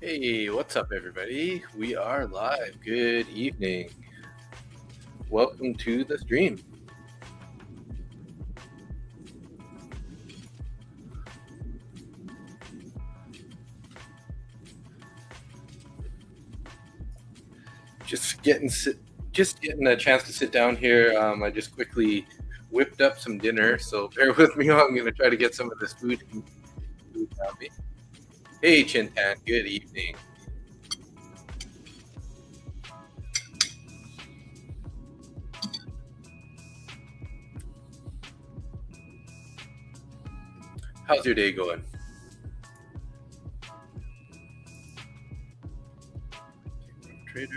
Hey, what's up, everybody? We are live. Good evening. Welcome to the stream. Just getting a chance to sit down here. I just quickly whipped up some dinner, so bear with me. I'm going to try to get some of this food around me. Hey, Chintan. Good evening. How's your day going? Trader.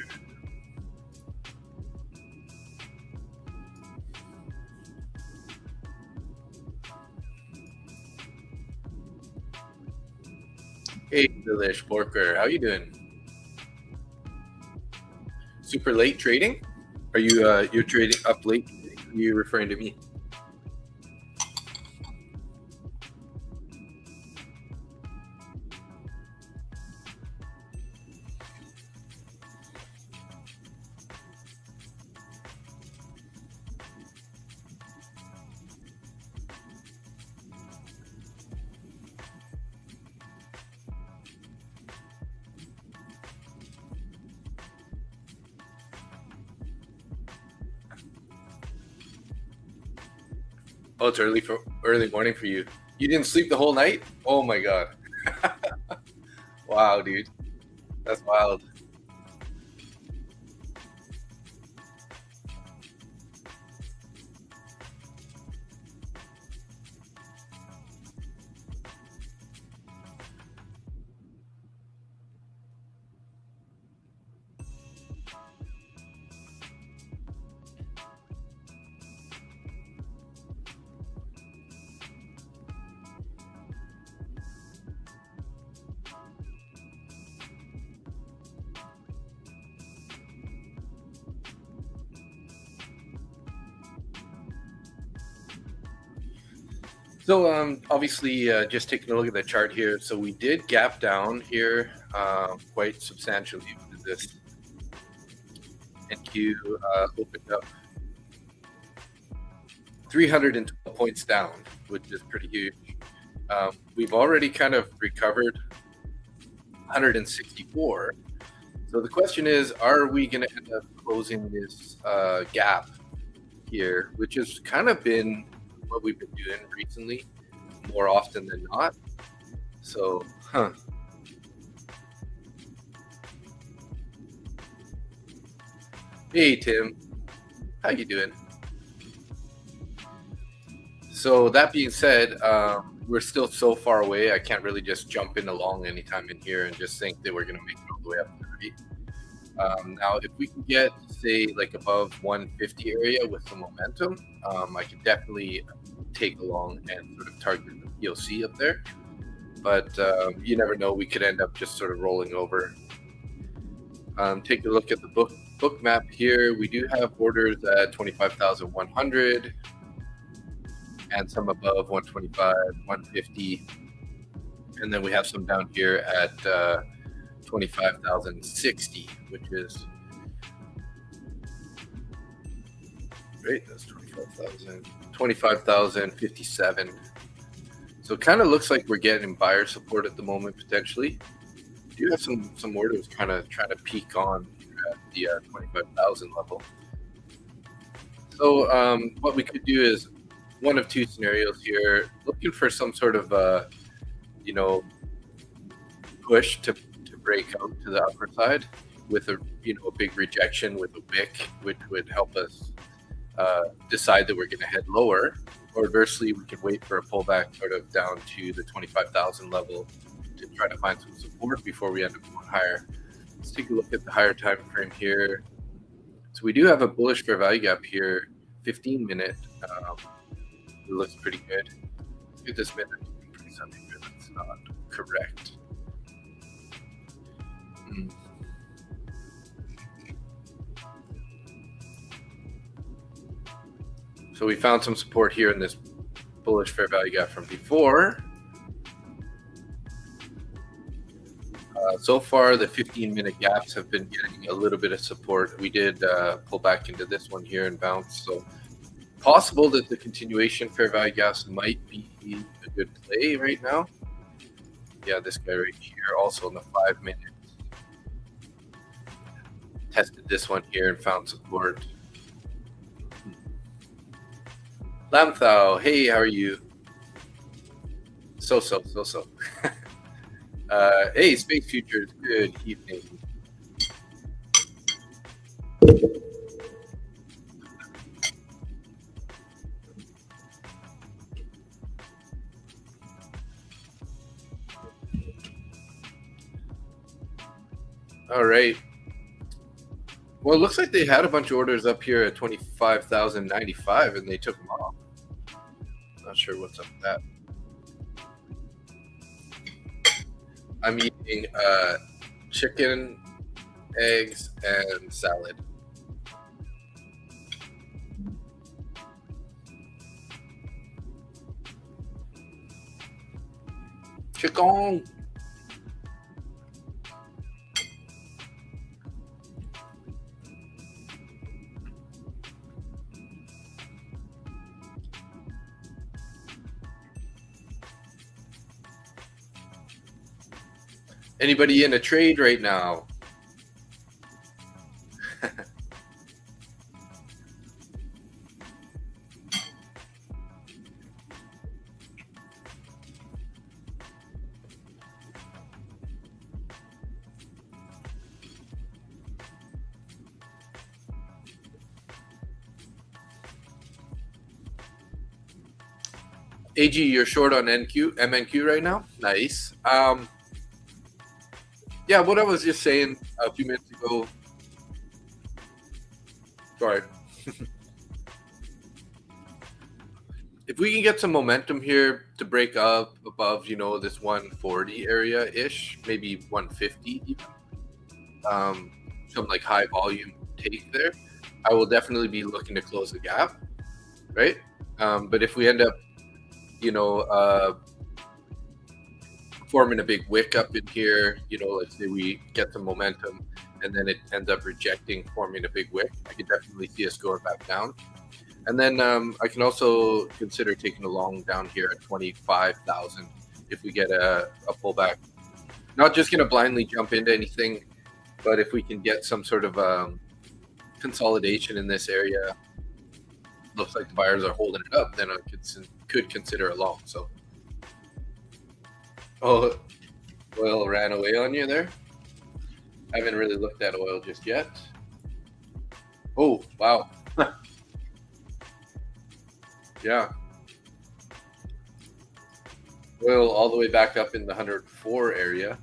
Hey, Delish Borker. How you doing? Super late trading? Are you you're trading up late? Are you referring to me? Oh, it's early morning for you. You didn't sleep the whole night? Oh my god. Wow, dude. That's wild. So obviously, just taking a look at the chart here. So we did gap down here quite substantially with this MNQ opened up 312 points down, which is pretty huge. We've already kind of recovered 164. So the question is, are we going to end up closing this gap here, which has kind of been what we've been doing recently more often than not. So, Hey, Tim. How you doing? So that being said, we're still so far away. I can't really just jump in along anytime in here and just think that we're going to make it all the way up to 30. Now, if we can get, say, like above 150 area with some momentum, I can definitely take along and sort of target the POC up there. But you never know. We could end up just sort of rolling over. Take a look at the Bookmap here. We do have orders at 25,100 and some above 125, 150. And then we have some down here at 25,060, which is great. That's 25,057. So it kind of looks like we're getting buyer support at the moment, potentially. We do have some orders kind of trying to peak on at the 25,000 level. So what we could do is one of two scenarios here, looking for some sort of push to break out to the upper side with a big rejection with a wick, which would help us decide that we're going to head lower. Or conversely, we can wait for a pullback sort of down to the 25,000 level to try to find some support before we end up going higher. Let's take a look at the higher time frame here. So we do have a bullish fair value gap here, 15-minute. It looks pretty good. Let's get this minute. Something here that's not correct. So we found some support here in this bullish fair value gap from before. So far, the 15-minute gaps have been getting a little bit of support. We did pull back into this one here and bounce. So possible that the continuation fair value gaps might be a good play right now. Yeah, this guy right here, also in the 5 minutes. Tested this one here and found support. Lamthau, hey, how are you? So. Hey, Space Futures, good evening. All right. Well, it looks like they had a bunch of orders up here at 25,095 and they took them off. Not sure what's up with that. I'm eating chicken, eggs, and salad. Chicken. Anybody in a trade right now? AG, you're short on MNQ right now? Nice. Yeah, what I was just saying a few minutes ago. Sorry. If we can get some momentum here to break up above, this 140 area-ish, maybe 150 even, some like high volume take there, I will definitely be looking to close the gap, right? But if we end up, forming a big wick up in here, let's say we get some momentum and then it ends up rejecting, forming a big wick, I could definitely see us going back down. And then I can also consider taking a long down here at 25,000 if we get a pullback. Not just going to blindly jump into anything, but if we can get some sort of consolidation in this area, looks like the buyers are holding it up, then I could consider a long. So, oh, oil ran away on you there. I haven't really looked at oil just yet. Oh, wow. Yeah. Oil all the way back up in the 104 area.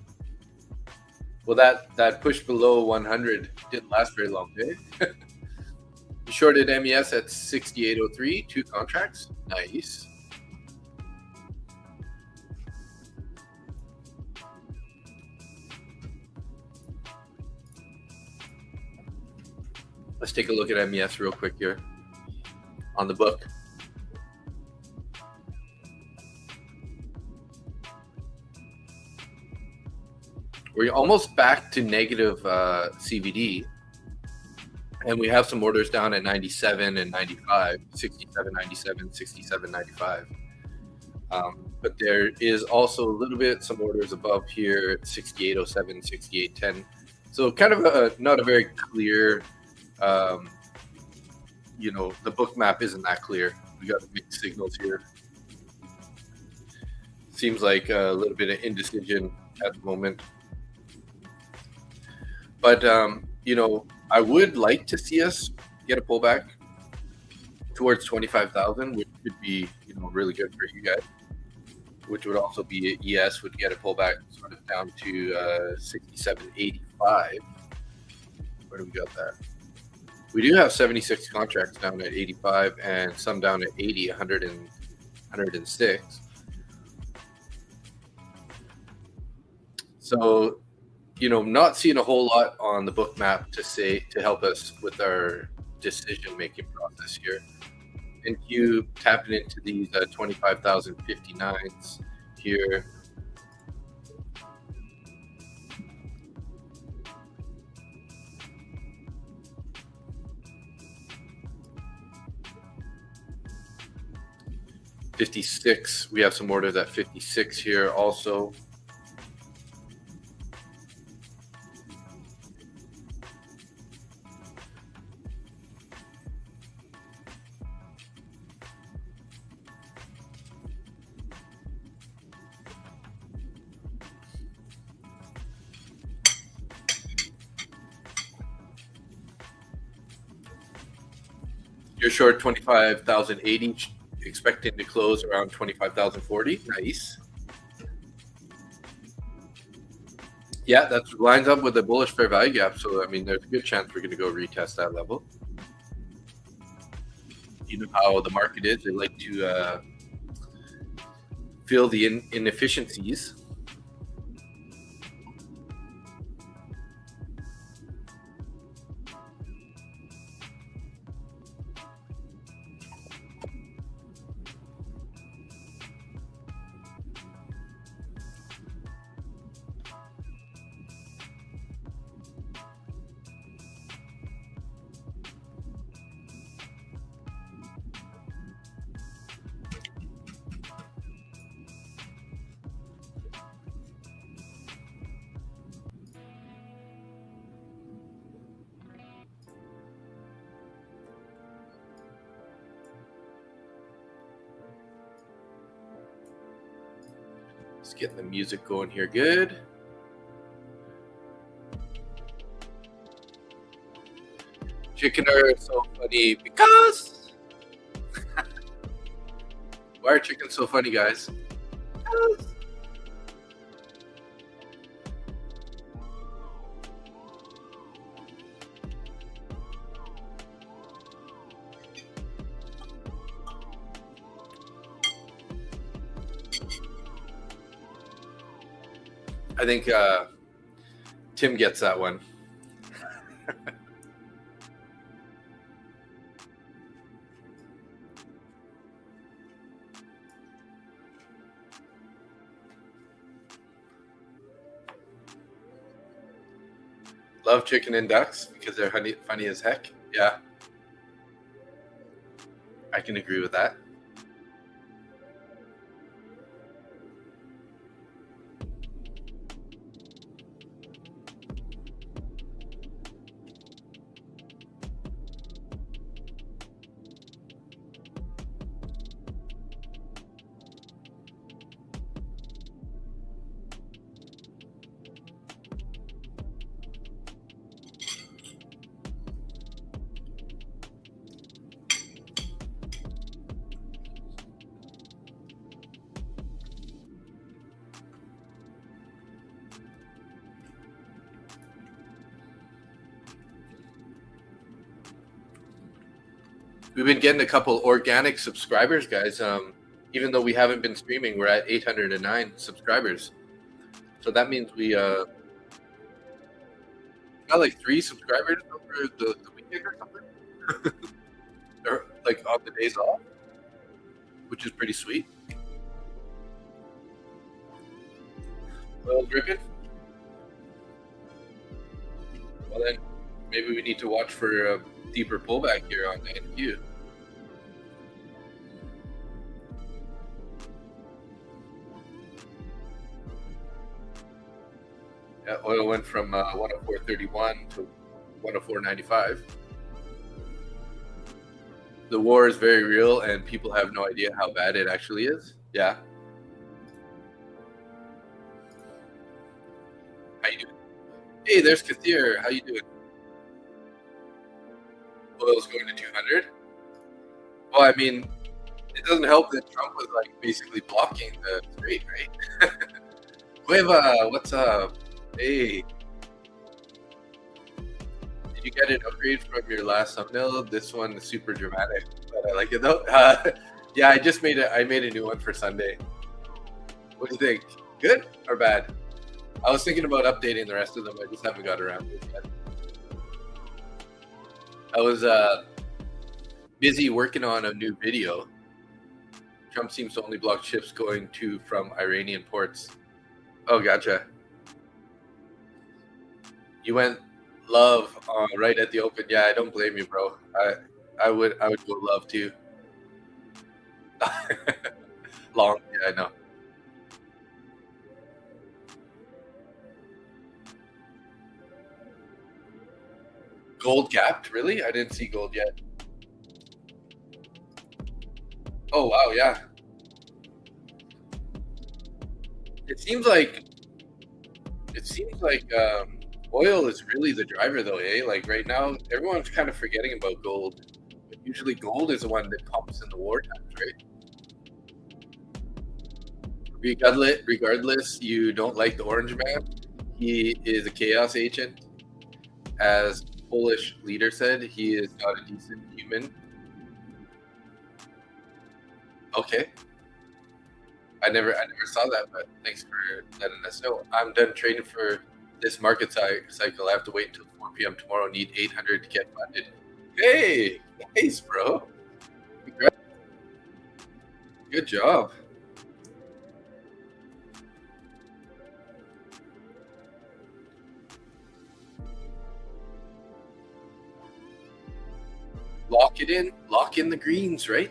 Well, that push below 100 didn't last very long, eh? You shorted MES at 68.03, 2 contracts. Nice. Let's take a look at MES real quick here on the book. We're almost back to negative CVD, and we have some orders down at 97 and 95, 67, 97, 67, 95. But there is also a little bit some orders above here at 68.07, 68.10. So kind of not a very clear, the book map isn't that clear. We got mixed signals here. Seems like a little bit of indecision at the moment. But, I would like to see us get a pullback towards 25,000, which could be, really good for you guys, which would also be ES would get a pullback sort of down to 67.85. Where do we got that? We do have 76 contracts down at 85 and some down at 80, 100 and 106. So, not seeing a whole lot on the book map to help us with our decision-making process here. MNQ tapping into these 25,059s here. 56. We have some orders at 56 here also. You're short 25,080, expecting to close around 25,040. Nice. Yeah, that lines up with the bullish fair value gap. So, I mean, there's a good chance we're going to go retest that level. You know how the market is. They like to feel the inefficiencies. Let's get the music going here. Good. Chicken are so funny because why are chickens so funny, guys? Because. I think Tim gets that one. Love chicken and ducks because they're funny as heck. Yeah, I can agree with that. We've been getting a couple organic subscribers, guys. Even though we haven't been streaming, we're at 809 subscribers. So that means we got like 3 subscribers over the weekend or something. Or like on the days off, which is pretty sweet. Oil dripping. Well then, maybe we need to watch for a deeper pullback here on the MNQ. Yeah, oil went from 104.31 to 104.95. The war is very real, and people have no idea how bad it actually is. Yeah. How you doing? Hey, there's Kathir. How you doing? Oil's going to 200. Well, I mean, it doesn't help that Trump was like basically blocking the strait, right? Cueva, what's up? Hey, did you get an upgrade from your last thumbnail? This one is super dramatic, but I like it though. Yeah, I just made I made a new one for Sunday. What do you think? Good or bad? I was thinking about updating the rest of them. I just haven't got around to it yet. I was busy working on a new video. Trump seems to only block ships going to from Iranian ports. Oh, gotcha. You went love right at the open. Yeah, I don't blame you, bro. I would go love too. Long, yeah, I know. Gold gapped, really? I didn't see gold yet. Oh wow, yeah. It seems like oil is really the driver though, eh? Like right now, everyone's kind of forgetting about gold. But usually gold is the one that pumps in the war times, right? Regardless, you don't like the orange man. He is a chaos agent. As Polish leader said, he is not a decent human. Okay. I never saw that, but thanks for letting us know. I'm done trading for this market cycle. I have to wait until 4 p.m. tomorrow. Need 800 to get funded. Hey, nice, bro. Good job. Lock it in. Lock in the greens, right?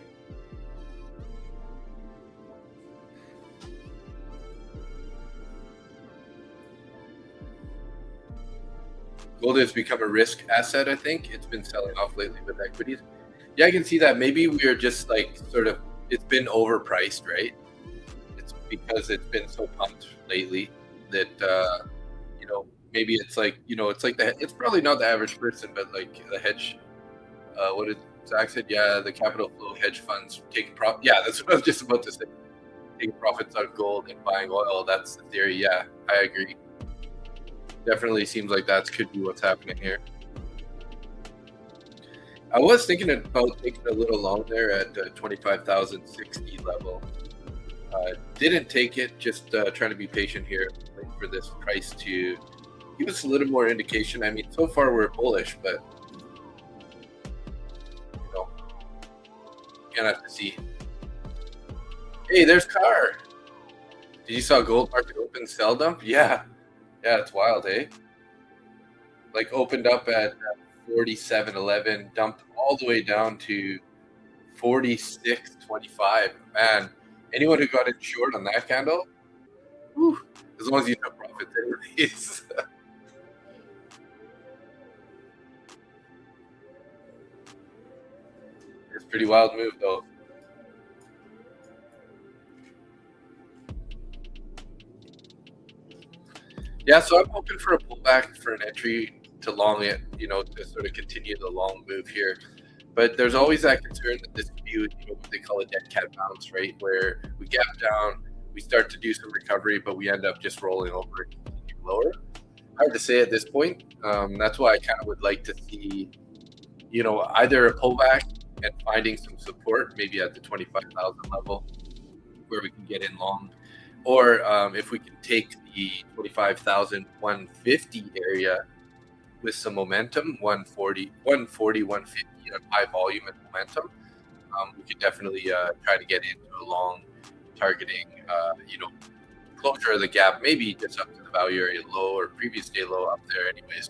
Gold has become a risk asset, I think. It's been selling off lately with equities. Yeah, I can see that. Maybe we're just like sort of, it's been overpriced, right? It's because it's been so pumped lately that, maybe it's like, it's like it's probably not the average person, but like the hedge, what did Zach said? Yeah, the capital flow hedge funds take profit. Yeah, that's what I was just about to say. Taking profits on gold and buying oil. That's the theory. Yeah, I agree. Definitely seems like that could be what's happening here. I was thinking about taking a little long there at 25,060 level. Didn't take it, just trying to be patient here, wait for this price to give us a little more indication. I mean, so far we're bullish, but gonna have to see. Hey, there's Car. Did you saw gold market open sell dump? Yeah, it's wild, eh? Like opened up at 47.11, dumped all the way down to 46.25. Man, anyone who got in short on that candle, whew, as long as you took profits, anyways. It's a pretty wild move, though. Yeah, so I'm hoping for a pullback for an entry to long it, to sort of continue the long move here. But there's always that concern that this could be, what they call a dead cat bounce, right? Where we gap down, we start to do some recovery, but we end up just rolling over and continue lower. Hard to say at this point. That's why I kind of would like to see, either a pullback and finding some support, maybe at the 25,000 level, where we can get in long, or if we can take the 25,150 area with some momentum, 140, 150 on high volume and momentum, we could definitely try to get into a long targeting, closure of the gap, maybe just up to the value area low or previous day low up there anyways.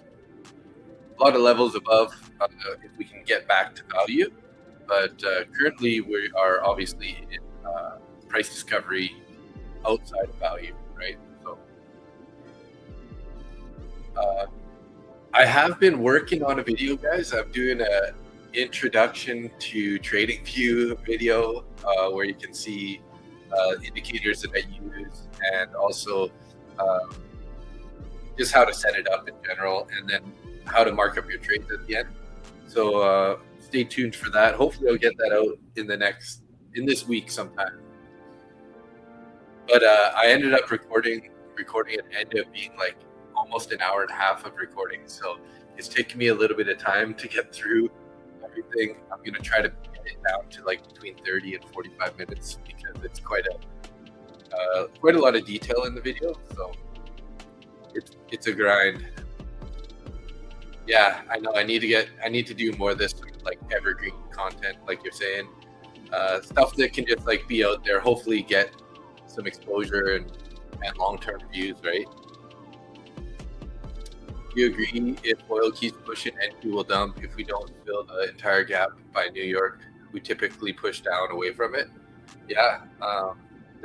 A lot of levels above if we can get back to value, but currently we are obviously in price discovery outside of value, right? So I have been working on a video, guys. I'm doing a introduction to TradingView video where you can see indicators that I use, and also just how to set it up in general, and then how to mark up your trades at the end. So stay tuned for that. Hopefully I'll get that out in this week sometime. But I ended up recording it, ended up being like almost an hour and a half of recording. So it's taken me a little bit of time to get through everything. I'm going to try to get it down to like between 30 and 45 minutes because it's quite a lot of detail in the video. So it's a grind. Yeah, I know. I need to do more of this like evergreen content, like you're saying, stuff that can just like be out there, hopefully get some exposure and long-term views, right? Do you agree if oil keeps pushing and we will dump if we don't fill the entire gap by New York? We typically push down away from it. Yeah.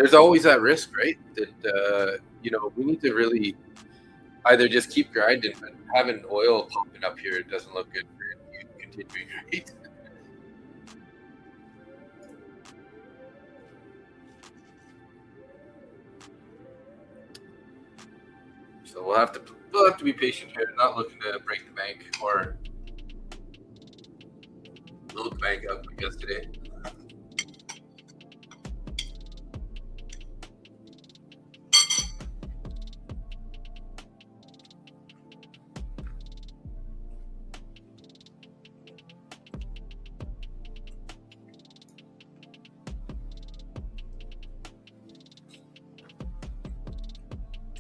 there's always that risk, right? That we need to really either just keep grinding, but having oil popping up here doesn't look good for you continuing, right? So we'll have to be patient here. Not looking to break the bank or load the bank up, I guess, today.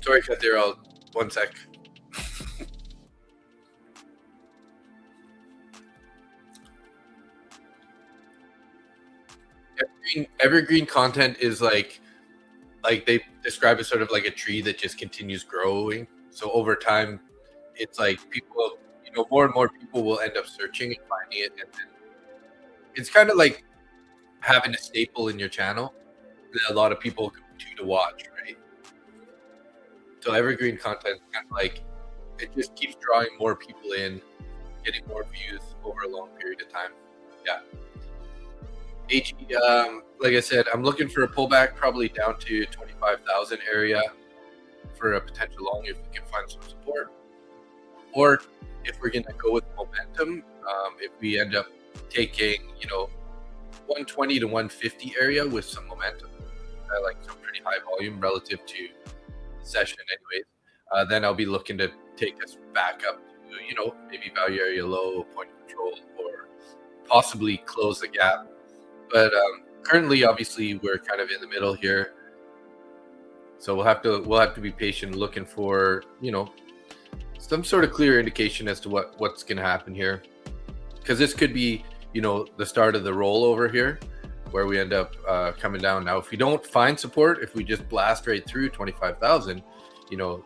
Sorry, cut there. I'll 1 sec. Evergreen content is like they describe it sort of like a tree that just continues growing. So over time, it's like people, more and more people will end up searching and finding it, and then it's kind of like having a staple in your channel that a lot of people come to watch, right? So evergreen content kind of like it just keeps drawing more people in, getting more views over a long period of time. Yeah. AG, like I said, I'm looking for a pullback probably down to 25,000 area for a potential long if we can find some support. Or if we're going to go with momentum, if we end up taking, 120 to 150 area with some momentum, like some pretty high volume relative to the session anyways, then I'll be looking to take us back up to, maybe value area low, point of control, or possibly close the gap. But currently, obviously, we're kind of in the middle here, so we'll have to be patient, looking for some sort of clear indication as to what's going to happen here, because this could be the start of the rollover here, where we end up coming down. Now, if we don't find support, if we just blast right through 25,000,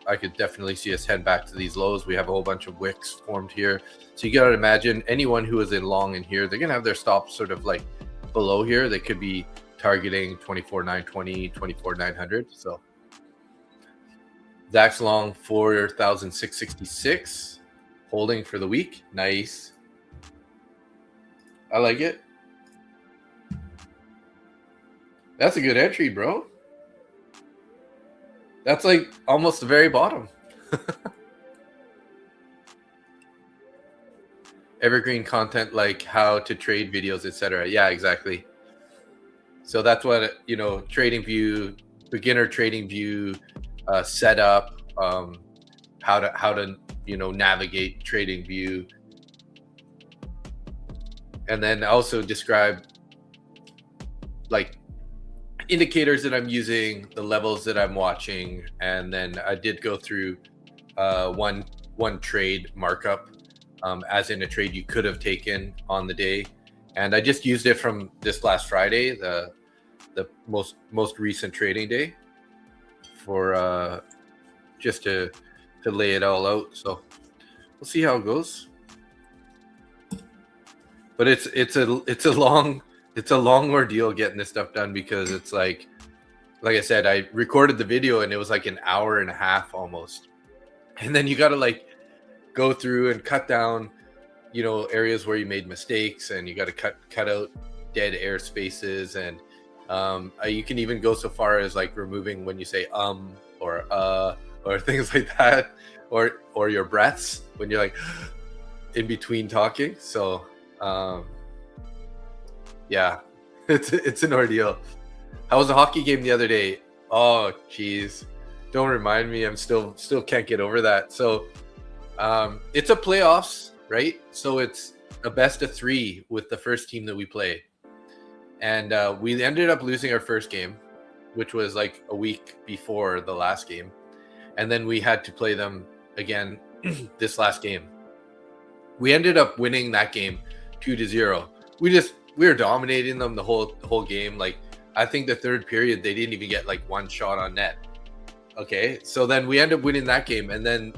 I could definitely see us head back to these lows. We have a whole bunch of wicks formed here, so you got to imagine anyone who is in long in here, they're gonna have their stops sort of like below here. They could be targeting 24,920, 24,900. So DAX long 4,666, holding for the week. Nice. I like it. That's a good entry, bro. That's like almost the very bottom. Evergreen content like how to trade videos, etc. Yeah, exactly. So that's what trading view, beginner trading view, setup, how to navigate trading view, and then also describe like indicators that I'm using, the levels that I'm watching, and then I did go through one trade markup, as in a trade you could have taken on the day, and I just used it from this last Friday, the most recent trading day, for just to lay it all out. So we'll see how it goes. But it's a long ordeal getting this stuff done, because it's like I said, I recorded the video and it was like an hour and a half almost, and then you got to like go through and cut down areas where you made mistakes, and you got to cut out dead air spaces, and you can even go so far as like removing when you say or things like that, or your breaths when you're like in between talking. So yeah, it's an ordeal. How was the hockey game the other day? Oh geez, don't remind me. I'm still can't get over that. So it's a playoffs, right? So it's a best of 3 with the first team that we play, and we ended up losing our first game, which was like a week before the last game, and then we had to play them again this last game. We ended up winning that game 2-0. We were dominating them the whole game. Like, I think the third period they didn't even get like one shot on net. Okay, so then we end up winning that game, and then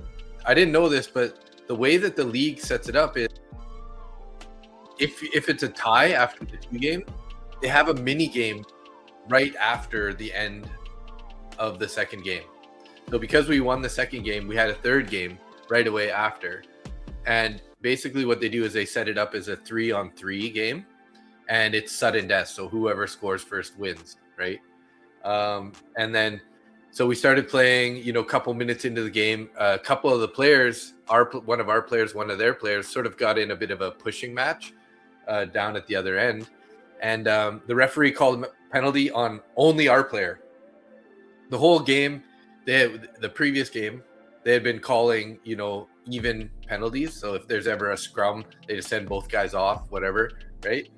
I didn't know this, but the way that the league sets it up is if it's a tie after the 2 game, they have a mini game right after the end of the second game. So because we won the second game, we had a third game right away after. And basically what they do is they set it up as a 3-on-3 game, and it's sudden death. So whoever scores first wins, right? And then, so we started playing, you know, a couple minutes into the game, a couple of the players, one of their players sort of got in a bit of a pushing match down at the other end. And the referee called a penalty on only our player. The whole game, the previous game, they had been calling, you know, even penalties. So if there's ever a scrum, they just send both guys off, whatever, right?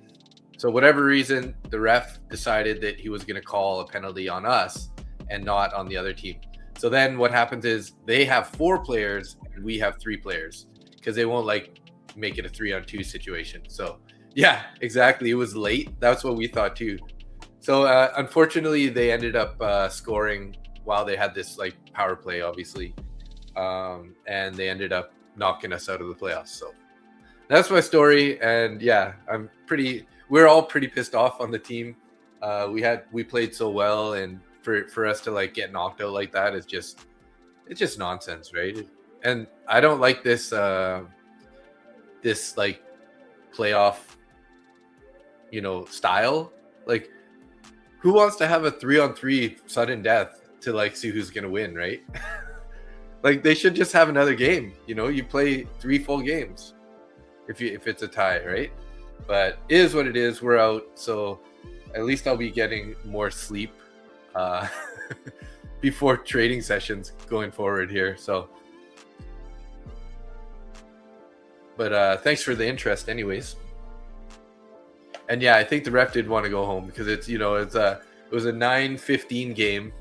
So whatever reason, the ref decided that he was going to call a penalty on us and not on the other team. So then what happens is they have 4 players and we have 3 players because they won't like make it a 3-on-2 situation. So yeah, exactly. It was late. That's what we thought too. So unfortunately, they ended up scoring while they had this like power play, obviously, and they ended up knocking us out of the playoffs. So that's my story. And yeah, we're all pretty pissed off on the team. We played so well, and for us to like get knocked out like that is it's just nonsense, right? And I don't like this this like playoff, you know, style. Like, who wants to have a 3-on-3 sudden death to like see who's gonna win, right? Like, they should just have another game. You know, you play 3 full games if it's a tie, right? But it is what it is. We're out, so at least I'll be getting more sleep before trading sessions going forward here. So, but thanks for the interest, anyways. And yeah, I think the ref did want to go home because it was a 9:15 game,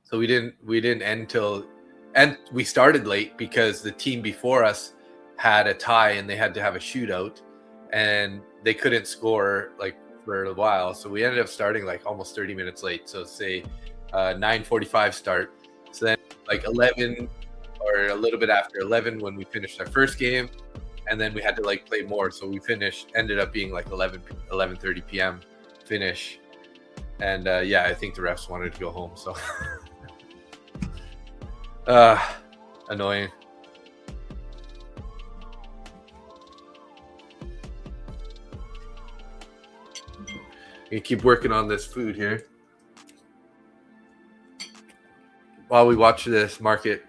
so we didn't end till, and we started late because the team before us had a tie and they had to have a shootout, and they couldn't score like for a while, so we ended up starting like almost 30 minutes late. So say 9:45 start. So then like 11 or a little bit after 11 when we finished our first game. And then we had to like play more, so we ended up being like 11:30 p.m. finish. And yeah, I think the refs wanted to go home, so annoying. You keep working on this food here while we watch this market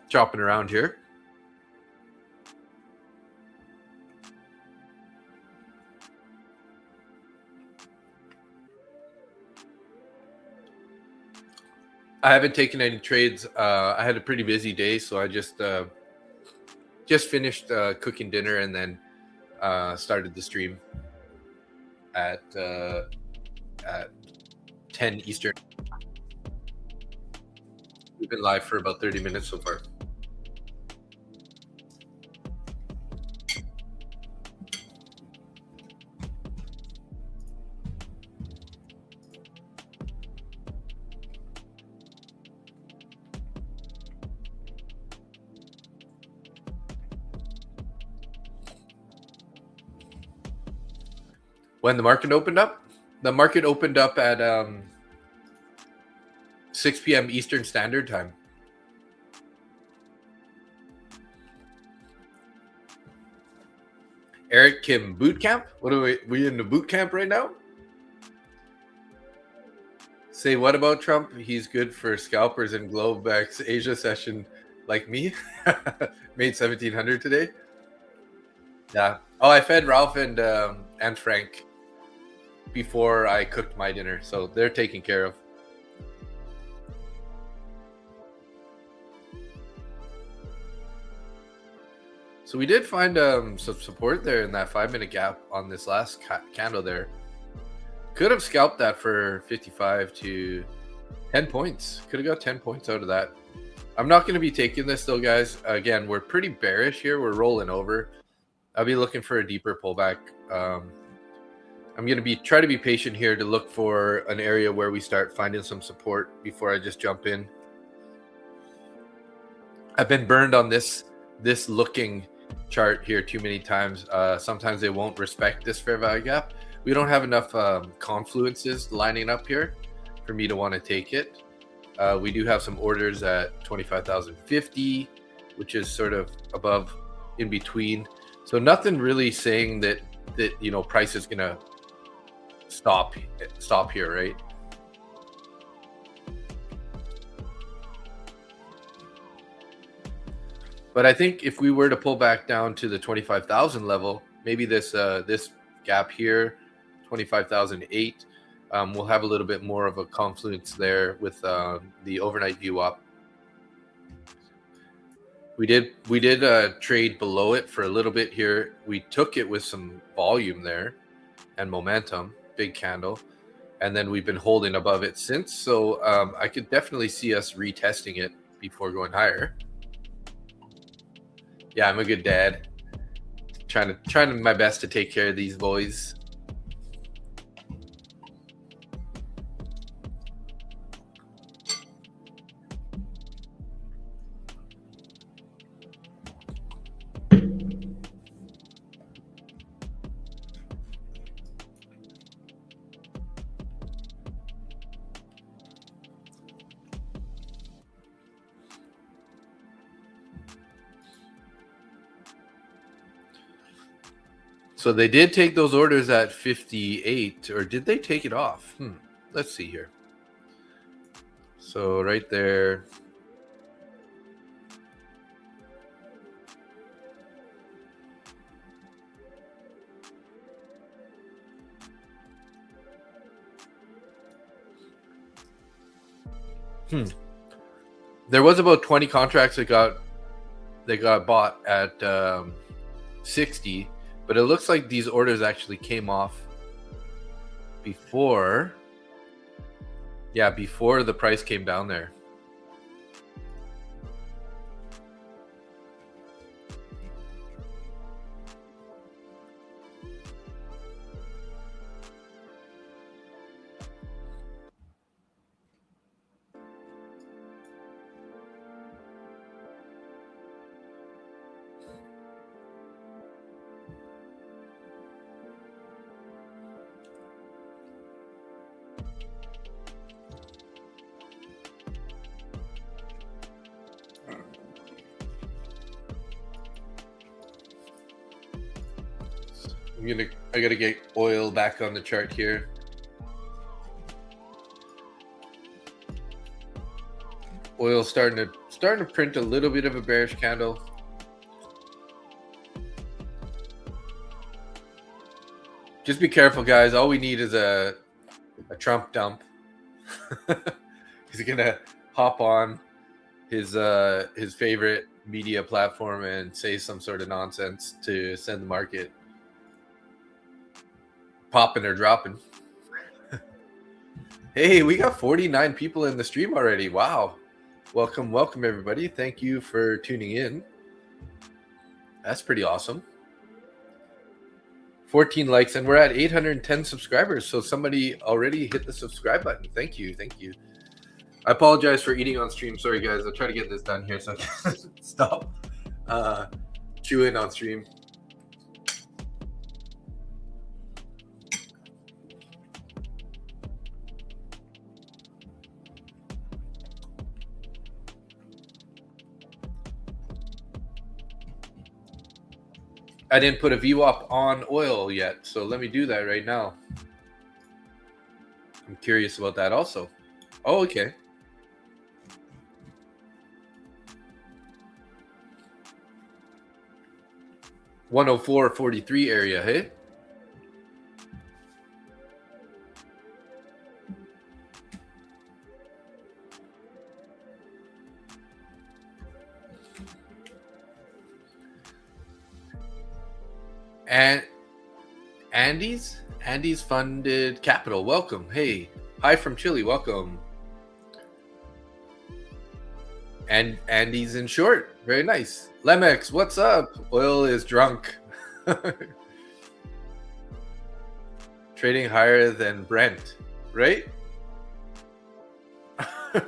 chopping around here. I haven't taken any trades. I had a pretty busy day, so I just finished cooking dinner and then started the stream at 10 Eastern. We've been live for about 30 minutes so far. When the market opened up at 6 p.m. Eastern Standard Time. Eric Kim, boot camp? What are we in the boot camp right now? Say what about Trump? He's good for scalpers in Globex Asia session like me. Made 1,700 today. Yeah. Oh, I fed Ralph and Frank before I cooked my dinner, so they're taken care of. So we did find some support there in that 5-minute gap on this last candle there. Could have scalped that for 55 to 10 points. Could have got 10 points out of that. I'm not going to be taking this though, guys. Again, we're pretty bearish here. We're rolling over. I'll be looking for a deeper pullback. I'm going to try to be patient here to look for an area where we start finding some support before I just jump in. I've been burned on this looking chart here too many times. Sometimes they won't respect this fair value gap, we don't have enough confluences lining up here for me to want to take it. We do have some orders at 25,050, which is sort of above, in between. So nothing really saying that you know, price is gonna stop here, right? But I think if we were to pull back down to the 25,000 level, maybe this this gap here, 25,008, we'll have a little bit more of a confluence there with the overnight view up. We did trade below it for a little bit here. We took it with some volume there and momentum, big candle, and then we've been holding above it since. So I could definitely see us retesting it before going higher. Yeah, I'm a good dad. Trying my best to take care of these boys. So they did take those orders at 58, or did they take it off? Let's see here. So right there. There was about 20 contracts that got bought at 60, but it looks like these orders actually came off before. Yeah, before the price came down there. I gotta get oil back on the chart here. Oil starting to print a little bit of a bearish candle. Just be careful, guys. All we need is a Trump dump. He's gonna hop on his favorite media platform and say some sort of nonsense to send the market popping or dropping. Hey, we got 49 people in the stream already. Wow. Welcome everybody. Thank you for tuning in. That's pretty awesome. 14 likes, and we're at 810 subscribers. So somebody already hit the subscribe button. Thank you. I apologize for eating on stream. Sorry, guys. I'll try to get this done here so I can stop chewing on stream. I didn't put a VWAP on oil yet, so let me do that right now. I'm curious about that also. Oh, okay. $104.43 area, hey? And Andy's Funded Capital, welcome. Hey, hi from Chile, welcome. And Andy's in short, very nice. Lemex, what's up? Oil is drunk. Trading higher than Brent, right? I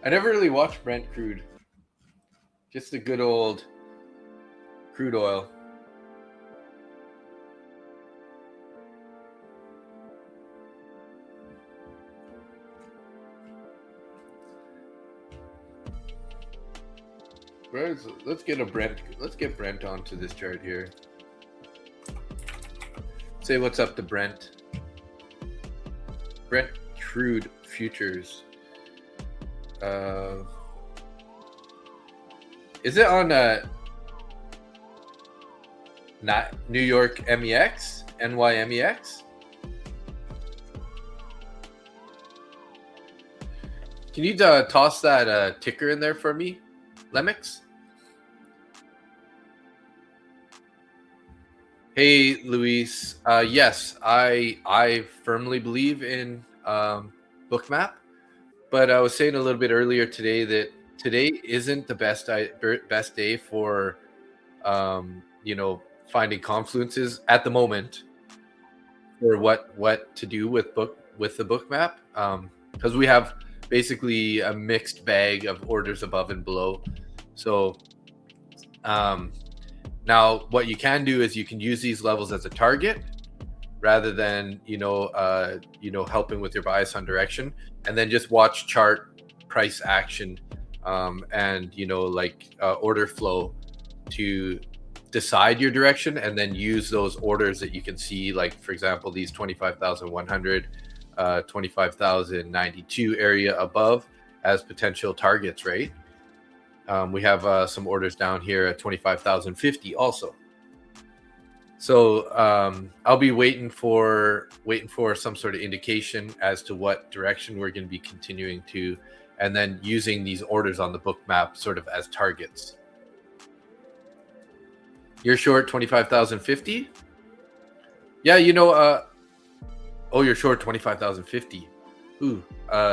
never really watched Brent crude. Just a good old crude oil. Let's get a Brent. Let's get Brent onto this chart here. Say what's up to Brent. Brent crude futures. Is it on not New York MEX, NYMEX? Can you toss that ticker in there for me, Lemix? Hey, Luis. Yes, I firmly believe in Bookmap, but I was saying a little bit earlier today that today isn't the best day for finding confluences at the moment for what to do with the Bookmap, because we have basically a mixed bag of orders above and below. So now what you can do is you can use these levels as a target rather than helping with your bias on direction, and then just watch chart price action and order flow to decide your direction, and then use those orders that you can see, like for example these 25,100 25,092 area above as potential targets, right? We have some orders down here at 25,050 also. So I'll be waiting for some sort of indication as to what direction we're going to be continuing to, and then using these orders on the Bookmap sort of as targets. You're short 25,050? Yeah, oh, you're short 25,050. Ooh,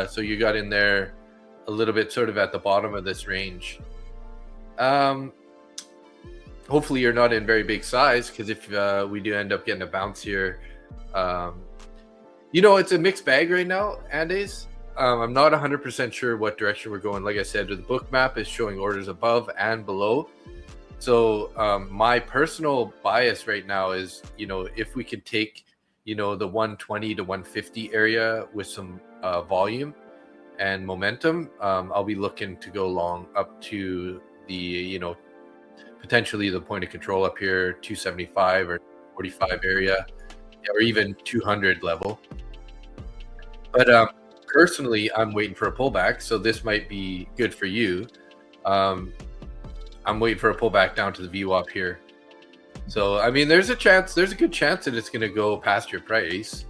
so you got in there a little bit sort of at the bottom of this range. Hopefully you're not in very big size, because if we do end up getting a bounce here, it's a mixed bag right now, Andes. I'm not 100% sure what direction we're going. Like I said, the Bookmap is showing orders above and below. So my personal bias right now is, if we could take, the 120 to 150 area with some volume and momentum, I'll be looking to go long up to the, potentially the point of control up here, 275 or 45 area, or even 200 level. But personally, I'm waiting for a pullback, so this might be good for you. I'm waiting for a pullback down to the VWAP here. So, I mean, there's a good chance that it's going to go past your price.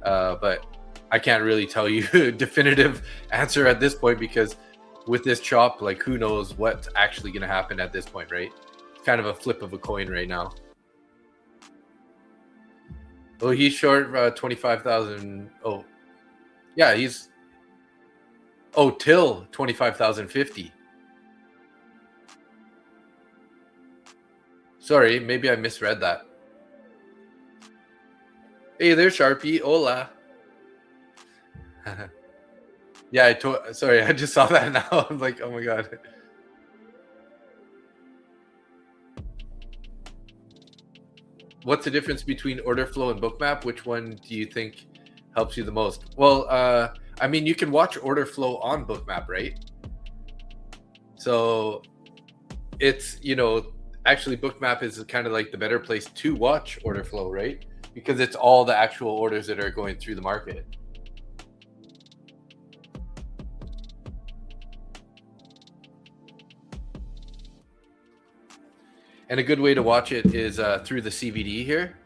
But I can't really tell you a definitive answer at this point, because with this chop, like, who knows what's actually going to happen at this point, right? It's kind of a flip of a coin right now. Oh, he's short 25,000. Oh, yeah, till 25,050. Sorry, maybe I misread that. Hey there, Sharpie. Hola. Yeah, sorry, I just saw that now. I'm like, oh my god. What's the difference between order flow and Bookmap? Which one do you think helps you the most? Well, I mean, you can watch order flow on Bookmap, right? So it's, actually Bookmap is kind of like the better place to watch order flow, right? Because it's all the actual orders that are going through the market. And a good way to watch it is through the CVD here.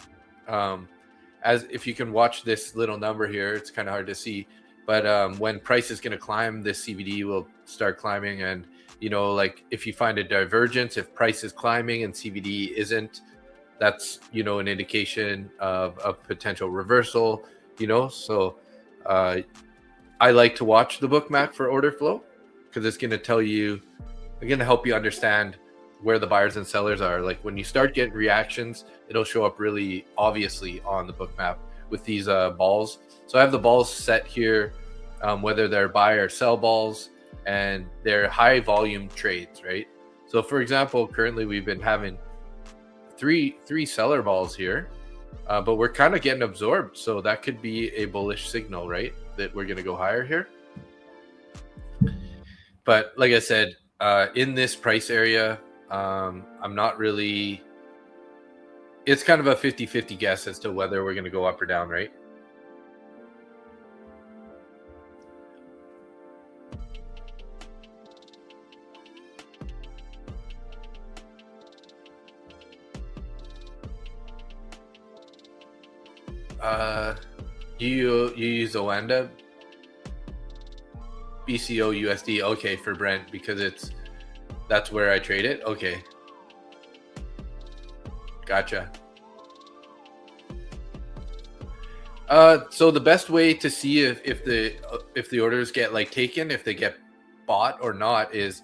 As if you can watch this little number here, it's kind of hard to see, but when price is going to climb, this CVD will start climbing. And like if you find a divergence, if price is climbing and CVD isn't, that's an indication of a potential reversal. So I like to watch the Bookmap for order flow, because it's going to tell you, going to help you understand where the buyers and sellers are. Like when you start getting reactions, it'll show up really obviously on the Bookmap with these balls. So I have the balls set here, whether they're buy or sell balls, and they're high volume trades, right? So for example, currently we've been having three seller balls here, but we're kind of getting absorbed. So that could be a bullish signal, right? That we're going to go higher here. But like I said, In this price area, I'm not really, it's kind of a 50-50 guess as to whether we're going to go up or down, right? You use Oanda BCO USD, okay, for Brent, because that's where I trade it. Okay, gotcha. So the best way to see if the orders get like taken, if they get bought or not, is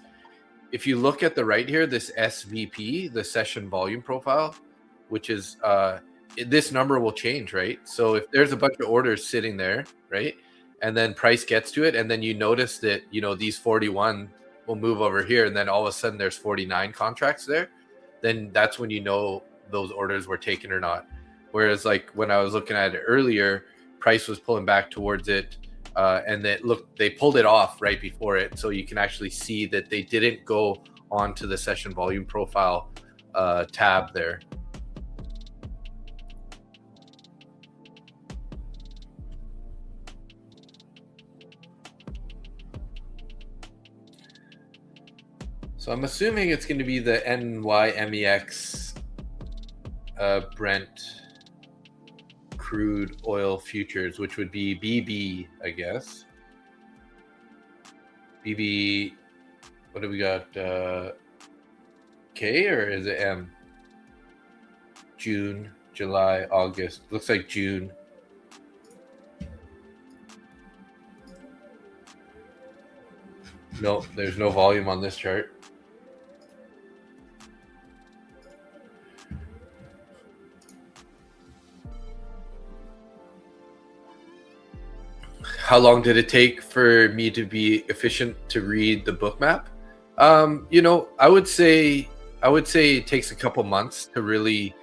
if you look at the right here, this SVP, the session volume profile, which is this number will change, right? So if there's a bunch of orders sitting there, right, and then price gets to it, and then you notice that, you know, these 41 will move over here, and then all of a sudden there's 49 contracts there, then that's when you know those orders were taken or not. Whereas like when I was looking at it earlier, price was pulling back towards it, and they pulled it off right before it, so you can actually see that they didn't go onto the session volume profile tab there. So I'm assuming it's going to be the NYMEX Brent crude oil futures, which would be BB, I guess. BB, what do we got? K, or is it M? June, July, August. Looks like June. No, there's no volume on this chart. How long did it take for me to be efficient to read the Bookmap? You know, I would say it takes a couple months to really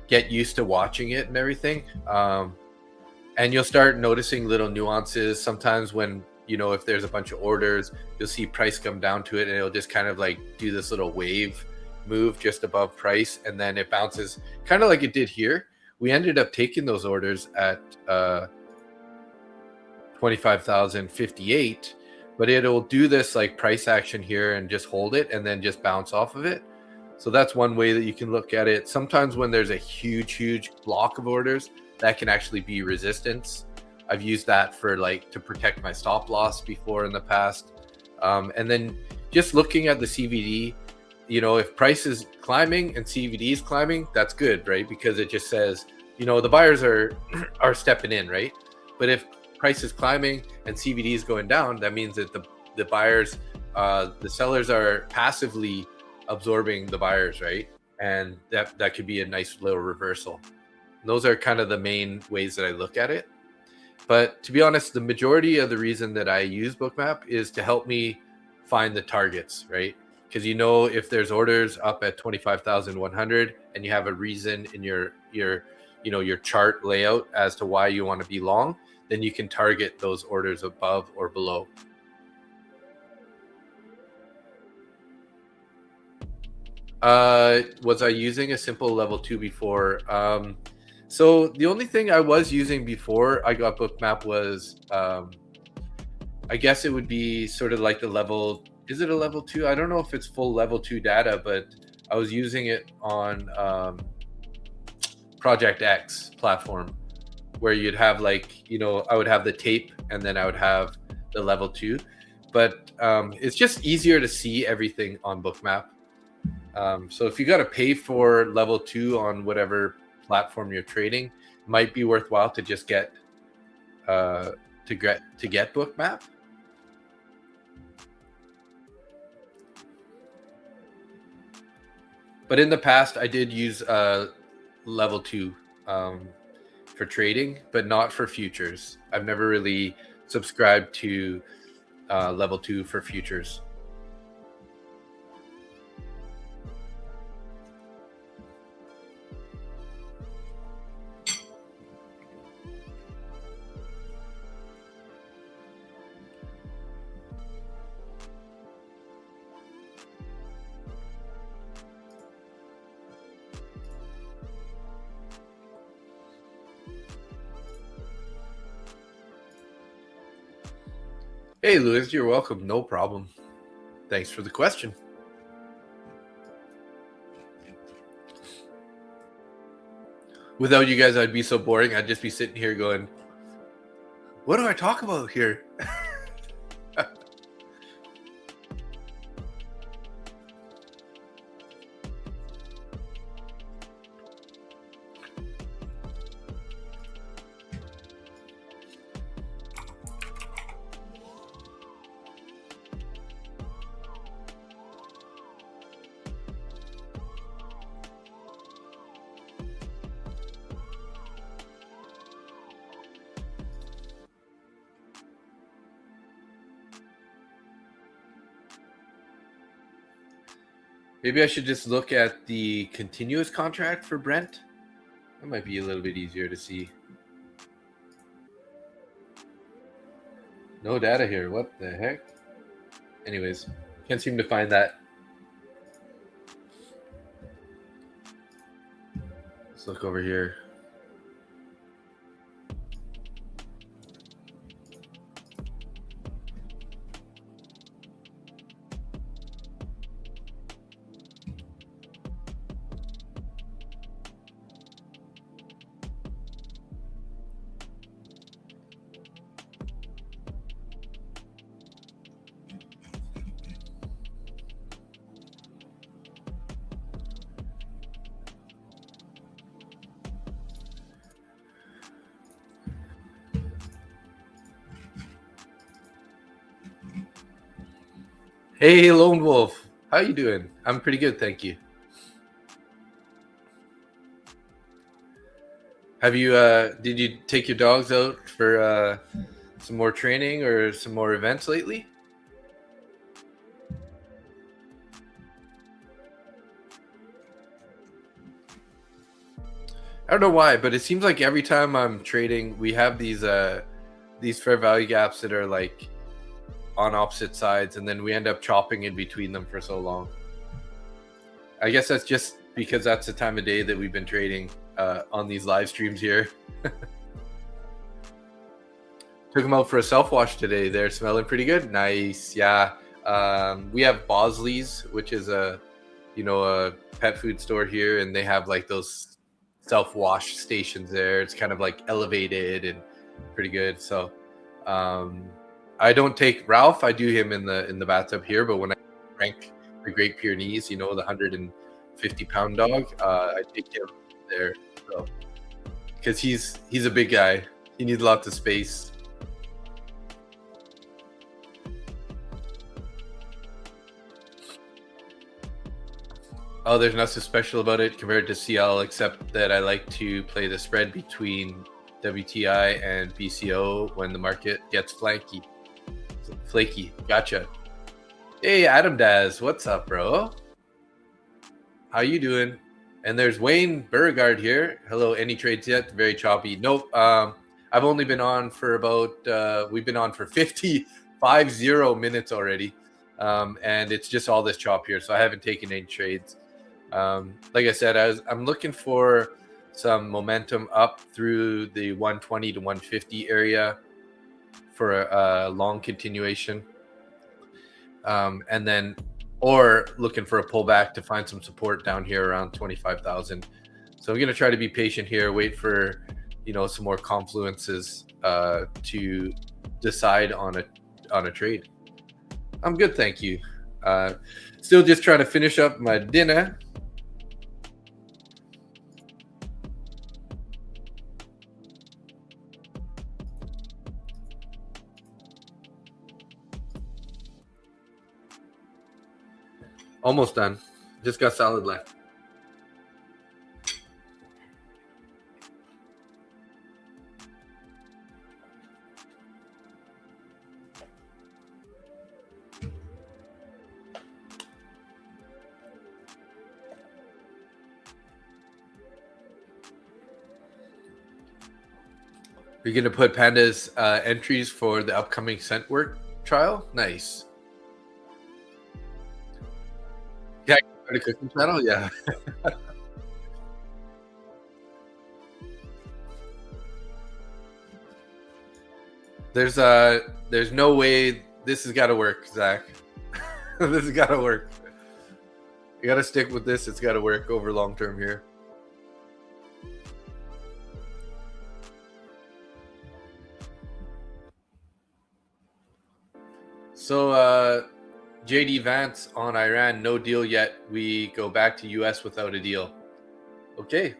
get used to watching it and everything. And you'll start noticing little nuances. Sometimes when, you know, if there's a bunch of orders, you'll see price come down to it, and it'll just kind of like do this little wave move just above price, and then it bounces kind of like it did here. We ended up taking those orders at 25,058, but it'll do this like price action here and just hold it and then just bounce off of it. So that's one way that you can look at it. Sometimes when there's a huge block of orders, that can actually be resistance. I've used that for like to protect my stop loss before in the past. And then just looking at the CVD, you know, if price is climbing and CVD is climbing, that's good, right? Because it just says, you know, the buyers are stepping in, right? But if price is climbing and CVD is going down, that means that the buyers, the sellers are passively absorbing the buyers, right? And that could be a nice little reversal. And those are kind of the main ways that I look at it. But to be honest, the majority of the reason that I use Bookmap is to help me find the targets, right? Because you know, if there's orders up at 25,100 and you have a reason in your chart layout as to why you want to be long, then you can target those orders above or below. Was I using a simple level 2 before? So the only thing I was using before I got Bookmap was, I guess it would be sort of like the level, is it a level 2? I don't know if it's full level 2 data, but I was using it on Project X platform, where you'd have like, you know, I would have the tape and then I would have the level 2. But it's just easier to see everything on Bookmap. So if you got to pay for level 2 on whatever platform you're trading, it might be worthwhile to just get Bookmap. But in the past, I did use level 2 for trading, but not for futures. I've never really subscribed to level 2 for futures. Hey, Louis, you're welcome. No problem. Thanks for the question. Without you guys, I'd be so boring. I'd just be sitting here going, what do I talk about here? Maybe I should just look at the continuous contract for Brent. That might be a little bit easier to see. No data here. What the heck? Anyways, can't seem to find that. Let's look over here. Hey, Lone Wolf. How you doing? I'm pretty good, thank you. Have you did you take your dogs out for some more training or some more events lately? I don't know why, but it seems like every time I'm trading, we have these fair value gaps that are like on opposite sides, and then we end up chopping in between them for so long. I guess that's just because that's the time of day that we've been trading on these live streams here. Took them out for a self-wash today. They're smelling pretty good. Nice. Yeah. We have Bosley's, which is a pet food store here, and they have like those self-wash stations there. It's kind of like elevated and pretty good. So I don't take Ralph. I do him in the bathtub here, but when I rank the Great Pyrenees, the 150-pound dog, I take him there. So because he's a big guy, he needs lots of space. Oh, there's nothing special about it compared to CL, except that I like to play the spread between WTI and BCO when the market gets flaky. Gotcha. Hey, Adam Daz, what's up, bro? How you doing? And there's Wayne Beauregard here. Hello, any trades yet? Very choppy. Nope. I've only been on for about we've been on for 50 minutes already. And it's just all this chop here, so I haven't taken any trades. Like I said, I'm looking for some momentum up through the 120 to 150 area for a long continuation, and then or looking for a pullback to find some support down here around 25,000. So I'm going to try to be patient here, wait for some more confluences to decide on a trade. I'm good, thank you. Still just trying to finish up my dinner. Almost done. Just got salad left. You're going to put Panda's entries for the upcoming scent work trial? Nice. Yeah, a cooking channel? Yeah. There's no way This has got to work, Zach. This has got to work. You got to stick with this. It's got to work over long term here. So JD Vance on Iran, no deal yet. We go back to US without a deal. Okay.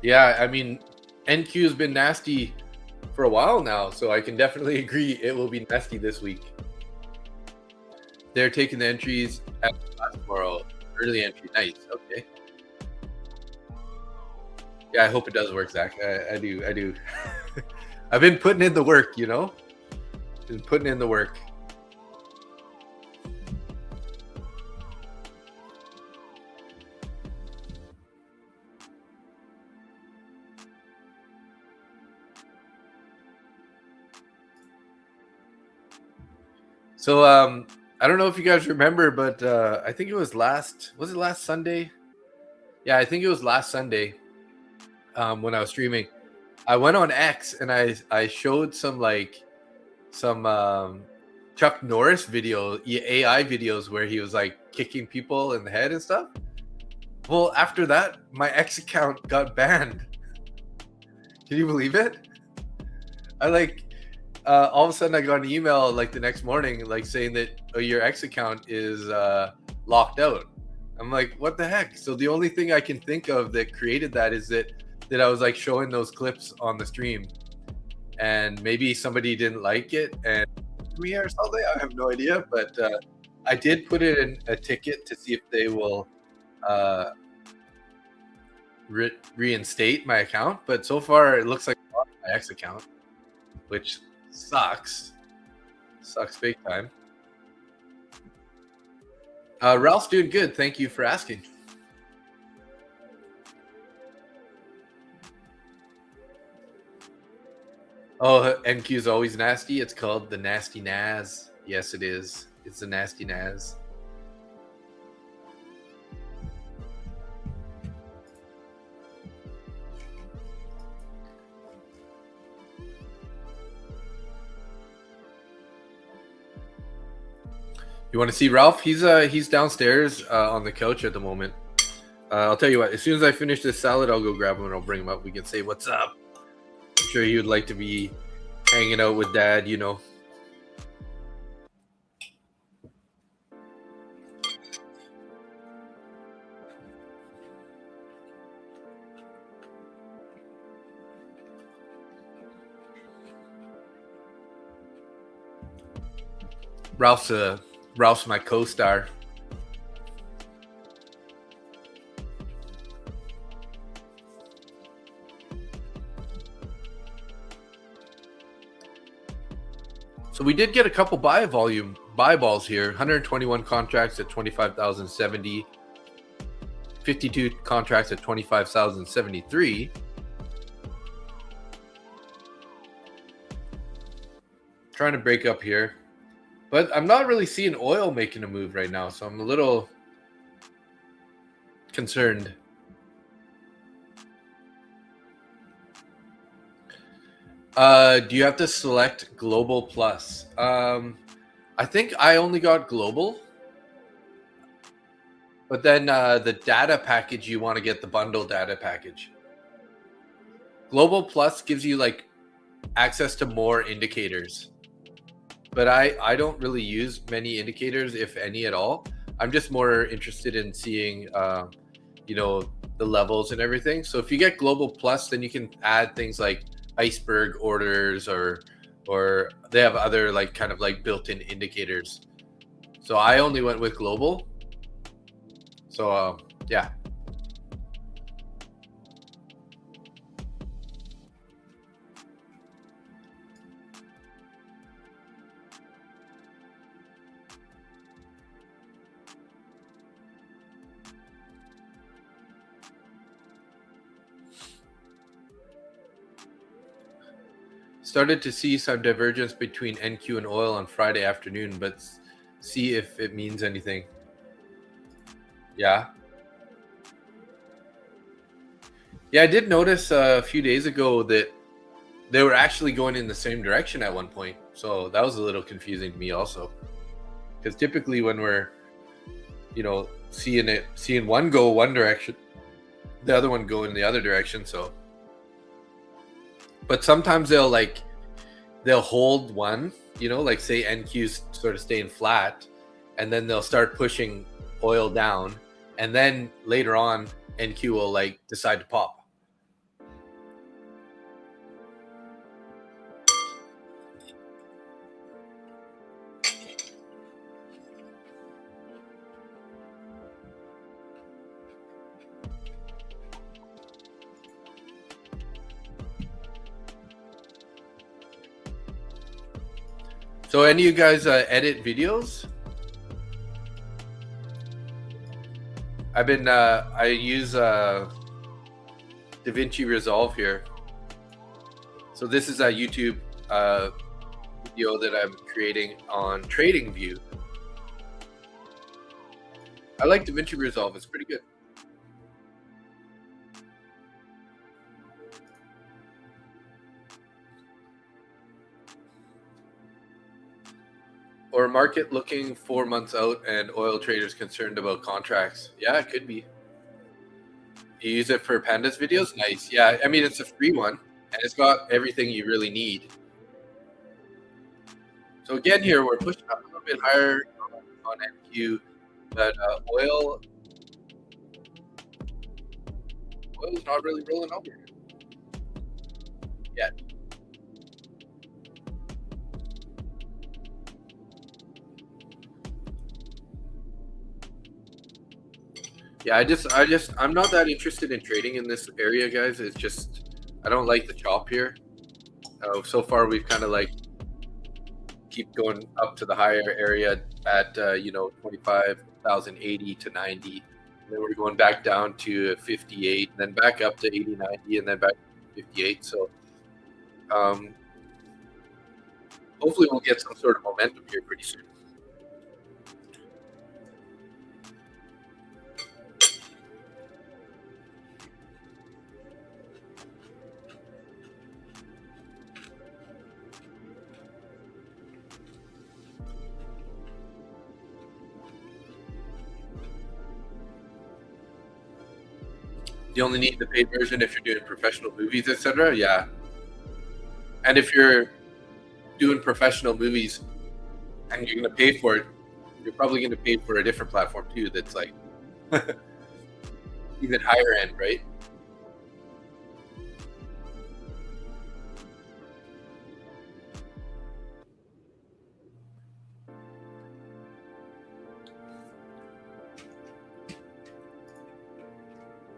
Yeah, I mean, NQ has been nasty for a while now, so I can definitely agree it will be nasty this week. They're taking the entries at tomorrow. Early entry. Nice. Okay. Yeah, I hope it does work, Zach. I do. I've been putting in the work, you know? Been putting in the work. So I don't know if you guys remember, but I think it was last Sunday? Yeah, I think it was last Sunday when I was streaming. I went on X and I showed some Chuck Norris video, AI videos where he was like kicking people in the head and stuff. Well, after that, my X account got banned. Can you believe it? All of a sudden I got an email like the next morning, like saying that your X account is locked out. I'm like, what the heck? So the only thing I can think of that created that is that I was like showing those clips on the stream, and maybe somebody didn't like it and me or something. I have no idea, but I did put it in a ticket to see if they will reinstate my account. But so far, it looks like I lost my X account, which sucks big time. Ralph's doing good. Thank you for asking. Oh, NQ is always nasty. It's called the Nasty Naz. Yes, it is. It's the Nasty Naz. You want to see Ralph? He's downstairs on the couch at the moment. I'll tell you what. As soon as I finish this salad, I'll go grab him and I'll bring him up. We can say what's up. I'm sure he would like to be hanging out with Dad, you know. Ralph's my co-star. So we did get a couple buy balls here. 121 contracts at 25,070. 52 contracts at 25,073. Trying to break up here. But I'm not really seeing oil making a move right now, so I'm a little concerned. Do you have to select Global Plus? I think I only got Global. But then the data package, you want to get the bundle data package. Global Plus gives you like access to more indicators. But I don't really use many indicators, if any at all. I'm just more interested in seeing, the levels and everything. So if you get Global Plus, then you can add things like iceberg orders or they have other like kind of like built-in indicators. So I only went with Global. So yeah. Started to see some divergence between NQ and oil on Friday afternoon, but see if it means anything. Yeah. Yeah, I did notice a few days ago that they were actually going in the same direction at one point. So that was a little confusing to me also, because typically when we're, you know, seeing one go one direction, the other one go in the other direction. So, but sometimes they'll hold one, you know, like say NQ's sort of staying flat, and then they'll start pushing oil down, and then later on NQ will like decide to pop. So any of you guys edit videos? I use DaVinci Resolve here. So this is a YouTube video that I'm creating on TradingView. I like DaVinci Resolve, it's pretty good. Or market looking 4 months out and oil traders concerned about contracts. Yeah, it could be. You use it for Pandas videos? Nice. Yeah, I mean, it's a free one, and it's got everything you really need. So again, here we're pushing up a little bit higher on NQ, but oil is not really rolling over yet. Yeah, I'm not that interested in trading in this area, guys. It's just I don't like the chop here. So far, we've kind of like keep going up to the higher area at 25,080 to 90. And then we're going back down to 58, then back up to 80, 90, and then back to 58. So hopefully we'll get some sort of momentum here pretty soon. You only need the paid version if you're doing professional movies, etc. Yeah. And if you're doing professional movies and you're going to pay for it, you're probably going to pay for a different platform too that's like even higher end, right?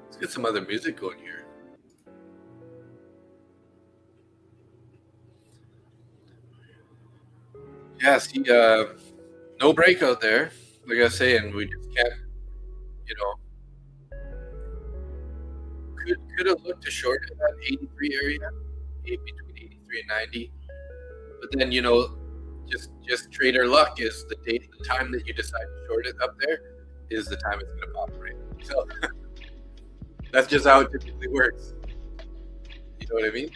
Let's get some other music going here. Yeah, see, no breakout there, like I was saying, we just can't, could have looked to short at that 83 area, between 83 and 90, but then just trader luck is the time that you decide to short it up there is the time it's going to pop, right? So that's just how it typically works. You know what I mean?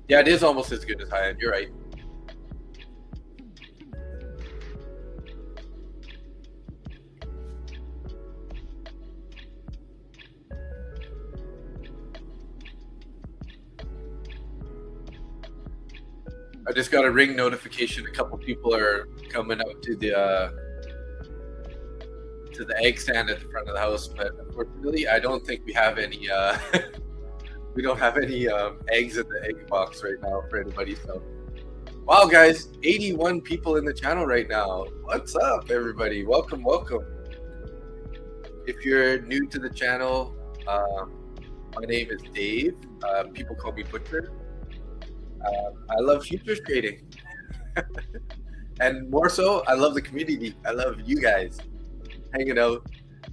Yeah, it is almost as good as high end. You're right. I just got a ring notification. A couple people are coming out to the egg stand at the front of the house, but unfortunately, I don't think we have any. We don't have any eggs in the egg box right now for anybody. So, wow, guys, 81 people in the channel right now. What's up, everybody? Welcome, welcome. If you're new to the channel, my name is Dave. People call me Butcher. I love futures trading. And more so, I love the community. I love you guys hanging out,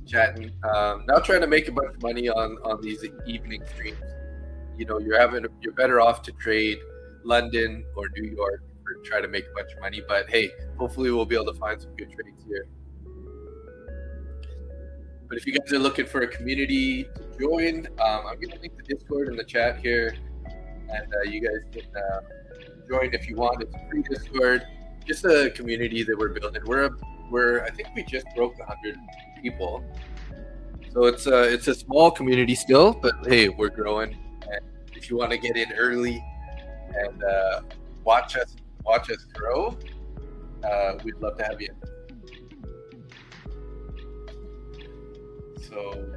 chatting. Not trying to make a bunch of money on these evening streams. You're better off to trade London or New York or try to make a bunch of money. But hey, hopefully we'll be able to find some good trades here. But if you guys are looking for a community to join, I'm going to link the Discord in the chat here, and you guys can join if you want. It's a free Discord, just a community that we're building. I think we just broke 100 people, so it's a small community still, but hey, we're growing. And if you want to get in early and watch us grow, we'd love to have you. So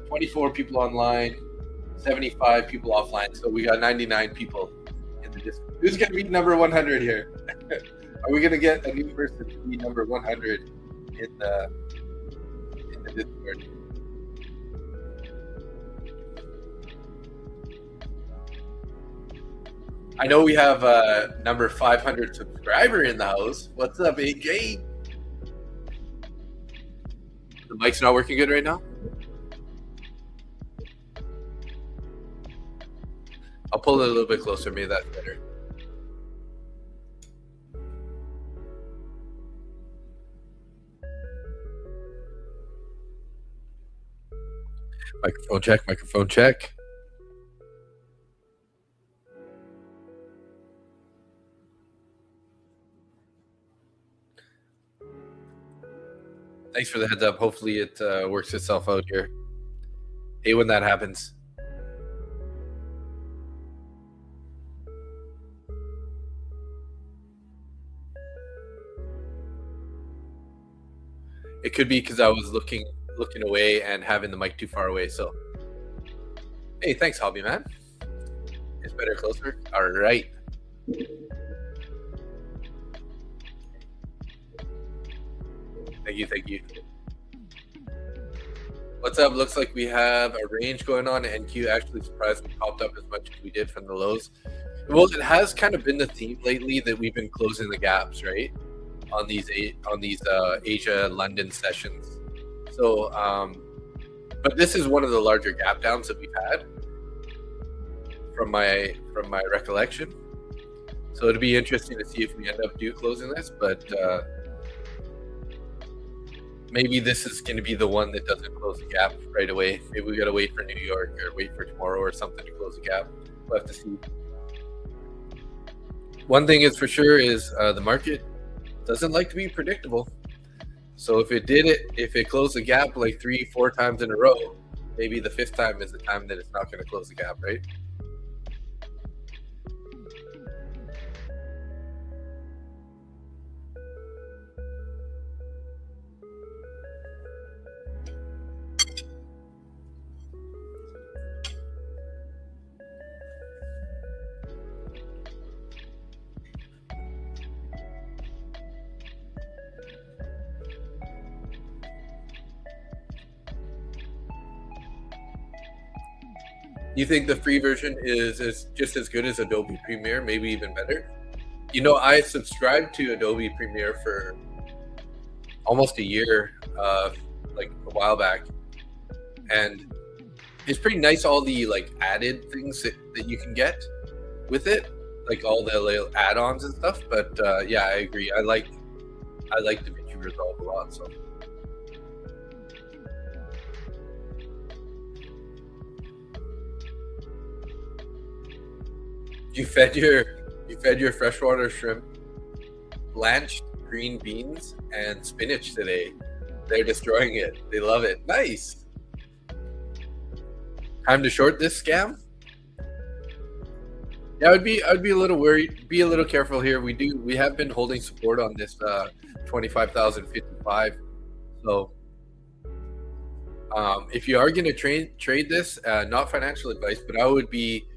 24 people online, 75 people offline. So we got 99 people in the Discord. Who's going to be number 100 here? Are we going to get a new person to be number 100 in the Discord? I know we have number 500 subscriber in the house. What's up, AJ? The mic's not working good right now? I'll pull it a little bit closer. Maybe that's better. Microphone check, microphone check. Thanks for the heads up. Hopefully it works itself out here. Hey, when that happens. It could be because I was looking away and having the mic too far away. So, hey, thanks, Hobby Man. It's better closer. All right. Thank you. What's up? Looks like we have a range going on. NQ actually surprised we popped up as much as we did from the lows. Well, it has kind of been the theme lately that we've been closing the gaps, right? On these Asia London sessions. So, but this is one of the larger gap downs that we've had from my recollection. So it'll be interesting to see if we end up closing this, but maybe this is going to be the one that doesn't close the gap right away. Maybe we got to wait for New York or wait for tomorrow or something to close the gap. We'll have to see. One thing is for sure is the market doesn't like to be predictable. So if it closed the gap like 3-4 times in a row, maybe the 5th time is the time that it's not going to close the gap, right? You think the free version is just as good as Adobe Premiere, maybe even better? You know, I subscribed to Adobe Premiere for almost a year, like a while back, and it's pretty nice. All the like added things that you can get with it, like all the little add-ons and stuff. But yeah, I agree. I like DaVinci Resolve a lot. So. You fed your freshwater shrimp blanched green beans and spinach today. They're destroying it. They love it. Nice. Time to short this scam? Yeah, I'd be a little worried. Be a little careful here. We have been holding support on this 25,055. So if you are going to trade this, not financial advice, but I would be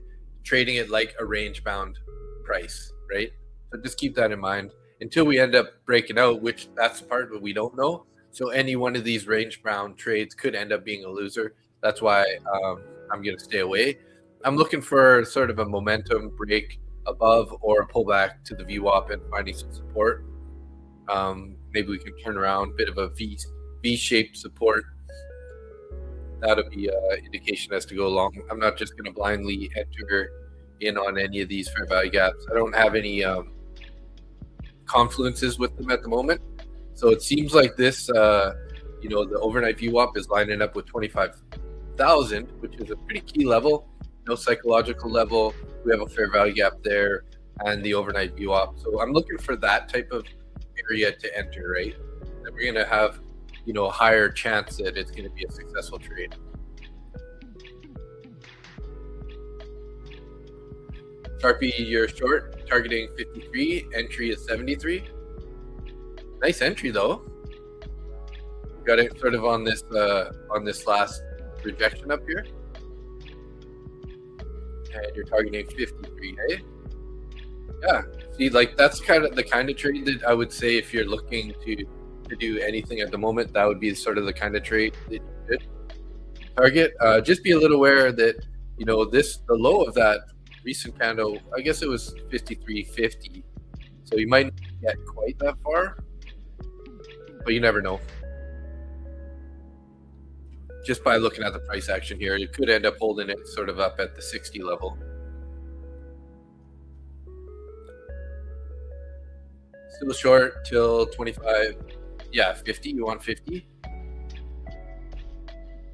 trading it like a range bound price, right? So just keep that in mind until we end up breaking out, which that's the part that we don't know. So any one of these range bound trades could end up being a loser. That's why I'm going to stay away. I'm looking for sort of a momentum break above or a pullback to the VWAP and finding some support. Maybe we can turn around, bit of a V-shaped support. That'll be an indication as to go along. I'm not just going to blindly enter in on any of these fair value gaps. I don't have any confluences with them at the moment. So it seems like this you know, the overnight VWAP is lining up with 25,000, which is a pretty key level. No psychological level. We have a fair value gap there, and the overnight VWAP. So I'm looking for that type of area to enter, right? That we're going to have, you know, a higher chance that it's going to be a successful trade. Sharpie, you're short, targeting 53. Entry is 73. Nice entry though. We got it sort of on this last rejection up here, and you're targeting 53. Hey, yeah. See, like that's the kind of trade that I would say if you're looking to do anything at the moment, that would be sort of the kind of trade that you could target. Just be a little aware that, you know, the low of that recent candle, I guess it was 53.50, so you might not get quite that far, but you never know. Just by looking at the price action here, you could end up holding it sort of up at the 60 level. Still short till 25. Yeah, 50. You want 50?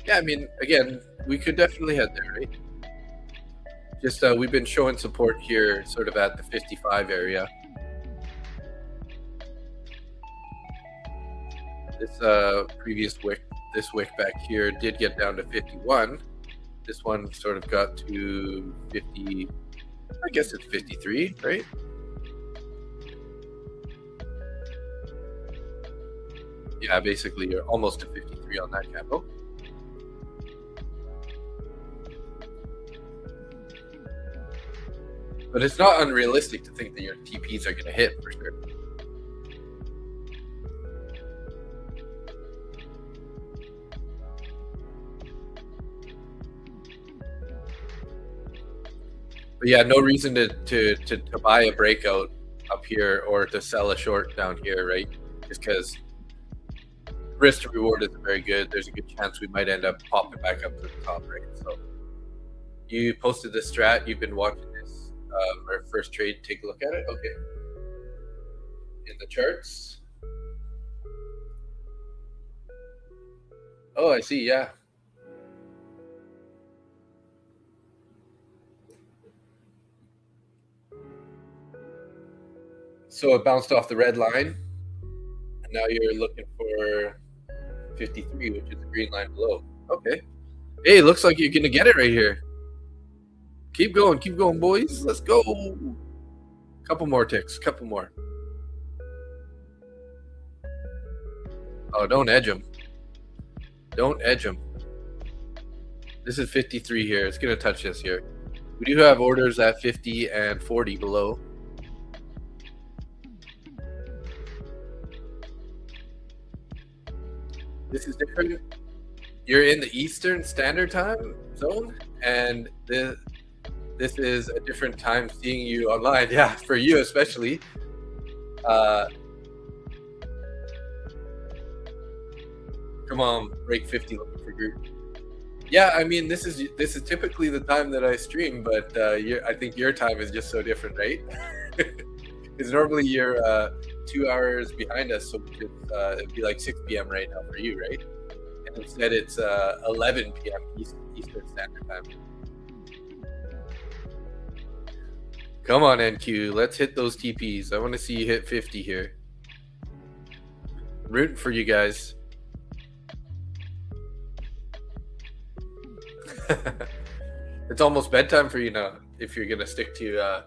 Yeah, I mean, again, we could definitely head there, right? Just we've been showing support here sort of at the 55 area. This previous wick, this wick back here did get down to 51. This one sort of got to 50, I guess it's 53, right? Yeah, basically you're almost to 53 on that candle. But it's not unrealistic to think that your TPs are going to hit for sure. But yeah, no reason to buy a breakout up here or to sell a short down here, right? Just because risk to reward isn't very good. There's a good chance we might end up popping back up to the top, right? So you posted this strat. You've been watching this. Our first trade. Take a look at it. Okay. In the charts. Oh, I see. Yeah. So it bounced off the red line, and now you're looking for 53, which is the green line below. Okay. Hey, looks like you're gonna get it right here. Keep going, boys. Let's go. Couple more ticks, couple more. Oh, don't edge them. Don't edge them. This is 53 here. It's gonna touch this here. We do have orders at 50 and 40 below. This is different. You're in the Eastern Standard Time zone, and this is a different time seeing you online. Yeah, for you especially. Come on, break 50 looking for group. Yeah, I mean, this is typically the time that I stream, but I think your time is just so different, right? Because normally you're 2 hours behind us, so it'd be like 6 p.m. right now for you, right? And instead it's 11 p.m. Eastern Standard Time. Come on, NQ, let's hit those TPs. I want to see you hit 50 here. I'm rooting for you guys. It's almost bedtime for you now, if you're gonna stick to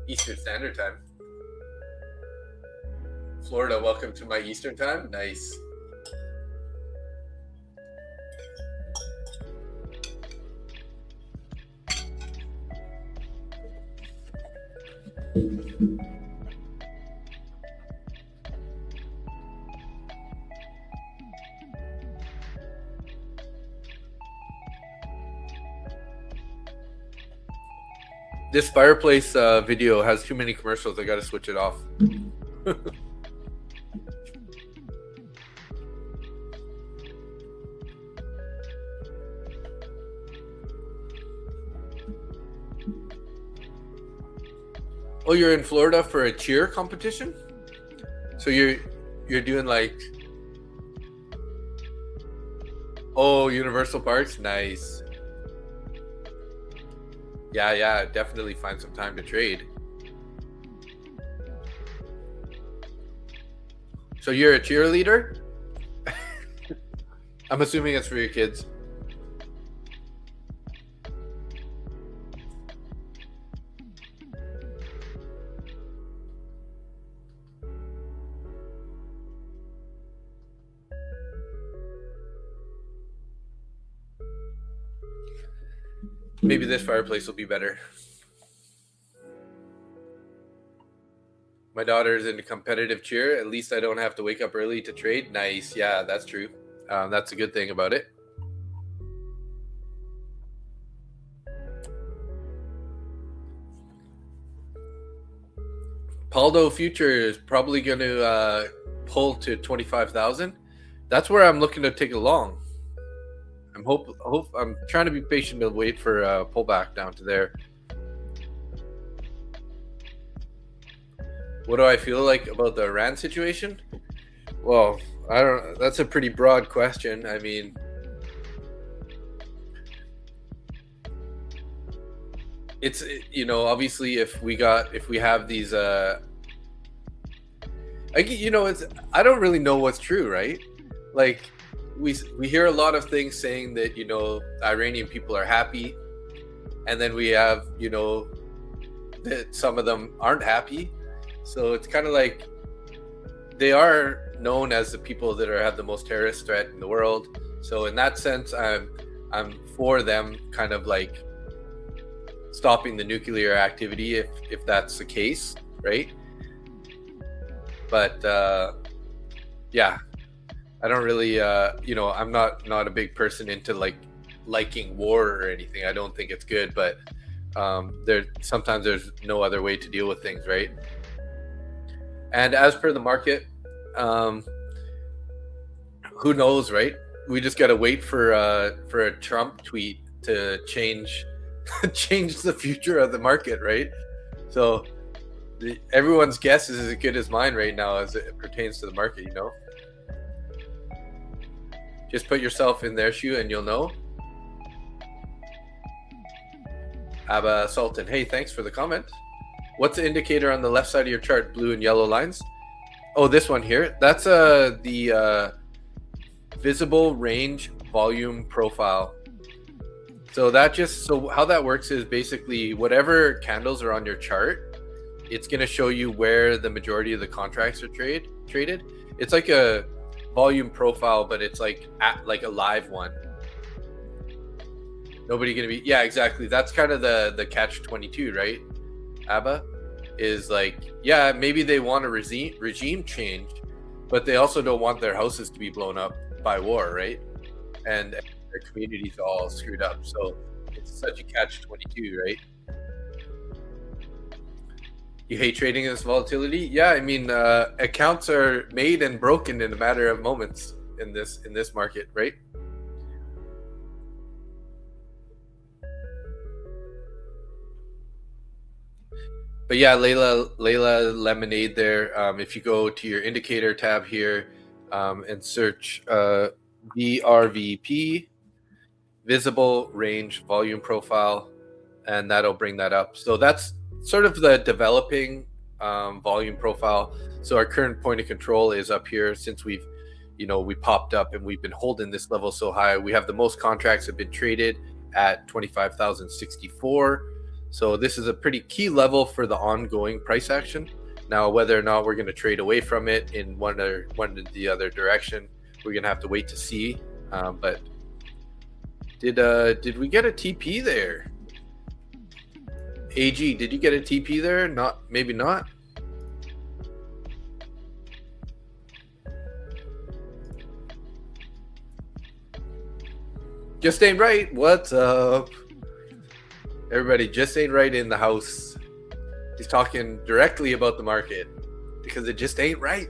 Eastern Standard Time. Florida, welcome to my Eastern Time. Nice. This fireplace video has too many commercials. I gotta switch it off. Oh, you're in Florida for a cheer competition? So you're doing like Oh, Universal Parks, nice. Yeah, definitely find some time to trade. So you're a cheerleader? I'm assuming it's for your kids. Maybe this fireplace will be better. My daughter's into competitive cheer. At least I don't have to wake up early to trade. Nice. Yeah, that's true. That's a good thing about it. Paldo Futures probably going to pull to 25,000. That's where I'm looking to take a long. I'm trying to be patient to wait for a pullback down to there. What do I feel like about the Iran situation? Well, I don't. That's a pretty broad question. I mean, it's, you know, obviously if we have these it's, I don't really know what's true, right? Like we hear a lot of things saying that, you know, Iranian people are happy, and then we have, you know, that some of them aren't happy. So it's kind of like they are known as the people that have the most terrorist threat in the world. So in that sense, I'm for them kind of like stopping the nuclear activity if that's the case, right? But yeah, I don't really you know, I'm not a big person into like liking war or anything. I don't think it's good, but sometimes there's no other way to deal with things, right? And as per the market, who knows, right? We just got to wait for a Trump tweet to change the future of the market, right? So everyone's guess is as good as mine right now as it pertains to the market, you know? Just put yourself in their shoe and you'll know. Abba Sultan, hey, thanks for the comment. What's the indicator on the left side of your chart, blue and yellow lines? Oh, this one here. That's the visible range volume profile. So how that works is basically whatever candles are on your chart, it's going to show you where the majority of the contracts are traded. It's like a volume profile, but it's like a live one. Nobody going to be, yeah, exactly. That's kind of the catch 22, right? Abba is like, yeah, maybe they want a regime change, but they also don't want their houses to be blown up by war, right? And their communities all screwed up. So it's such a catch 22, right? You hate trading in this volatility? Yeah, I mean, accounts are made and broken in a matter of moments in this market, right? But yeah, Layla Lemonade there. If you go to your indicator tab here and search VRVP, visible range volume profile, and that'll bring that up. So that's sort of the developing volume profile. So our current point of control is up here. Since we popped up and we've been holding this level so high, we have the most contracts have been traded at 25,064. So this is a pretty key level for the ongoing price action. Now, whether or not we're going to trade away from it in one or the other direction, we're going to have to wait to see. But did we get a TP there? AG, did you get a TP there? Not, maybe not. Just ain't right. What's up? Everybody, just ain't right in the house. He's talking directly about the market because it just ain't right.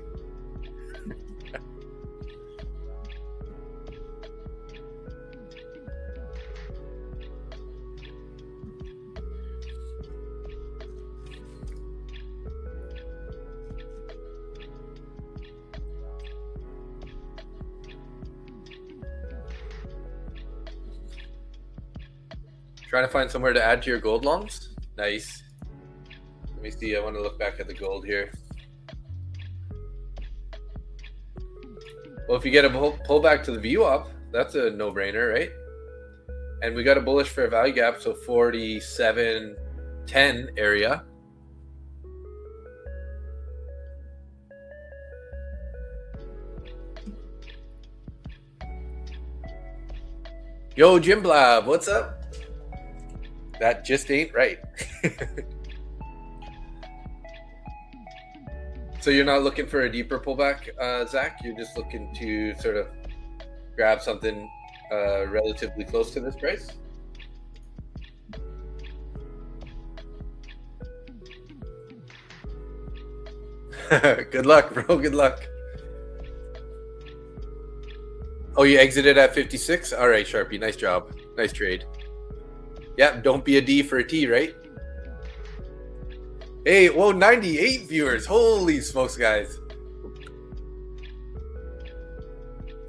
Trying to find somewhere to add to your gold longs. Nice. Let me see. I want to look back at the gold here. Well, if you get a pullback to the VWAP, that's a no-brainer, right? And we got a bullish fair value gap, so 47.10 area. Yo, Jim Blab, what's up? That just ain't right. So you're not looking for a deeper pullback, Zach? You're just looking to sort of grab something relatively close to this price? Good luck, bro. Good luck. Oh, you exited at 56? All right, Sharpie. Nice job. Nice trade. Yeah, don't be a D for a T, right? Hey, whoa, 98 viewers. Holy smokes, guys.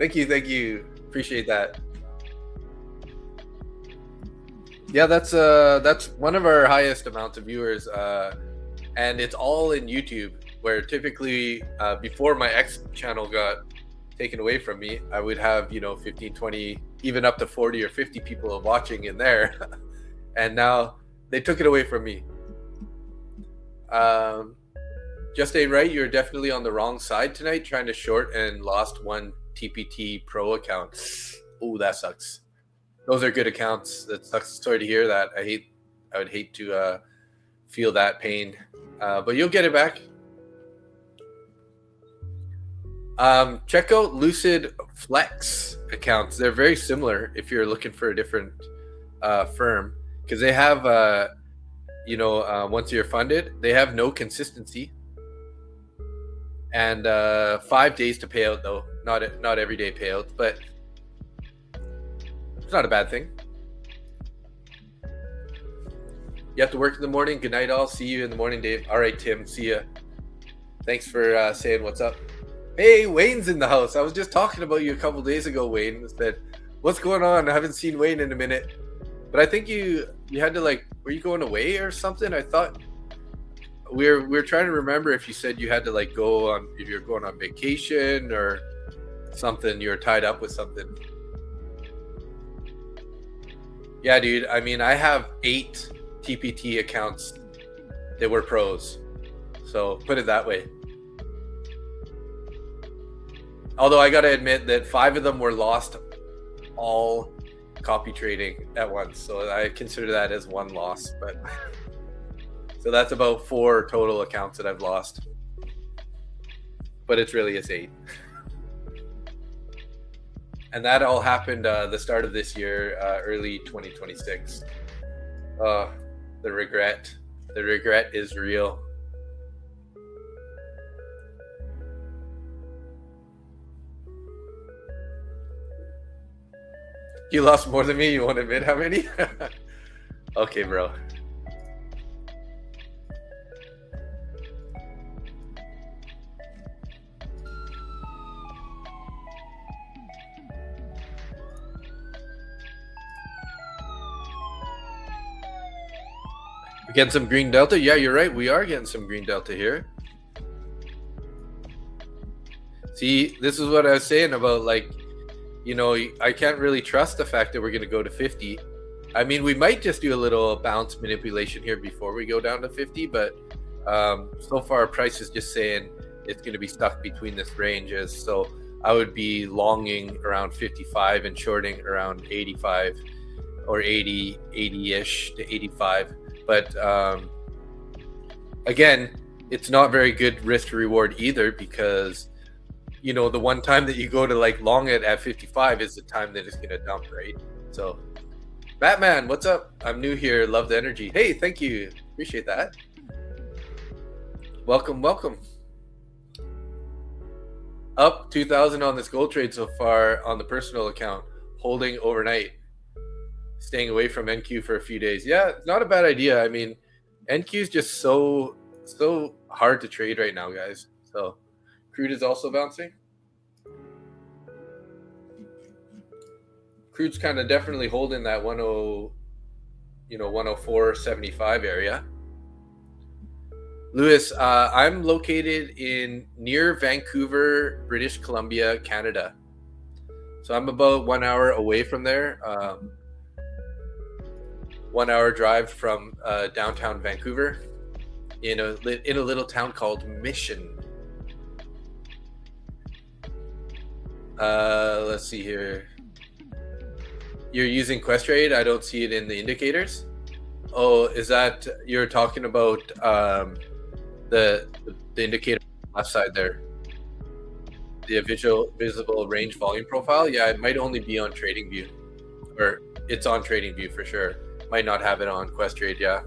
Thank you, thank you. Appreciate that. Yeah, that's one of our highest amounts of viewers, and it's all in YouTube, where typically before my X channel got taken away from me, I would have 15, 20, even up to 40 or 50 people watching in there. And now they took it away from me. Just ain't right. You're definitely on the wrong side tonight, trying to short and lost one TPT Pro account. Oh, that sucks. Those are good accounts. That sucks. Sorry to hear that. I would hate to feel that pain, but you'll get it back. Check out Lucid Flex accounts. They're very similar if you're looking for a different firm, because they have once you're funded, they have no consistency, and 5 days to pay out, though not everyday payouts, but it's not a bad thing. You have to work in the morning. Good night, all. See you in the morning, Dave. All right, Tim. See ya. Thanks for saying what's up. Hey, Wayne's in the house. I was just talking about you a couple days ago, Wayne. Said, what's going on? I haven't seen Wayne in a minute. But I think you had to, like, were you going away or something? I thought we're trying to remember if you said you had to, like, go on, if you're going on vacation or something, you're tied up with something. Yeah, dude. I mean, I have 8 TPT accounts that were pros. So put it that way. Although I got to admit that 5 of them were lost all copy trading at once. So I consider that as one loss. But so that's about 4 total accounts that I've lost. But it's really is 8. And that all happened the start of this year, early 2026. The regret. The regret is real. You lost more than me? You won't admit how many? Okay, bro. We're getting some green delta. Yeah, you're right. We are getting some green delta here. See, this is what I was saying about, like, I can't really trust the fact that we're going to go to 50. I mean, we might just do a little bounce manipulation here before we go down to 50, but so far price is just saying it's going to be stuck between this ranges. So I would be longing around 55 and shorting around 85 or 80-ish to 85. But again, it's not very good risk to reward either, because the one time that you go to, like, long it at 55 is the time that it's going to dump, right? So Batman, what's up? I'm new here. Love the energy. Hey, thank you. Appreciate that. Welcome. Up 2,000 on this gold trade so far on the personal account, holding overnight, staying away from NQ for a few days. Yeah, it's not a bad idea. I mean, NQ is just so hard to trade right now, guys. So crude is also bouncing. Crude's kind of definitely holding that 10. 104.75 area. Lewis, I'm located near Vancouver, British Columbia, Canada. So I'm about 1 hour away from there. 1 hour drive from downtown Vancouver, in a little town called Mission. Let's see here. You're using Questrade. I don't see it in the indicators. Oh, is that you're talking about the indicator on the left side there? The visible range volume profile? Yeah, it might only be on TradingView, or it's on TradingView for sure. Might not have it on Questrade. Yeah,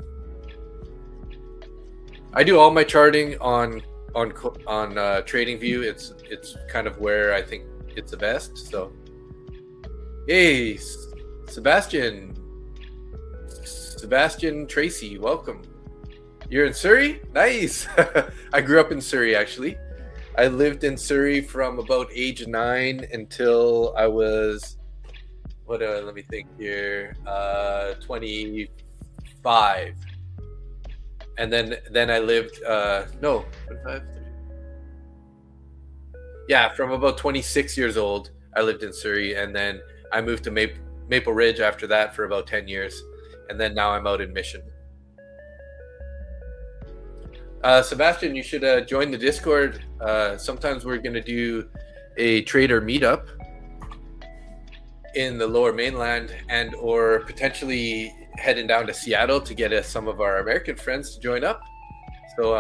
I do all my charting on TradingView. It's kind of where I think it's the best. So, hey, Sebastian Tracy, welcome. You're in Surrey? Nice. I grew up in Surrey, actually. I lived in Surrey from about age 9 until I was, let me think here, 25. And then I lived, 25. Yeah, from about 26 years old, I lived in Surrey, and then I moved to Maple Ridge after that for about 10 years. And then now I'm out in Mission. Sebastian, you should join the Discord. Sometimes we're going to do a trader meetup in the Lower Mainland, and or potentially heading down to Seattle to get some of our American friends to join up. So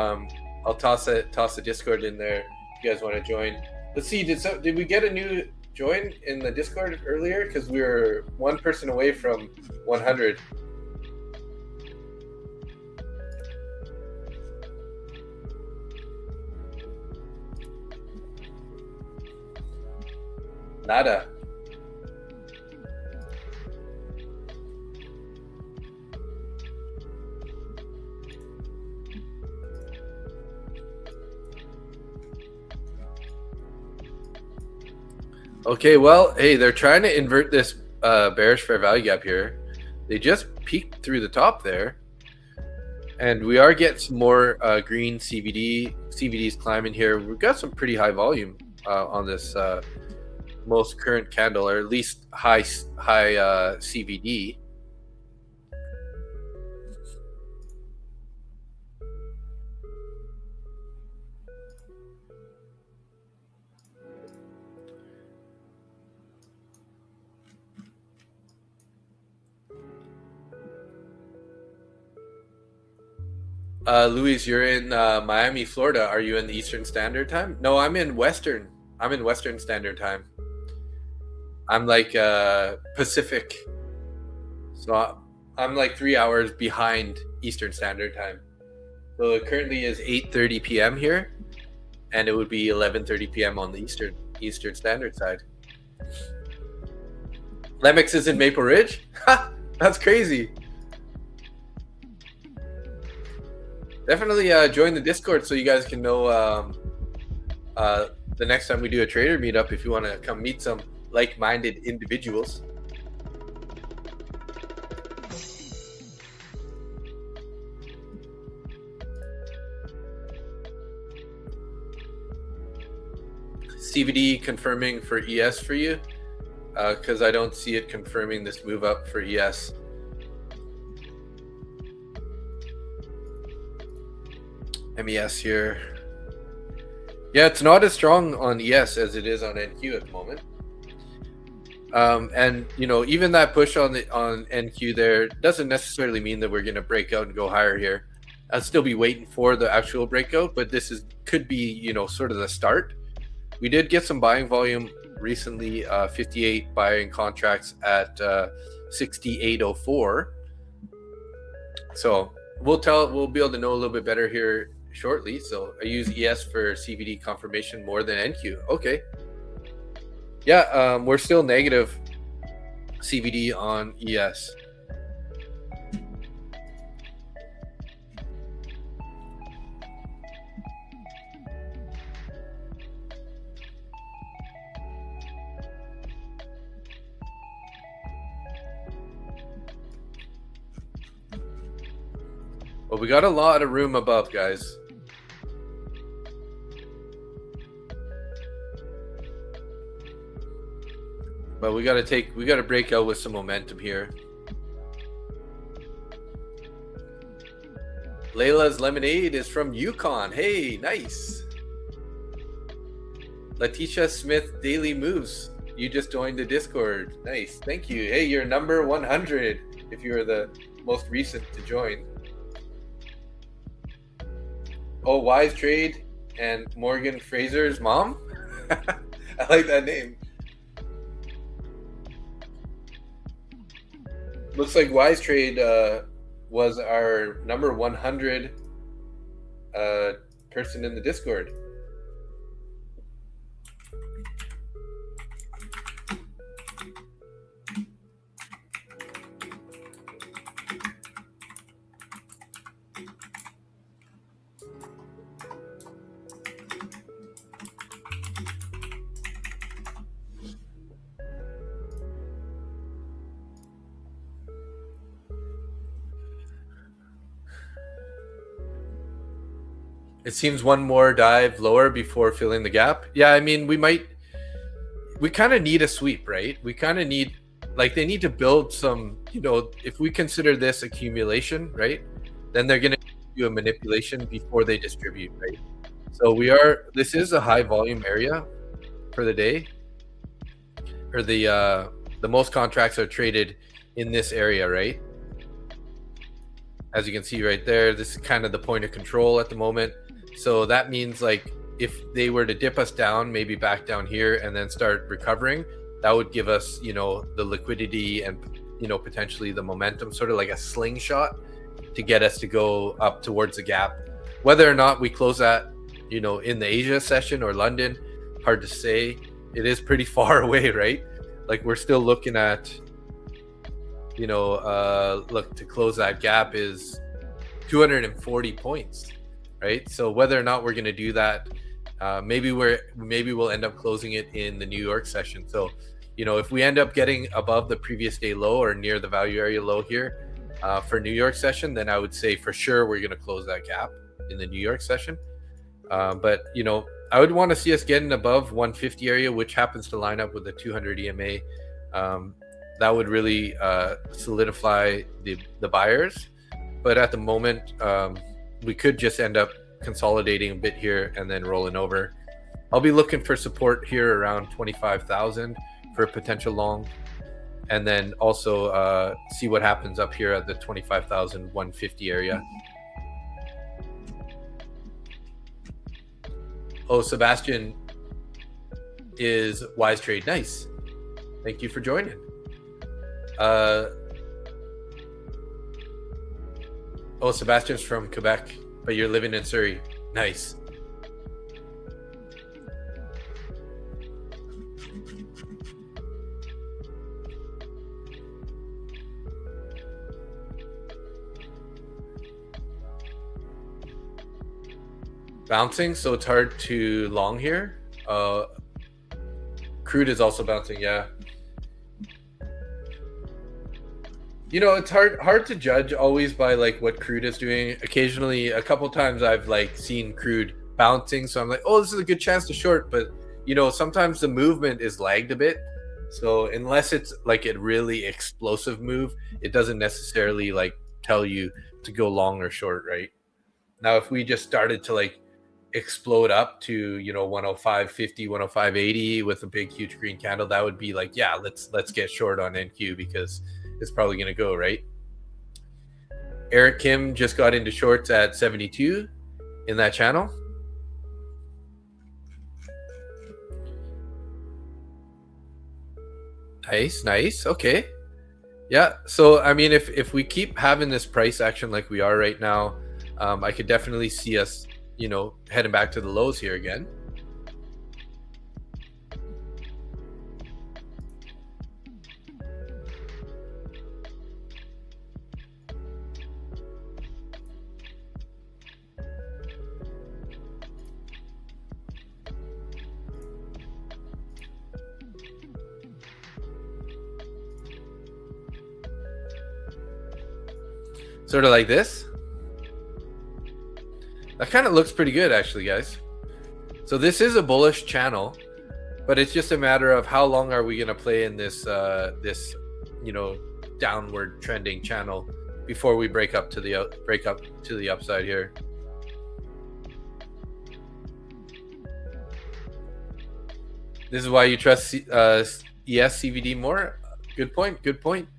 I'll toss the Discord in there if you guys want to join. Let's see, did we get a new join in the Discord earlier? Because we were one person away from 100. Nada. Okay, well, hey, they're trying to invert this bearish fair value gap here. They just peaked through the top there, and we are getting some more green CVDs climbing here. We've got some pretty high volume on this most current candle, or at least high CVD. Luis, you're in Miami, Florida. Are you in Eastern Standard Time? No, I'm in Western. I'm in Western Standard Time. I'm like Pacific. So I'm like 3 hours behind Eastern Standard Time. So it currently is 8:30 p.m. here, and it would be 11:30 p.m. on the Eastern Standard side. Lemix is in Maple Ridge? Ha! That's crazy. Definitely join the Discord so you guys can know the next time we do a trader meetup, if you want to come meet some like-minded individuals. CVD confirming for ES for you, because I don't see it confirming this move up for ES. MES here. Yeah, it's not as strong on ES as it is on NQ at the moment. And even that push on NQ there doesn't necessarily mean that we're going to break out and go higher here. I'll still be waiting for the actual breakout, but this could be sort of the start. We did get some buying volume recently, 58 buying contracts at 68.04. So we'll be able to know a little bit better here shortly. So I use ES for CVD confirmation more than NQ. Okay. Yeah, we're still negative CVD on ES. But we got a lot of room above, guys. But we gotta break out with some momentum here. Layla's Lemonade is from Yukon. Hey, nice. Letitia Smith Daily Moves. You just joined the Discord. Nice. Thank you. Hey, you're number 100 if you're the most recent to join. Oh, Wise Trade and Morgan Fraser's mom? I like that name. Looks like Wise Trade was our number 100 person in the Discord. It seems one more dive lower before filling the gap. Yeah, I mean, we kind of need a sweep, right? We kind of need, like, they need to build some, if we consider this accumulation, right? Then they're going to do a manipulation before they distribute, right? So this is a high volume area for the day, or the most contracts are traded in this area, right? As you can see right there, this is kind of the point of control at the moment. So that means, like, if they were to dip us down, maybe back down here and then start recovering, that would give us, the liquidity and, potentially the momentum, sort of like a slingshot to get us to go up towards the gap. Whether or not we close that, in the Asia session or London, hard to say. It is pretty far away, right? Like, we're still looking at, look, to close that gap is 240 points. Right, so whether or not we're going to do that, maybe we'll end up closing it in the New York session. So, if we end up getting above the previous day low or near the value area low here for New York session, then I would say for sure we're going to close that gap in the New York session. But I would want to see us getting above 150 area, which happens to line up with the 200 EMA. That would really solidify the buyers. But at the moment, we could just end up consolidating a bit here and then rolling over. I'll be looking for support here around 25,000 for a potential long, and then also see what happens up here at the 25,150 area. Oh, Sebastian is Wise Trade. Nice. Thank you for joining. Oh, Sebastian's from Quebec, but you're living in Surrey. Nice. Bouncing, so it's hard to long here. Crude is also bouncing, yeah. It's hard to judge always by like what crude is doing. Occasionally, a couple times I've like seen crude bouncing, so I'm like, oh, this is a good chance to short. But sometimes the movement is lagged a bit. So unless it's like a really explosive move, it doesn't necessarily like tell you to go long or short, right? Now, if we just started to like explode up to 105.50, 105.80 with a big huge green candle, that would be like, yeah, let's get short on NQ because it's probably going to go, right? Eric Kim just got into shorts at 72 in that channel. Nice. Okay. Yeah. So, I mean, if we keep having this price action like we are right now, I could definitely see us, heading back to the lows here again. Sort of like this. That kind of looks pretty good, actually, guys. So this is a bullish channel, but it's just a matter of how long are we going to play in this downward trending channel before we break up to the upside here. This is why you trust ES CVD more. Good point. Good point.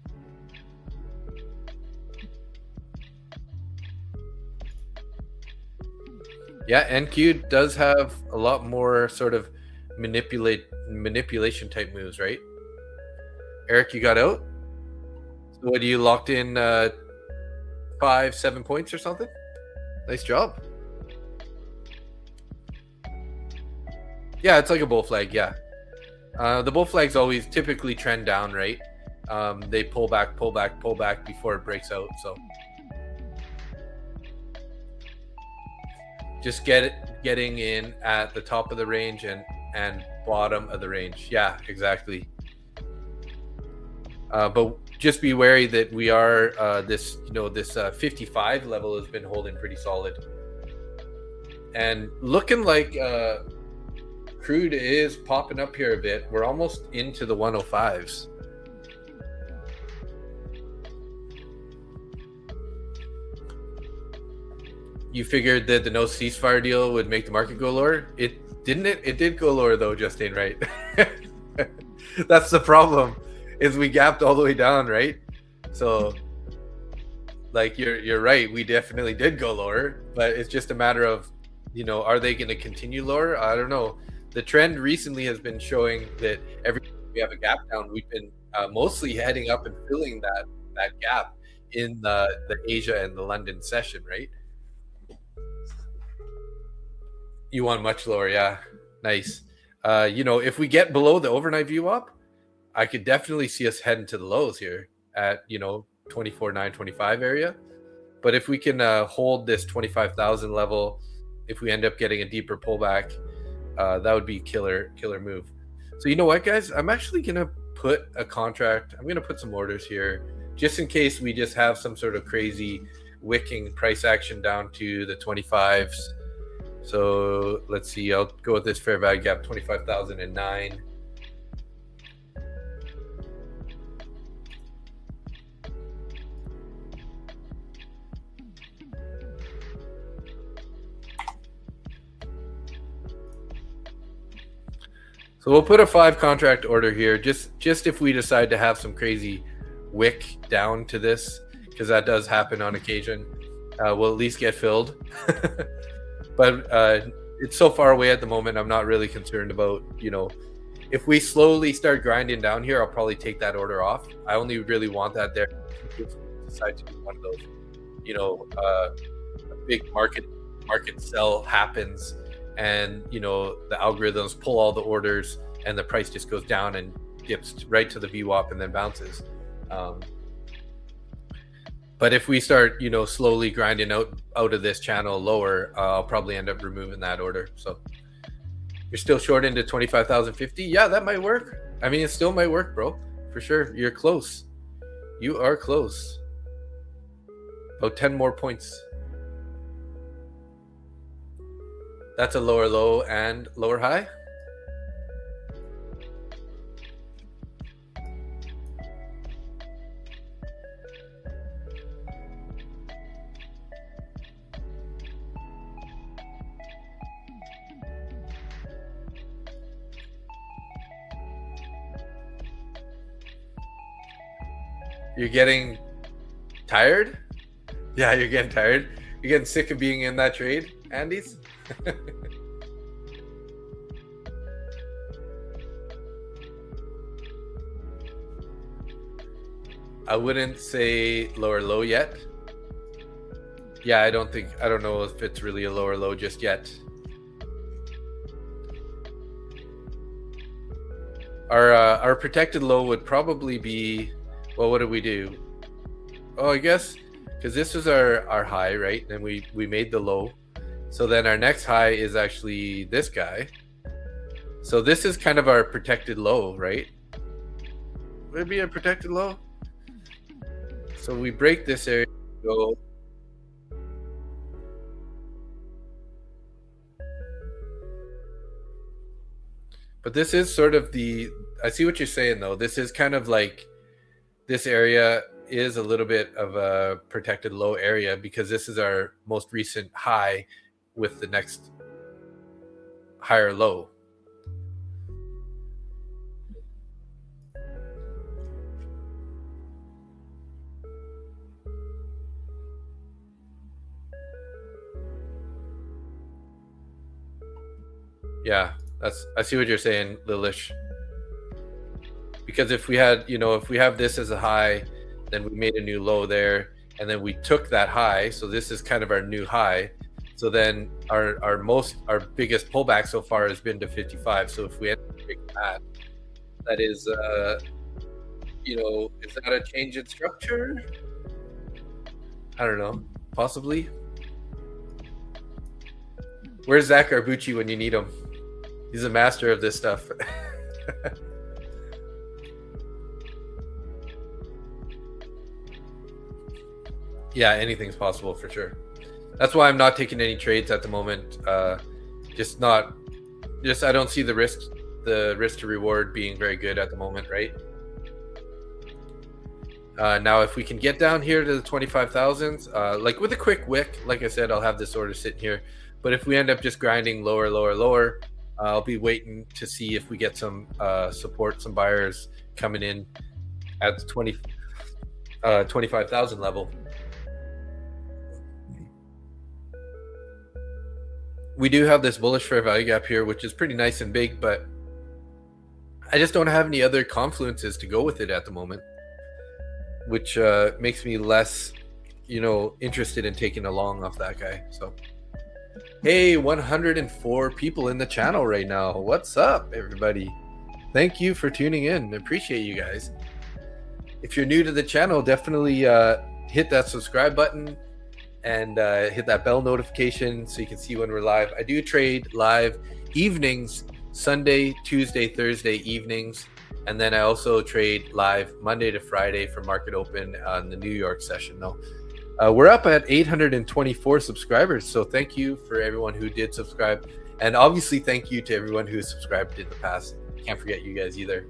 Yeah, NQ does have a lot more sort of manipulation type moves, right? Eric, you got out? So what, you locked in 5-7 points or something? Nice job. Yeah, it's like a bull flag, yeah. The bull flags always typically trend down, right? They pull back before it breaks out, so just getting in at the top of the range and bottom of the range. Yeah, exactly. But just be wary that we are this 55 level has been holding pretty solid, and looking like crude is popping up here a bit. We're almost into the 105s. You figured that the no ceasefire deal would make the market go lower. It didn't. It did go lower though, Justine, right? That's the problem, is we gapped all the way down, right? So like you're right, we definitely did go lower, but it's just a matter of, are they going to continue lower? I don't know. The trend recently has been showing that every time we have a gap down, we've been mostly heading up and filling that gap in the Asia and the London session, right? You want much lower, yeah. Nice. If we get below the overnight VWAP, I could definitely see us heading to the lows here at 24,925 area. But if we can hold this 25,000 level, if we end up getting a deeper pullback, that would be killer move. So you know what, guys? I'm actually gonna put a contract. I'm gonna put some orders here, just in case we just have some sort of crazy wicking price action down to the 25s. So let's see. I'll go with this fair value gap 25,009. So we'll put a 5 contract order here, just if we decide to have some crazy wick down to this, because that does happen on occasion. We'll at least get filled. But it's so far away at the moment, I'm not really concerned about, if we slowly start grinding down here, I'll probably take that order off. I only really want that there if we decide to do one of those, a big market sell happens, and the algorithms pull all the orders and the price just goes down and dips right to the VWAP and then bounces. But if we start slowly grinding out of this channel lower, I'll probably end up removing that order. So you're still short into 25,050. Yeah, that might work. I mean, it still might work, bro, for sure. You're close. You are close. About 10 more points. That's a lower low and lower high. You're getting tired? Yeah, you're getting tired. You're getting sick of being in that trade, Andes? I wouldn't say lower low yet. Yeah, I don't know if it's really a lower low just yet. Our protected low would probably be, well, what did we do? Oh, I guess because this was our high, right? And we made the low. So then our next high is actually this guy. So this is kind of our protected low, right? Would it be a protected low? So we break this area, go. But this is sort of I see what you're saying though. This is kind of like, this area is a little bit of a protected low area because this is our most recent high with the next higher low. Yeah, I see what you're saying, Lilish. Because if we had, if we have this as a high, then we made a new low there, and then we took that high. So this is kind of our new high. So then our biggest pullback so far has been to 55. So if we end up taking that is, is that a change in structure? I don't know, possibly. Where's Zach Arbucci when you need him? He's a master of this stuff. Yeah, anything's possible for sure. That's why I'm not taking any trades at the moment. I don't see the risk to reward being very good at the moment, right? Now, if we can get down here to the 25,000s, like with a quick wick, like I said, I'll have this order sitting here. But if we end up just grinding lower, I'll be waiting to see if we get some support, some buyers coming in at the 25,000 level. We do have this bullish fair value gap here, which is pretty nice and big, but I just don't have any other confluences to go with it at the moment, which makes me less, interested in taking a long off that guy. So, hey, 104 people in the channel right now. What's up, everybody? Thank you for tuning in. Appreciate you guys. If you're new to the channel, definitely hit that subscribe button and hit that bell notification so you can see when we're live. I do trade live evenings, Sunday, Tuesday, Thursday evenings. And then I also trade live Monday to Friday for market open on the New York session though. We're up at 824 subscribers. So thank you for everyone who did subscribe. And obviously thank you to everyone who subscribed in the past. Can't forget you guys either.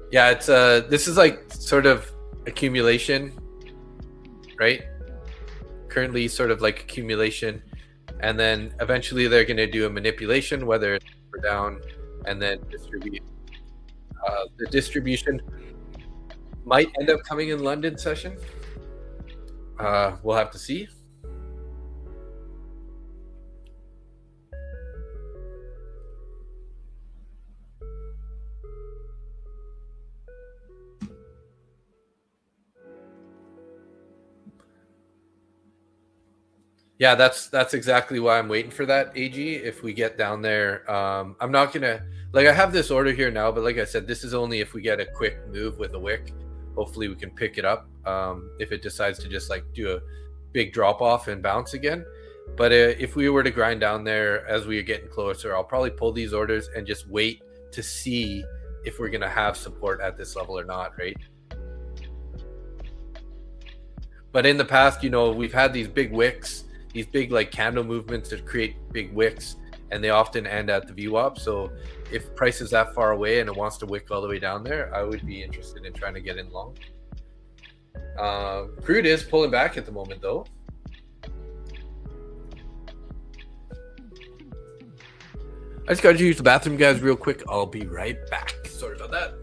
Yeah, it's this is like sort of accumulation, right? Currently sort of like accumulation, and then eventually they're going to do a manipulation, whether it's up or down, and then distribute. The distribution might end up coming in London session. We'll have to see. Yeah, that's exactly why I'm waiting for that, AG. If we get down there, I'm not gonna, like, I have this order here now, but like I said, this is only if we get a quick move with a wick. Hopefully we can pick it up if it decides to just like do a big drop off and bounce again. But if we were to grind down there as we are getting closer, I'll probably pull these orders and just wait to see if we're gonna have support at this level or not, right? But in the past, we've had these big wicks, these big like candle movements that create big wicks, and they often end at the VWAP. So if price is that far away and it wants to wick all the way down there, I would be interested in trying to get in long. Crude is pulling back at the moment though. I just got to use the bathroom, guys, real quick. I'll be right back. Sorry about that.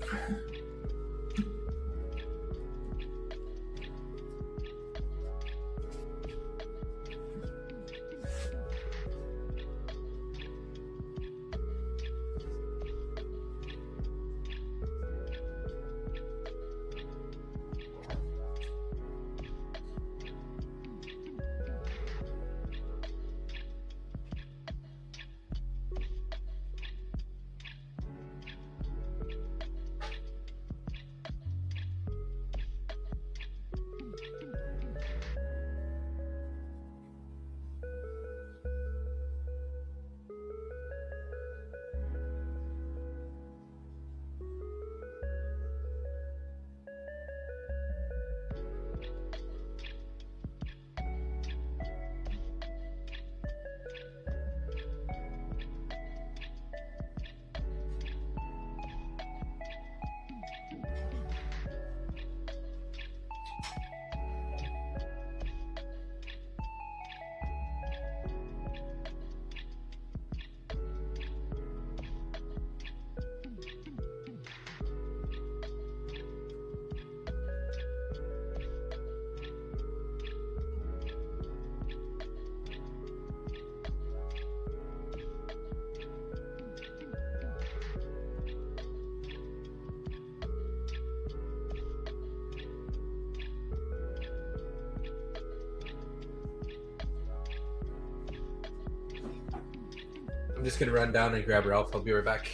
I'm just gonna run down and grab Ralph. I'll be right back.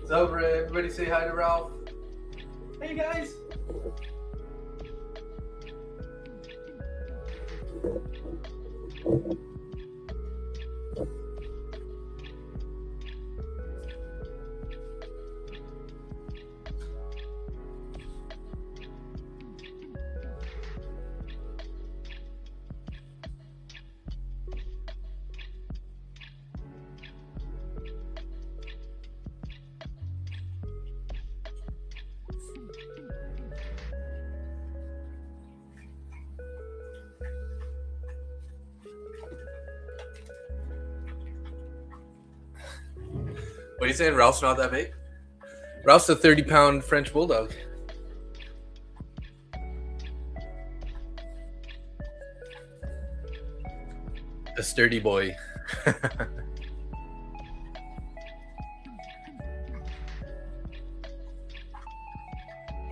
It's over. Everybody say hi to Ralph. Hey guys. What are you saying? Ralph's not that big? Ralph's a 30-pound French bulldog. A sturdy boy.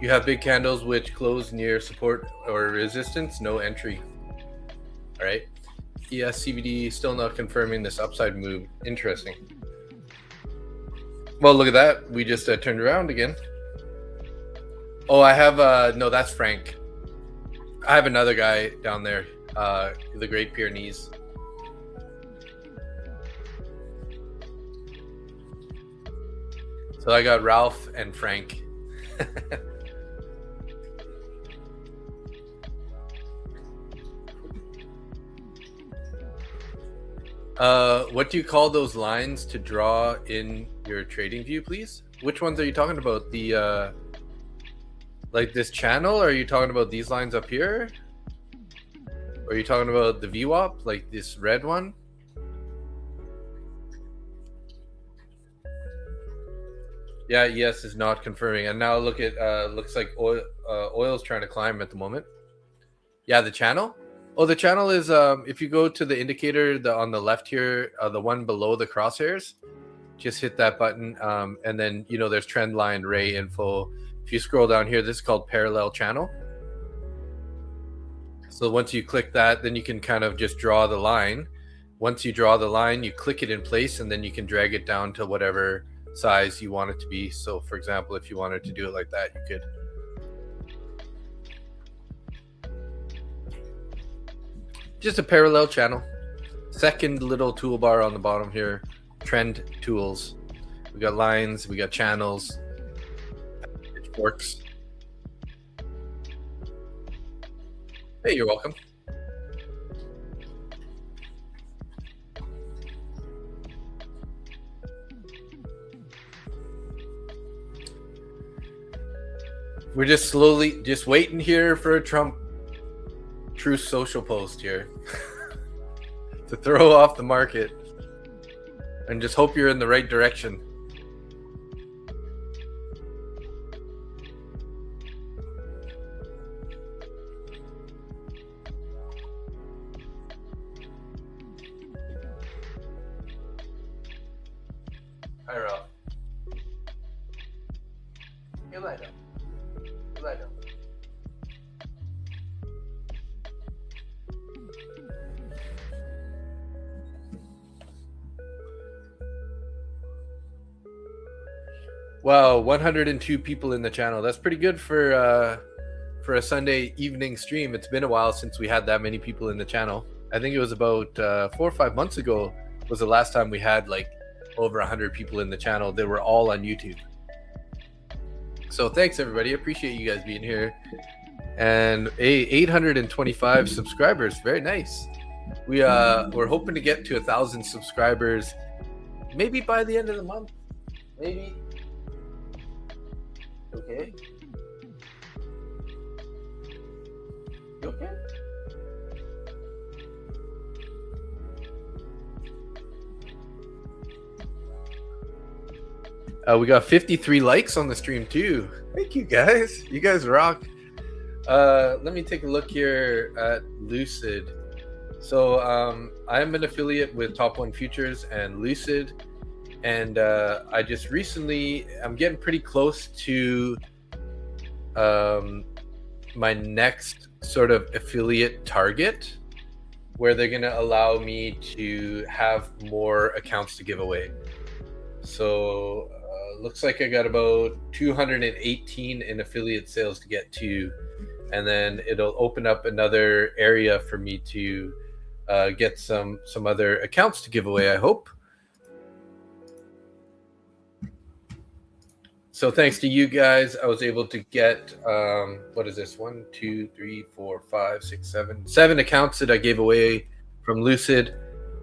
You have big candles which close near support or resistance, no entry. All right. ES CBD still not confirming this upside move. Interesting. Well, look at that. We just turned around again. Oh, I have no, that's Frank. I have another guy down there, the Great Pyrenees. So I got Ralph and Frank. What do you call those lines to draw in your trading view, please? Which ones are you talking about? The like this channel, or are you talking about these lines up here? Or are you talking about the VWAP, like this red one? Yeah, ES is not confirming. And now look at looks like oil's trying to climb at the moment. Yeah, the channel. Oh, the channel is if you go to the indicator on the left here, the one below the crosshairs, just hit that button, and then there's trend line, ray info. If you scroll down here, this is called parallel channel. So once you click that, then you can kind of just draw the line. Once you draw the line, you click it in place, and then you can drag it down to whatever size you want it to be. So for example, if you wanted to do it like that, you could. Just a parallel channel. Second little toolbar on the bottom here, trend tools. We got lines, we got channels, pitchforks. Hey, you're welcome. We're just slowly just waiting here for a Trump Truth Social post here to throw off the market, and just hope you're in the right direction. Hi, Ralph. You lie down. You lie down. Wow, 102 people in the channel. That's pretty good for a Sunday evening stream. It's been a while since we had that many people in the channel. I think it was about 4 or 5 months ago was the last time we had like over 100 people in the channel. They were all on YouTube. So thanks everybody. Appreciate you guys being here. And 825 subscribers. Very nice. We're hoping to get to 1,000 subscribers maybe by the end of the month. Maybe. Okay. You okay? We got 53 likes on the stream too. Thank you guys. You guys rock. Let me take a look here at Lucid. So I'm an affiliate with Top 1 Futures and Lucid. And I just recently, I'm getting pretty close to my next sort of affiliate target, where they're going to allow me to have more accounts to give away. So looks like I got about 218 in affiliate sales to get to, and then it'll open up another area for me to get some other accounts to give away, I hope. So thanks to you guys, I was able to get, what is this? 1, 2, 3, 4, 5, 6, 7 accounts that I gave away from Lucid.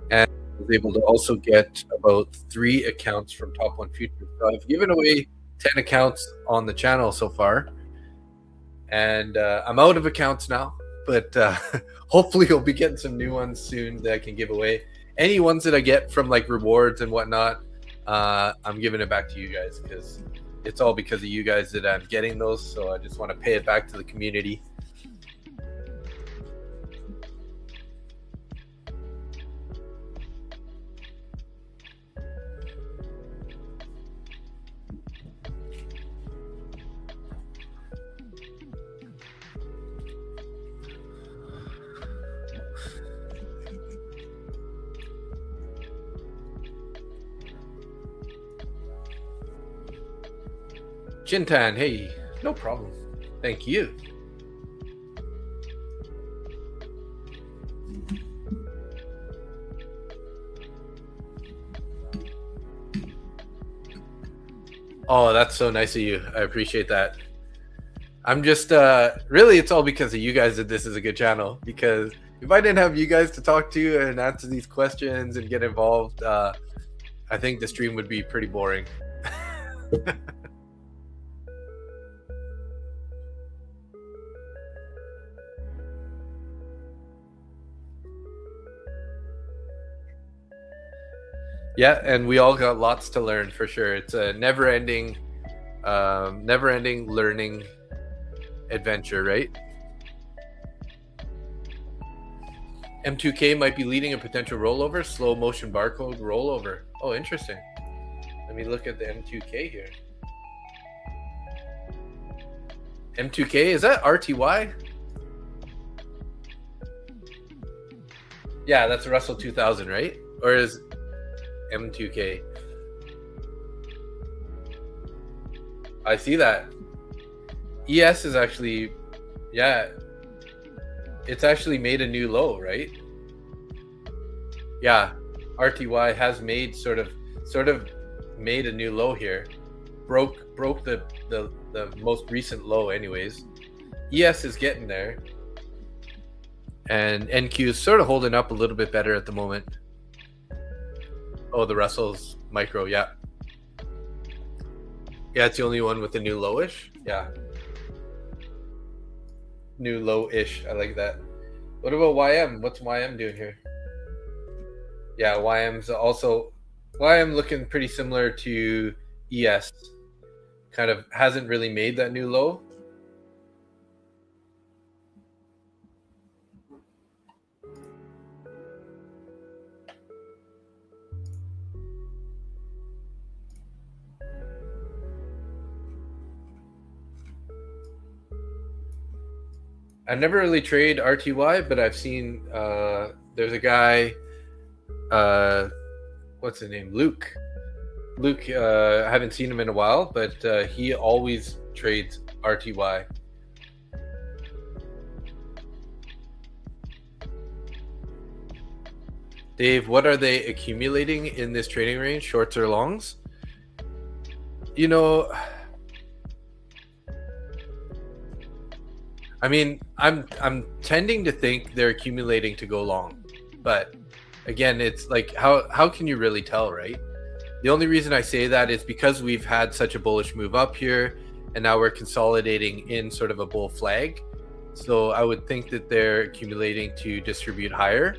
And I was able to also get about 3 accounts from Top 1 Futures. So I've given away 10 accounts on the channel so far. And I'm out of accounts now, but hopefully I'll be getting some new ones soon that I can give away. Any ones that I get from like rewards and whatnot, I'm giving it back to you guys, because it's all because of you guys that I'm getting those. So I just want to pay it back to the community. Chintan, hey, no problem. Thank you. Oh, that's so nice of you. I appreciate that. I'm just, really, it's all because of you guys that this is a good channel. Because if I didn't have you guys to talk to and answer these questions and get involved, I think the stream would be pretty boring. Yeah, and we all got lots to learn for sure. It's a never-ending learning adventure, right? M2K might be leading a potential rollover, slow motion barcode rollover. Oh, interesting. Let me look at the M2K here. M2K, is that RTY? Yeah, that's Russell 2000, right? Or is M2K? I see that. ES is actually, yeah, it's actually made a new low, right? Yeah, RTY has made sort of made a new low here. Broke the most recent low anyways. ES is getting there. And NQ is sort of holding up a little bit better at the moment. Oh, the Russell's Micro, yeah. Yeah, it's the only one with the new lowish. Yeah. New low-ish. I like that. What about YM? What's YM doing here? Yeah, YM's also... YM looking pretty similar to ES. Kind of hasn't really made that new low. I never really trade RTY, but I've seen there's a guy, what's his name, Luke. Luke, I haven't seen him in a while, but he always trades RTY. Dave, what are they accumulating in this trading range, shorts or longs? You know, I mean, I'm tending to think they're accumulating to go long, but again, it's like how can you really tell, right? The only reason I say that is because we've had such a bullish move up here, and now we're consolidating in sort of a bull flag. So I would think that they're accumulating to distribute higher,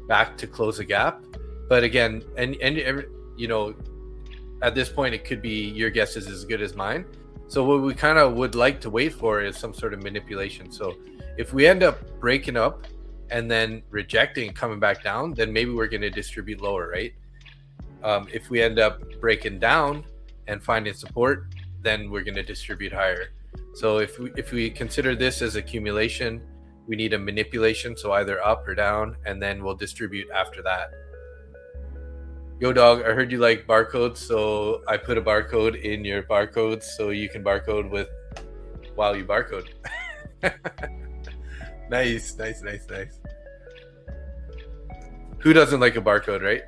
back to close a gap. But again, and you know, at this point, it could be your guess is as good as mine. So what we kind of would like to wait for is some sort of manipulation. So if we end up breaking up and then rejecting, coming back down, then maybe we're going to distribute lower, right? If we end up breaking down and finding support, then we're going to distribute higher. So if we consider this as accumulation, we need a manipulation, so either up or down, and then we'll distribute after that. Yo, dog, I heard you like barcodes, so I put a barcode in your barcodes so you can barcode with while you barcode. Nice. Who doesn't like a barcode, right?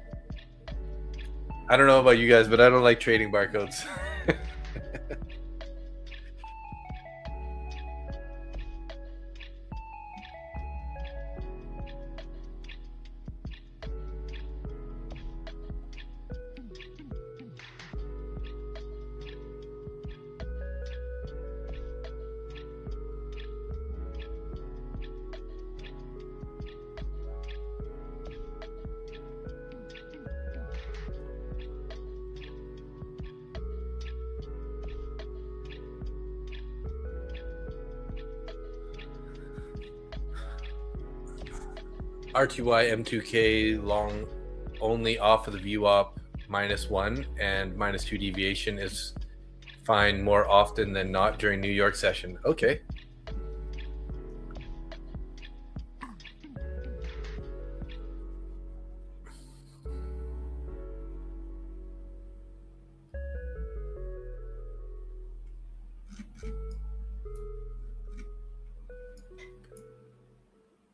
I don't know about you guys, but I don't like trading barcodes. RTY M2K long only off of the VWAP -1 and -2 deviation is fine more often than not during New York session. Okay.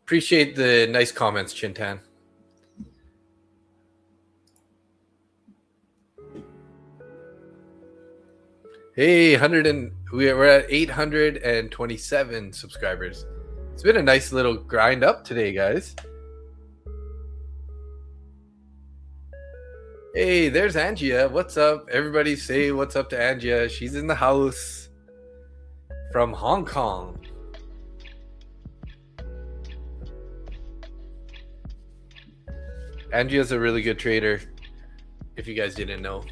Appreciate the nice comments, Chintan. Hey, we're at 827 subscribers. It's been a nice little grind up today, guys. Hey, there's Angia. What's up? Everybody say what's up to Angia. She's in the house from Hong Kong. Angia's a really good trader, if you guys didn't know.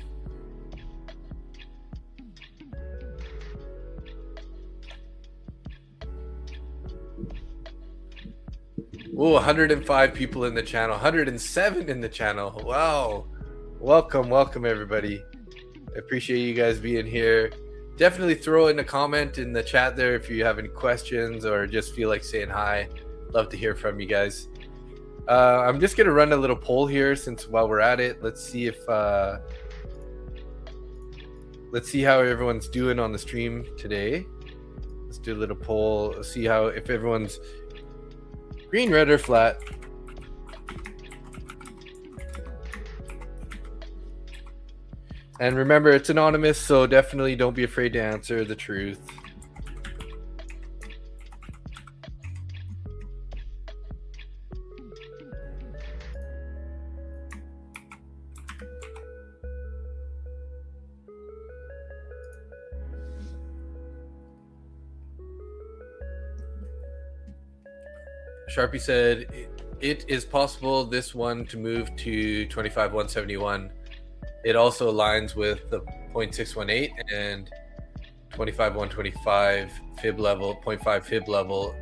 Oh, 105 people in the channel, 107 in the channel. Wow. Welcome everybody. I appreciate you guys being here. Definitely throw in a comment in the chat there if you have any questions or just feel like saying hi. Love to hear from you guys. I'm just gonna run a little poll here since while we're at it. Let's see if let's see how everyone's doing on the stream today. Let's do a little poll. Let's see how if everyone's green, red, or flat. And remember, it's anonymous, so definitely don't be afraid to answer the truth. Sharpie said, it is possible this one to move to 25,171. It also aligns with the 0.618 and 25,125 fib level, 0.5 fib level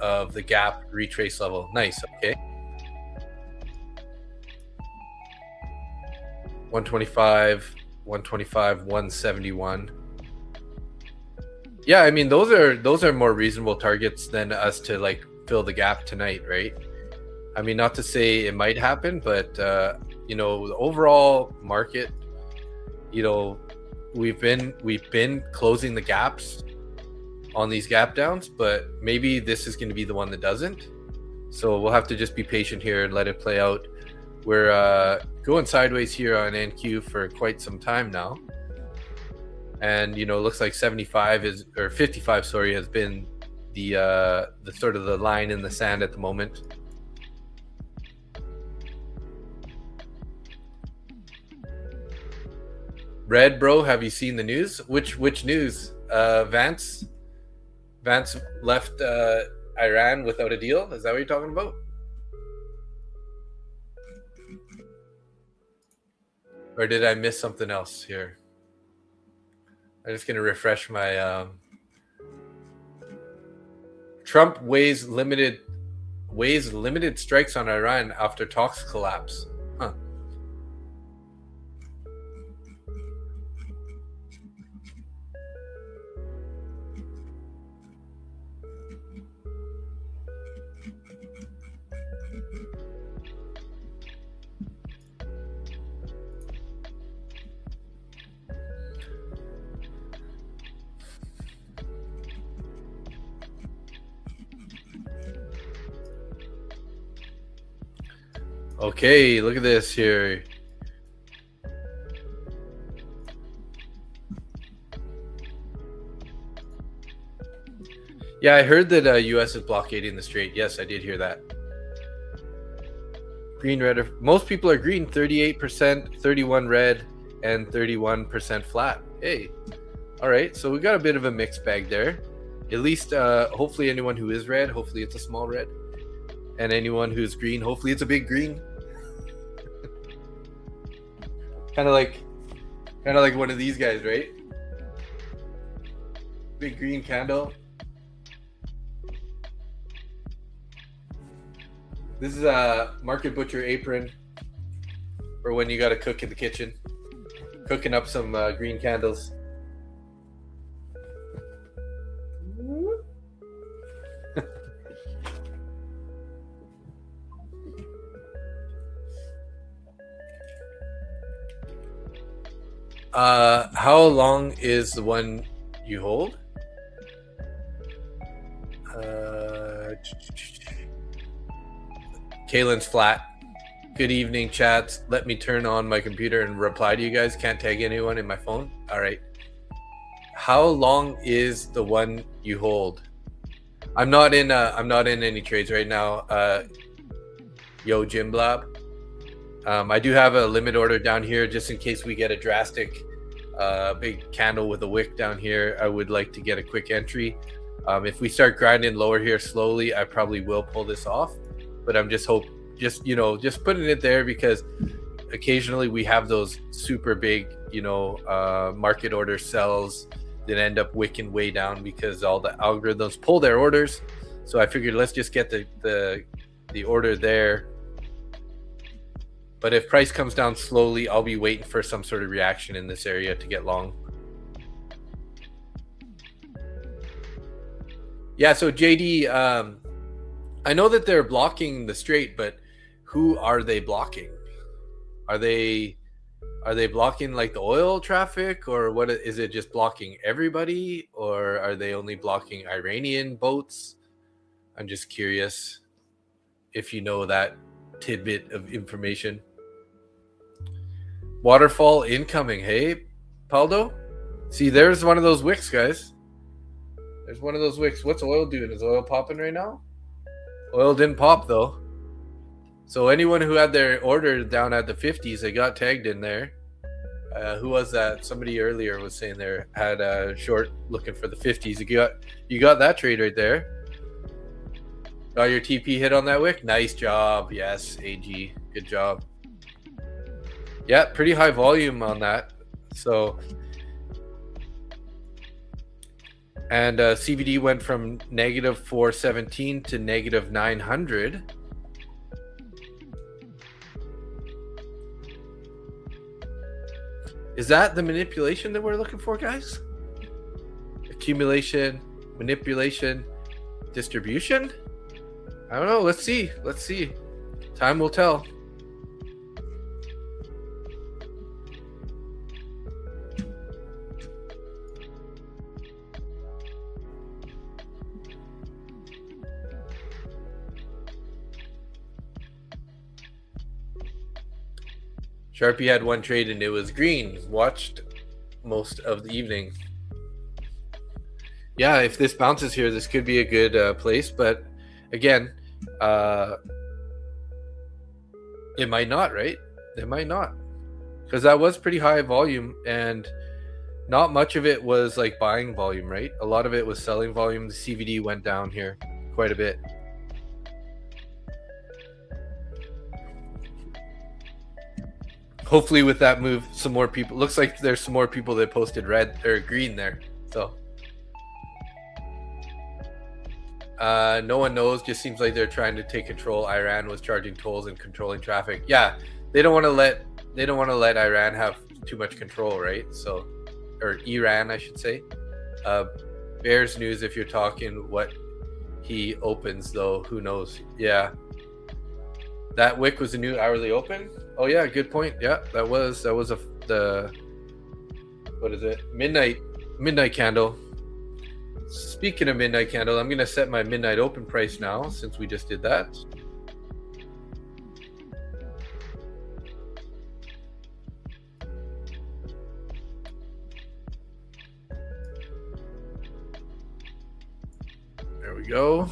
of the gap retrace level. Nice, okay. 125, 125, 171. Yeah, I mean those are more reasonable targets than us to like fill the gap tonight, right? I mean, not to say it might happen, but you know, the overall market we've been closing the gaps on these gap downs, but maybe this is going to be the one that doesn't. So we'll have to just be patient here and let it play out. We're going sideways here on NQ for quite some time now, and looks like 55 has been the sort of the line in the sand at the moment. Red bro, have you seen the news? Which news? Vance left Iran without a deal. Is that what you're talking about? Or did I miss something else here? I'm just gonna refresh my Trump weighs limited strikes on Iran after talks collapse. Huh. Okay, look at this here. Yeah, I heard that US is blockading the strait. Yes, I did hear that. Green, red. Most people are green. 38%, 31 red, and 31% flat. Hey, all right. So we got a bit of a mixed bag there. At least, hopefully, anyone who is red, hopefully it's a small red, and anyone who's green, hopefully it's a big green. kind of like one of these guys, right? Big green candle. This is a market butcher apron for when you got to cook in the kitchen, cooking up some green candles. How long is the one you hold? Kaylin's flat. Good evening, chats. Let me turn on my computer and reply to you guys. Can't tag anyone in my phone. All right. How long is the one you hold? I'm not in any trades right now. Yo, Jim Blab. I do have a limit order down here just in case we get a drastic big candle with a wick down here. I would like to get a quick entry. If we start grinding lower here slowly, I probably will pull this off. But I'm just putting it there because occasionally we have those super big, market order sells that end up wicking way down because all the algorithms pull their orders. So I figured let's just get the order there. But if price comes down slowly, I'll be waiting for some sort of reaction in this area to get long. Yeah, so JD, I know that they're blocking the strait, but who are they blocking? Are they blocking like the oil traffic, or what? Is it just blocking everybody, or are they only blocking Iranian boats? I'm just curious if you know that tidbit of information. Waterfall incoming. Hey, Paldo? See, there's one of those wicks, guys. There's one of those wicks. What's oil doing? Is oil popping right now? Oil didn't pop, though. So anyone who had their order down at the 50s, they got tagged in there. Who was that? Somebody earlier was saying they had a short looking for the 50s. You got that trade right there. Got your TP hit on that wick? Nice job. Yes, AG. Good job. Yeah, pretty high volume on that. So, and CVD went from negative 417 to negative 900. Is that the manipulation that we're looking for, guys? Accumulation, manipulation, distribution? I don't know. Let's see. Let's see. Time will tell. Sharpie had one trade and it was green. Watched most of the evening. Yeah, if this bounces here, this could be a good place. But again, it might not, right? It might not. Because that was pretty high volume and not much of it was like buying volume, right? A lot of it was selling volume. The CVD went down here quite a bit. Hopefully with that move, some more people, looks like there's some more people that posted red or green there. So no one knows. Just seems like they're trying to take control. Iran was charging tolls and controlling traffic. Yeah, they don't want to let Iran have too much control, right? So, or Iran, I should say. Bears news if you're talking what he opens, though. Who knows? Yeah, that wick was a new hourly open. Oh yeah, good point. Yeah, that was the what is it? Midnight candle. Speaking of midnight candle, I'm gonna set my midnight open price now since we just did that. There we go.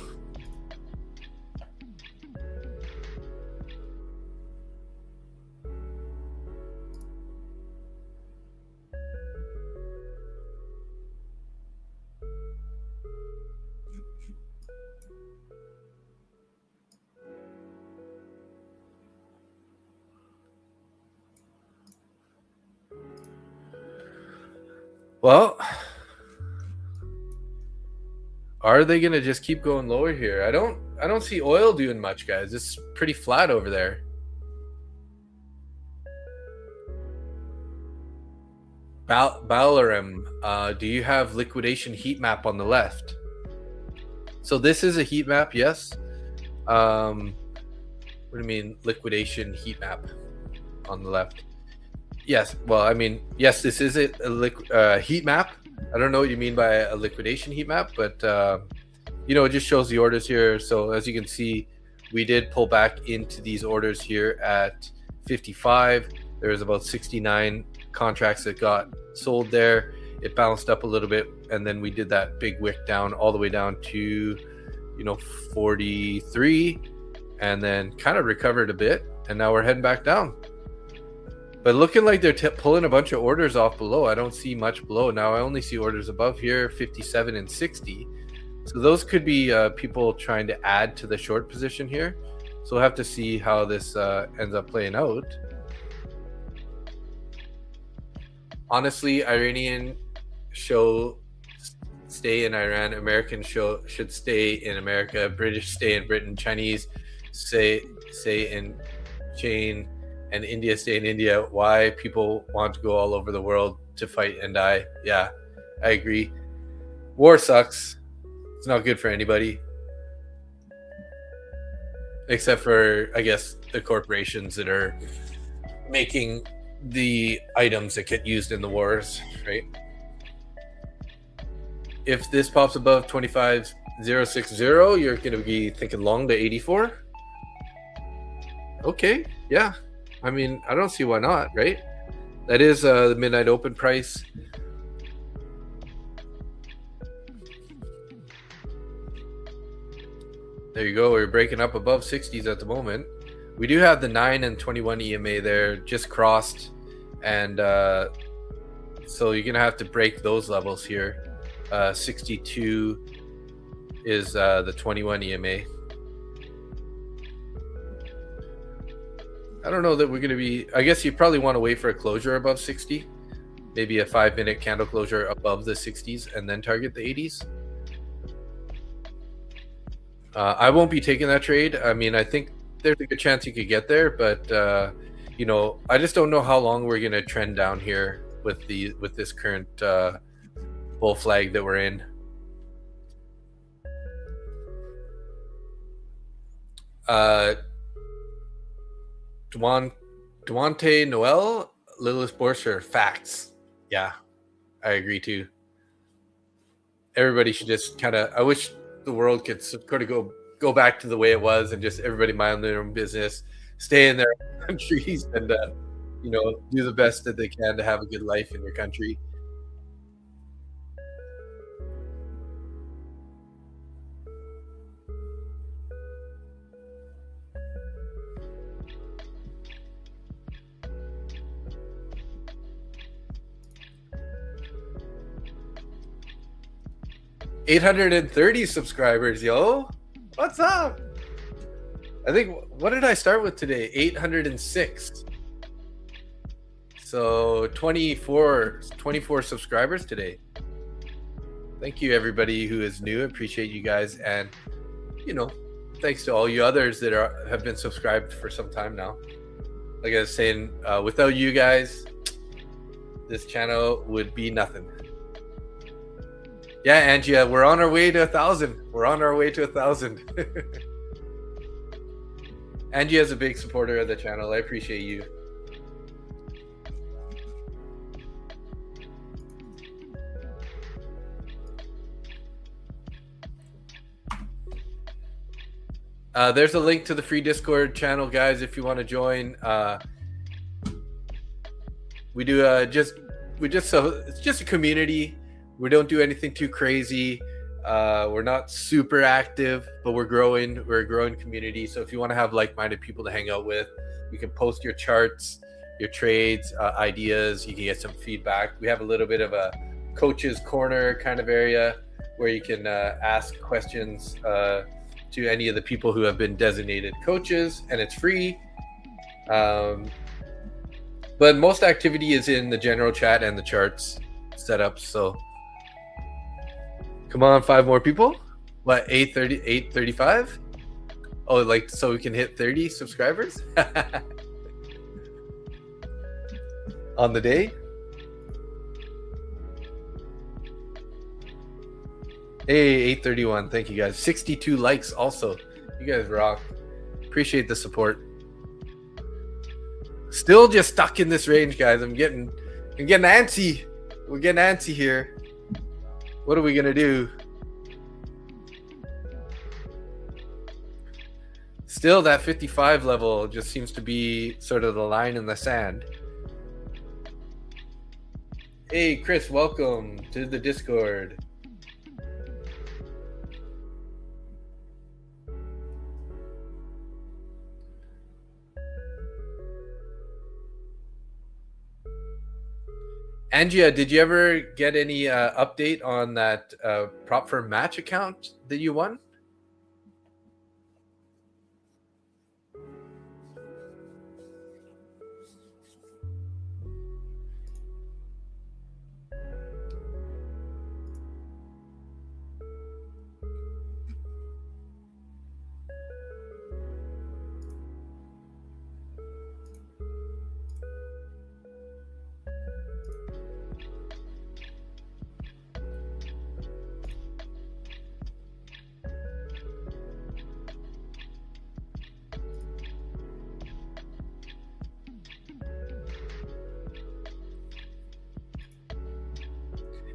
Well, are they gonna just keep going lower here? I don't see oil doing much, guys. It's pretty flat over there. Balaram, do you have liquidation heat map on the left? So this is a heat map, yes. What do you mean liquidation heat map on the left? Yes. Well, I mean, yes, this is a heat map. I don't know what you mean by a liquidation heat map, but it just shows the orders here. So as you can see, we did pull back into these orders here at 55. There was about 69 contracts that got sold there. It bounced up a little bit, and then we did that big wick down all the way down to 43, and then kind of recovered a bit, and now we're heading back down. But looking like they're pulling a bunch of orders off below. I don't see much below. Now I only see orders above here, 57 and 60. So those could be people trying to add to the short position here. So we'll have to see how this ends up playing out. Honestly, Iranian show stay in Iran. American show should stay in America. British stay in Britain. Chinese stay in China. And India stay in India. Why people want to go all over the world to fight and die. Yeah, I agree. War sucks. It's not good for anybody. Except for, I guess, the corporations that are making the items that get used in the wars, right? If this pops above 25,060, you're going to be thinking long to 84. Okay, yeah. I mean, I don't see why not, right? That is the midnight open price. There you go. We're breaking up above 60s at the moment. We do have the 9 and 21 EMA there just crossed. And so you're going to have to break those levels here. 62 is the 21 EMA. I don't know that we're going to be, I guess you probably want to wait for a closure above 60, maybe a 5-minute candle closure above the 60s and then target the 80s. I won't be taking that trade. I mean, I think there's a good chance you could get there, but I just don't know how long we're going to trend down here with this current bull flag that we're in. Duante Noel, Lilith Borscher, facts. Yeah, I agree too. Everybody should just kind of, I wish the world could sort of go back to the way it was and just everybody mind their own business, stay in their countries, and do the best that they can to have a good life in your country. $830 subscribers, yo. What's up? I think, what did I start with today? 806. So 24 subscribers today. Thank you, everybody who is new. Appreciate you guys. And, thanks to all you others that have been subscribed for some time now. Like I was saying, without you guys, this channel would be nothing. Yeah, Angia, we're on our way to 1,000. We're on our way to 1,000. Angia is a big supporter of the channel. I appreciate you. There's a link to the free Discord channel, guys, if you want to join. We do it's just a community. We don't do anything too crazy. We're not super active, but we're growing. We're a growing community. So if you want to have like-minded people to hang out with, you can post your charts, your trades, ideas. You can get some feedback. We have a little bit of a coach's corner kind of area where you can ask questions to any of the people who have been designated coaches, and it's free. But most activity is in the general chat and the charts setups. So come on, 5 more people. What, 835? Oh, like, so we can hit 30 subscribers on the day. Hey, 831. Thank you guys. 62 likes also. You guys rock. Appreciate the support. Still just stuck in this range, guys. I'm getting antsy. We're getting antsy here. What are we gonna do? Still, that 55 level just seems to be sort of the line in the sand. Hey, Chris, welcome to the Discord. Angia, did you ever get any update on that prop firm match account that you won?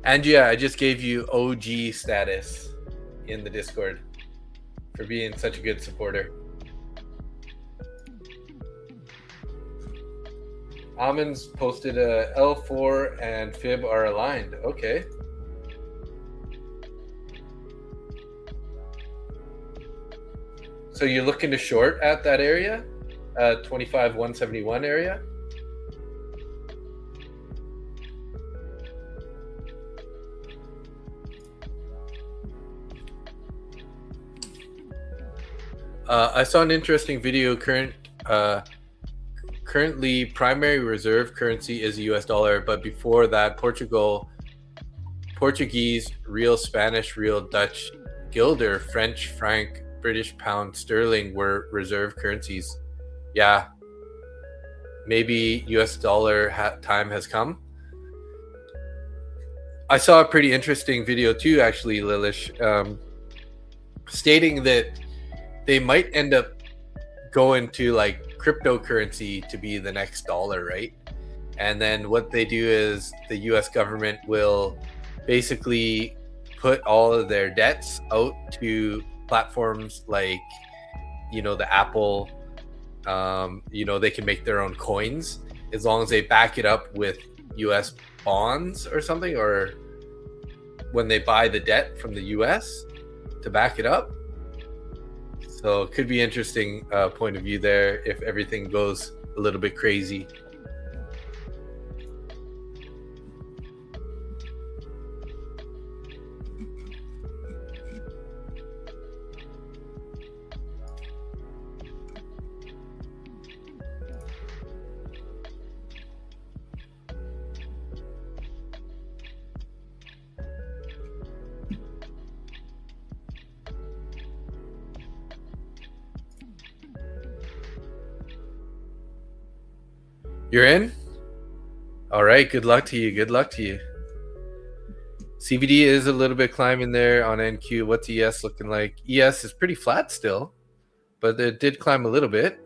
Angia, I just gave you OG status in the Discord for being such a good supporter. Almonds posted a L4 and fib are aligned. Okay. So you're looking to short at that area, 25,171 area? I saw an interesting video. Currently, primary reserve currency is the US dollar, but before that, Portuguese real, Spanish real, Dutch guilder, French franc, British pound sterling were reserve currencies. Yeah, maybe US dollar time has come. I saw a pretty interesting video too, actually, Lilish, stating that they might end up going to like cryptocurrency to be the next dollar, right? And then what they do is the US government will basically put all of their debts out to platforms like, the Apple, they can make their own coins, as long as they back it up with US bonds or something, or when they buy the debt from the US to back it up. So it could be interesting point of view there if everything goes a little bit crazy. You're in? All right, good luck to you. Good luck to you. CVD is a little bit climbing there on NQ. What's ES looking like? ES is pretty flat still, but it did climb a little bit.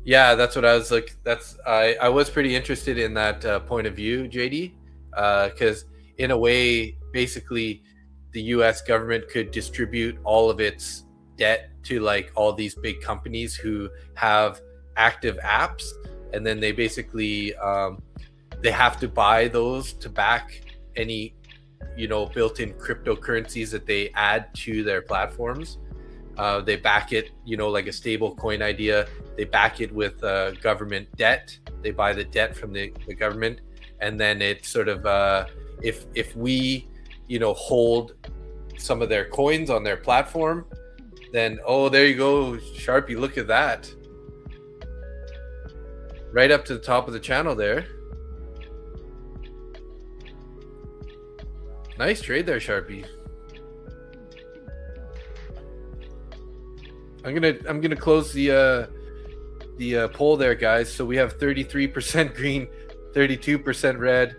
Yeah, that's what I was like. I was pretty interested in that point of view, JD, because in a way, basically, the U.S. government could distribute all of its debt to like all these big companies who have active apps, and then they basically they have to buy those to back any built-in cryptocurrencies that they add to their platforms. They back it, like a stable coin idea. They back it with government debt. They buy the debt from the government, and then it's sort of if we hold some of their coins on their platform, then there you go, Sharpie, look at that, right up to the top of the channel there. Nice trade there, Sharpie. I'm gonna close the poll there, guys. So we have 33% green, 32% red,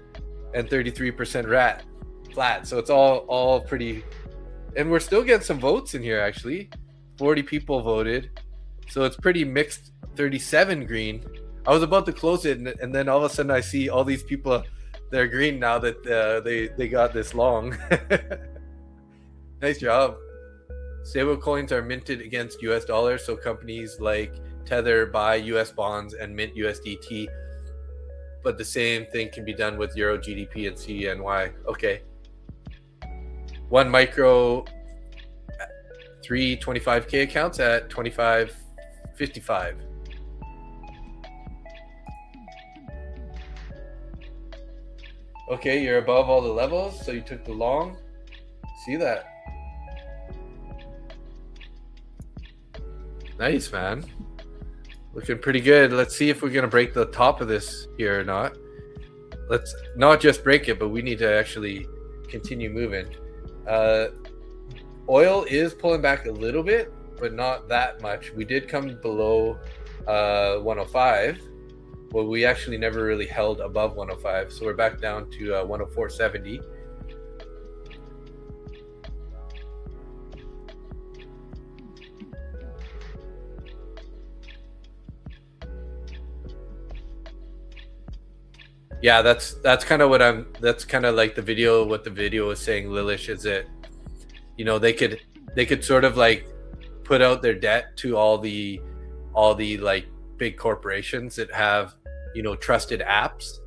and 33% flat. So it's all pretty, and we're still getting some votes in here. Actually, 40 people voted, so it's pretty mixed. 37 green. I was about to close it, and then all of a sudden I see all these people. They're green now that they got this long. Nice job. Stable coins are minted against US dollars, so companies like Tether buy US bonds and mint USDT. But the same thing can be done with Euro GDP and CNY. Okay. One micro 325K accounts at 25.55. Okay, you're above all the levels, so you took the long. See that? Nice, man. Looking pretty good. Let's see if we're going to break the top of this here or not. Let's not just break it, but we need to actually continue moving. Oil is pulling back a little bit, but not that much. We did come below 105, but we actually never really held above 105. So we're back down to 104.70. Yeah, that's kind of what that's kind of like what the video was saying, Lilish, is that they could sort of like put out their debt to all the like big corporations that have trusted apps,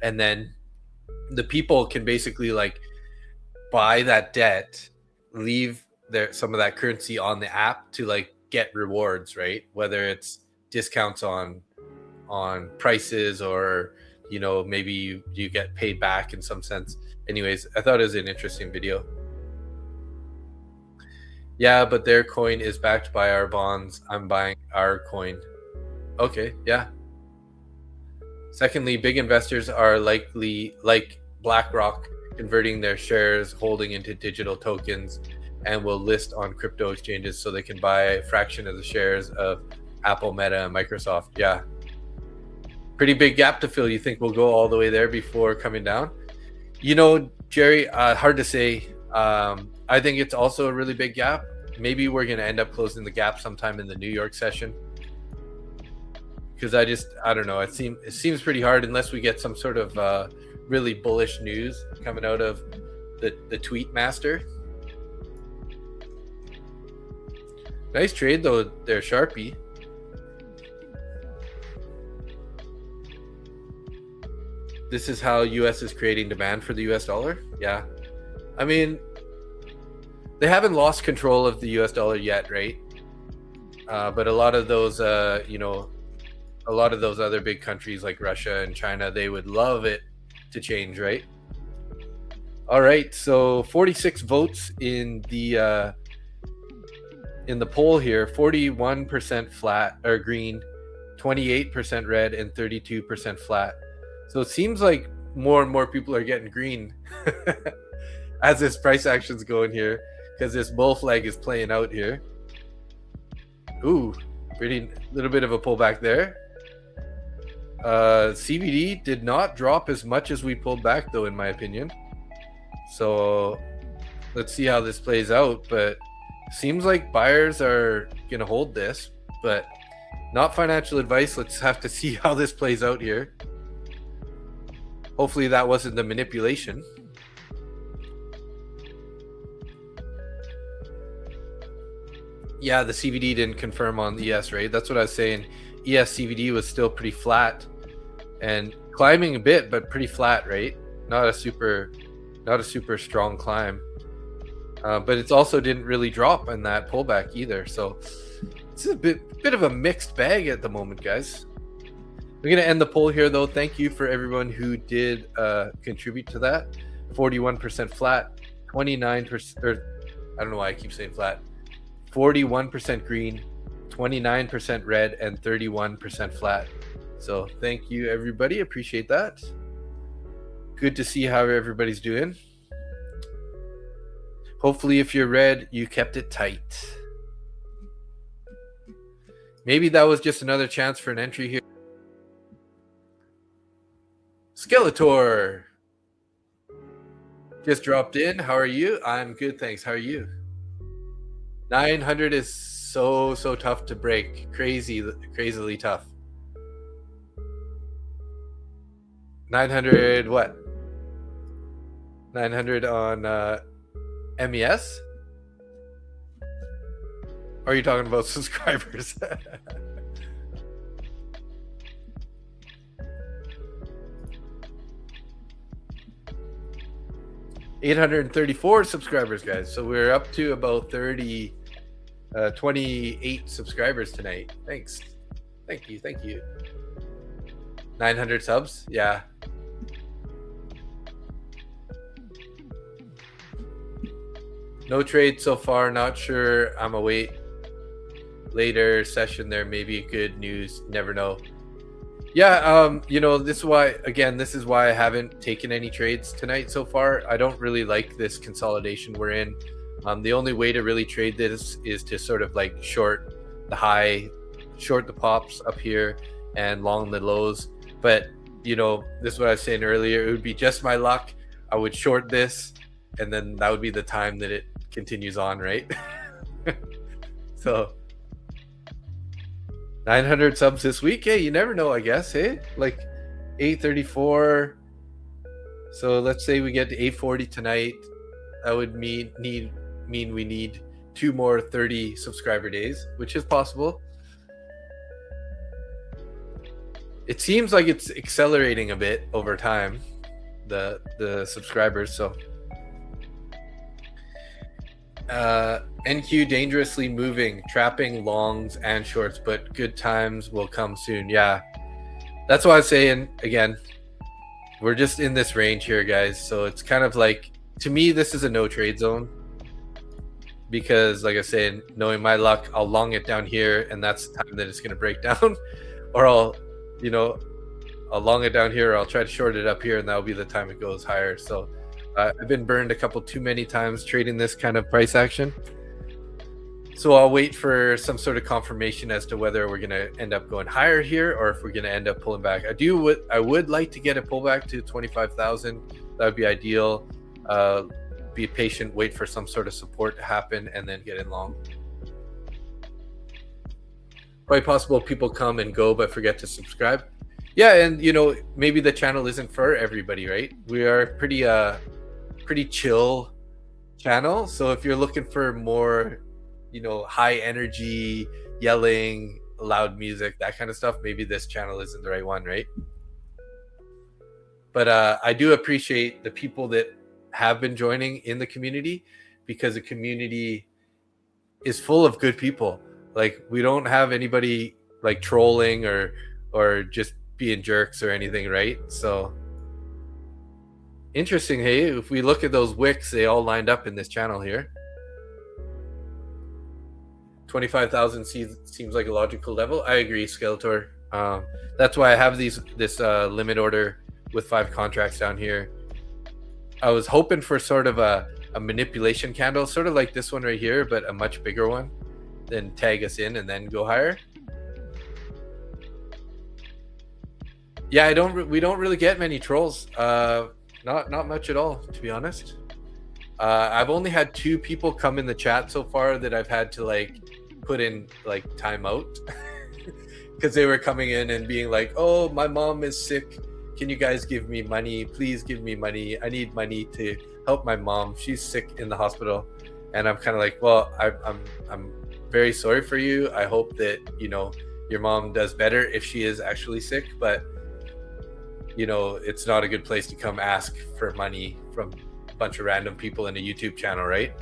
and then the people can basically like buy that debt, leave some of that currency on the app to like get rewards, right? Whether it's discounts on prices, or maybe you get paid back in some sense. Anyways, I thought it was an interesting video. Yeah, but their coin is backed by our bonds. I'm buying our coin. Okay, yeah. Secondly, big investors are likely, like BlackRock, converting their shares holding into digital tokens and will list on crypto exchanges so they can buy a fraction of the shares of Apple, Meta, and Microsoft. Yeah. Pretty big gap to fill. You think we'll go all the way there before coming down? Jerry, hard to say. I think it's also a really big gap. Maybe we're going to end up closing the gap sometime in the New York session, because I don't know. It seems pretty hard unless we get some sort of really bullish news coming out of the tweet master. Nice trade though there, Sharpie. This is how US is creating demand for the US dollar. Yeah. I mean, they haven't lost control of the US dollar yet, right? But a lot of those, you know, a lot of those other big countries like Russia and China, they would love it to change, right? All right, so 46 votes in the poll here. 41% flat or green, 28% red, and 32% flat. So it seems like more and more people are getting green as this price action's going here, because this bull flag is playing out here. Ooh, pretty little bit of a pullback there. CBD did not drop as much as we pulled back though, in my opinion. So let's see how this plays out, but seems like buyers are gonna hold this, but not financial advice. Let's have to see how this plays out here. Hopefully that wasn't the manipulation. Yeah, the CVD didn't confirm on the ES, right? That's what I was saying. ES CVD was still pretty flat and climbing a bit, but pretty flat, right? Not a super strong climb. But it also didn't really drop in that pullback either. So it's a bit of a mixed bag at the moment, guys. We're gonna end the poll here though. Thank you for everyone who did contribute to that. 41% flat, 29%, or I don't know why I keep saying flat. 41% green, 29% red, and 31% flat. So thank you everybody, appreciate that. Good to see how everybody's doing. Hopefully if you're red, you kept it tight. Maybe that was just another chance for an entry here. Skeletor just dropped in. How are you? I'm good, thanks. How are you? 900 is so tough to break. Crazily tough. 900 what? 900 on MES? Or are you talking about subscribers? $834 subscribers, guys. So we're up to about 28 subscribers tonight. Thanks. Thank you. 900 subs? Yeah. No trade so far. Not sure. I'm await later session there. Maybe good news. Never know. Yeah, you know, this is why I haven't taken any trades tonight so far. I don't really like this consolidation we're in. The only way to really trade this is to sort of like short the high, short the pops up here, and long the lows. But, you know, this is what I was saying earlier. It would be just my luck. I would short this, and then that would be the time that it continues on, right? So 900 subs this week. Hey, you never know, I guess. Hey, like 834. So let's say we get to 840 tonight. That would mean we need 2 more 30 subscriber days, which is possible. It seems like it's accelerating a bit over time, the subscribers. So NQ dangerously moving, trapping longs and shorts, but good times will come soon. Yeah, that's why I was saying, again, we're just in this range here, guys. So it's kind of like, to me, this is a no trade zone, because like I said, knowing my luck, I'll long it down here, and that's the time that it's going to break down. Or I'll long it down here, or I'll try to short it up here, and that'll be the time it goes higher. So I've been burned a couple too many times trading this kind of price action. So I'll wait for some sort of confirmation as to whether we're going to end up going higher here, or if we're going to end up pulling back. I would like to get a pullback to 25,000. That would be ideal. Be patient, wait for some sort of support to happen, and then get in long. Quite possible people come and go but forget to subscribe. Yeah, and you know, maybe the channel isn't for everybody, right? We are pretty chill channel. So if you're looking for more, high energy, yelling, loud music, that kind of stuff, maybe this channel isn't the right one, right? But I do appreciate the people that have been joining in the community, because the community is full of good people. Like, we don't have anybody like trolling or just being jerks or anything, right? So interesting. Hey, if we look at those wicks, they all lined up in this channel here. 25,000 seems like a logical level. I agree, Skeletor. That's why I have this limit order with 5 contracts down here. I was hoping for sort of a manipulation candle, sort of like this one right here, but a much bigger one, then tag us in and then go higher. Yeah, we don't really get many trolls. Not much at all, to be honest. I've only had 2 people come in the chat so far that I've had to like put in like timeout because they were coming in and being like, "Oh, my mom is sick. Can you guys give me money? Please give me money. I need money to help my mom. She's sick in the hospital." And I'm kind of like, "Well, I'm very sorry for you. I hope that your mom does better if she is actually sick, but it's not a good place to come ask for money from a bunch of random people in a YouTube channel, right?"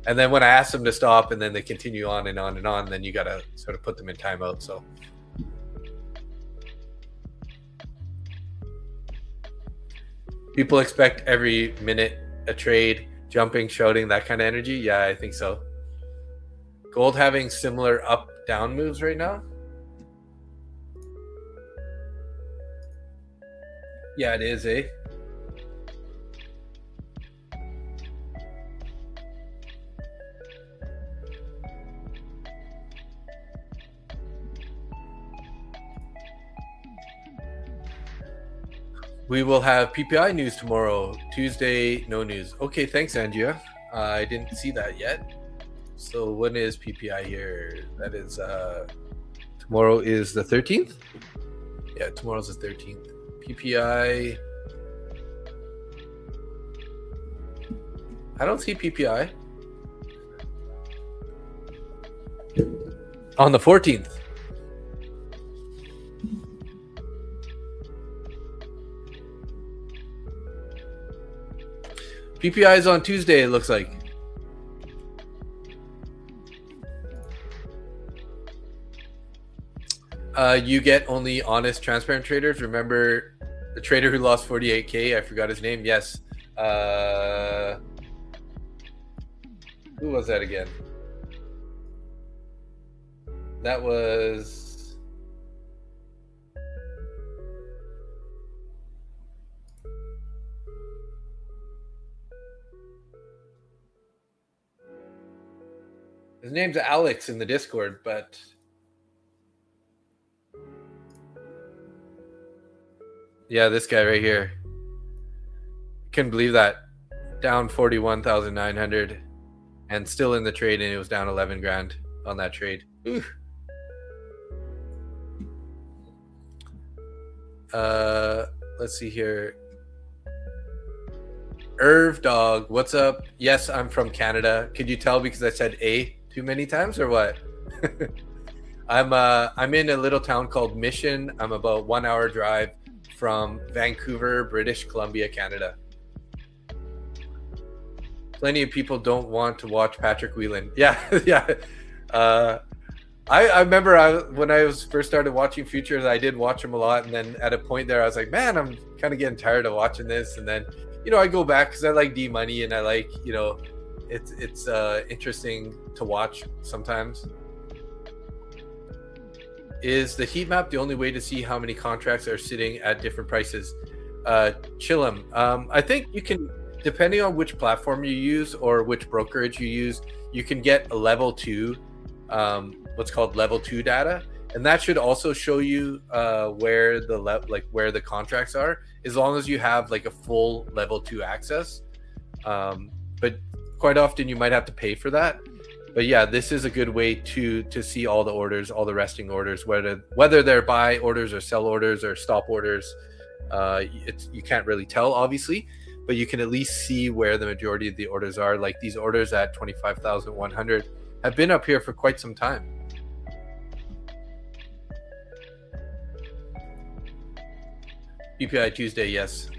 And then when I ask them to stop and then they continue on and on and on, then you got to sort of put them in timeout. So people expect every minute a trade, jumping, shouting, that kind of energy. Yeah, I think so. Gold having similar up down moves right now. Yeah, it is, eh? We will have PPI news tomorrow. Tuesday, no news. Okay, thanks, Andrea. I didn't see that yet. So when is PPI here? That is tomorrow is the 13th. Yeah, tomorrow's the 13th. PPI. I don't see PPI on the 14th. PPI is on Tuesday, it looks like. You get only honest, transparent traders. Remember the trader who lost 48K? I forgot his name. Yes. Who was that again? That was... His name's Alex in the Discord, but... Yeah, this guy right here. Couldn't believe that. Down 41,900 and still in the trade, and it was down 11 grand on that trade. Ooh. Let's see here. Irv Dog, what's up? Yes, I'm from Canada. Could you tell because I said A too many times or what? I'm in a little town called Mission. I'm about 1 hour drive from Vancouver, British Columbia, Canada. Plenty of people don't want to watch Patrick Whelan. Yeah, yeah. I remember when I first started watching futures, I did watch him a lot, and then at a point there, I was like, man, I'm kind of getting tired of watching this. And then, I go back because I like D Money, and I like, it's interesting to watch sometimes. Is the heat map the only way to see how many contracts are sitting at different prices? Chillum. I think you can, depending on which platform you use or which brokerage you use, you can get a level 2, what's called level 2 data, and that should also show you where the contracts are, as long as you have like a full level 2 access. But quite often you might have to pay for that. But yeah, this is a good way to see all the orders, all the resting orders, whether they're buy orders or sell orders or stop orders. You can't really tell, obviously, but you can at least see where the majority of the orders are. Like these orders at 25,100 have been up here for quite some time. BPI Tuesday, yes.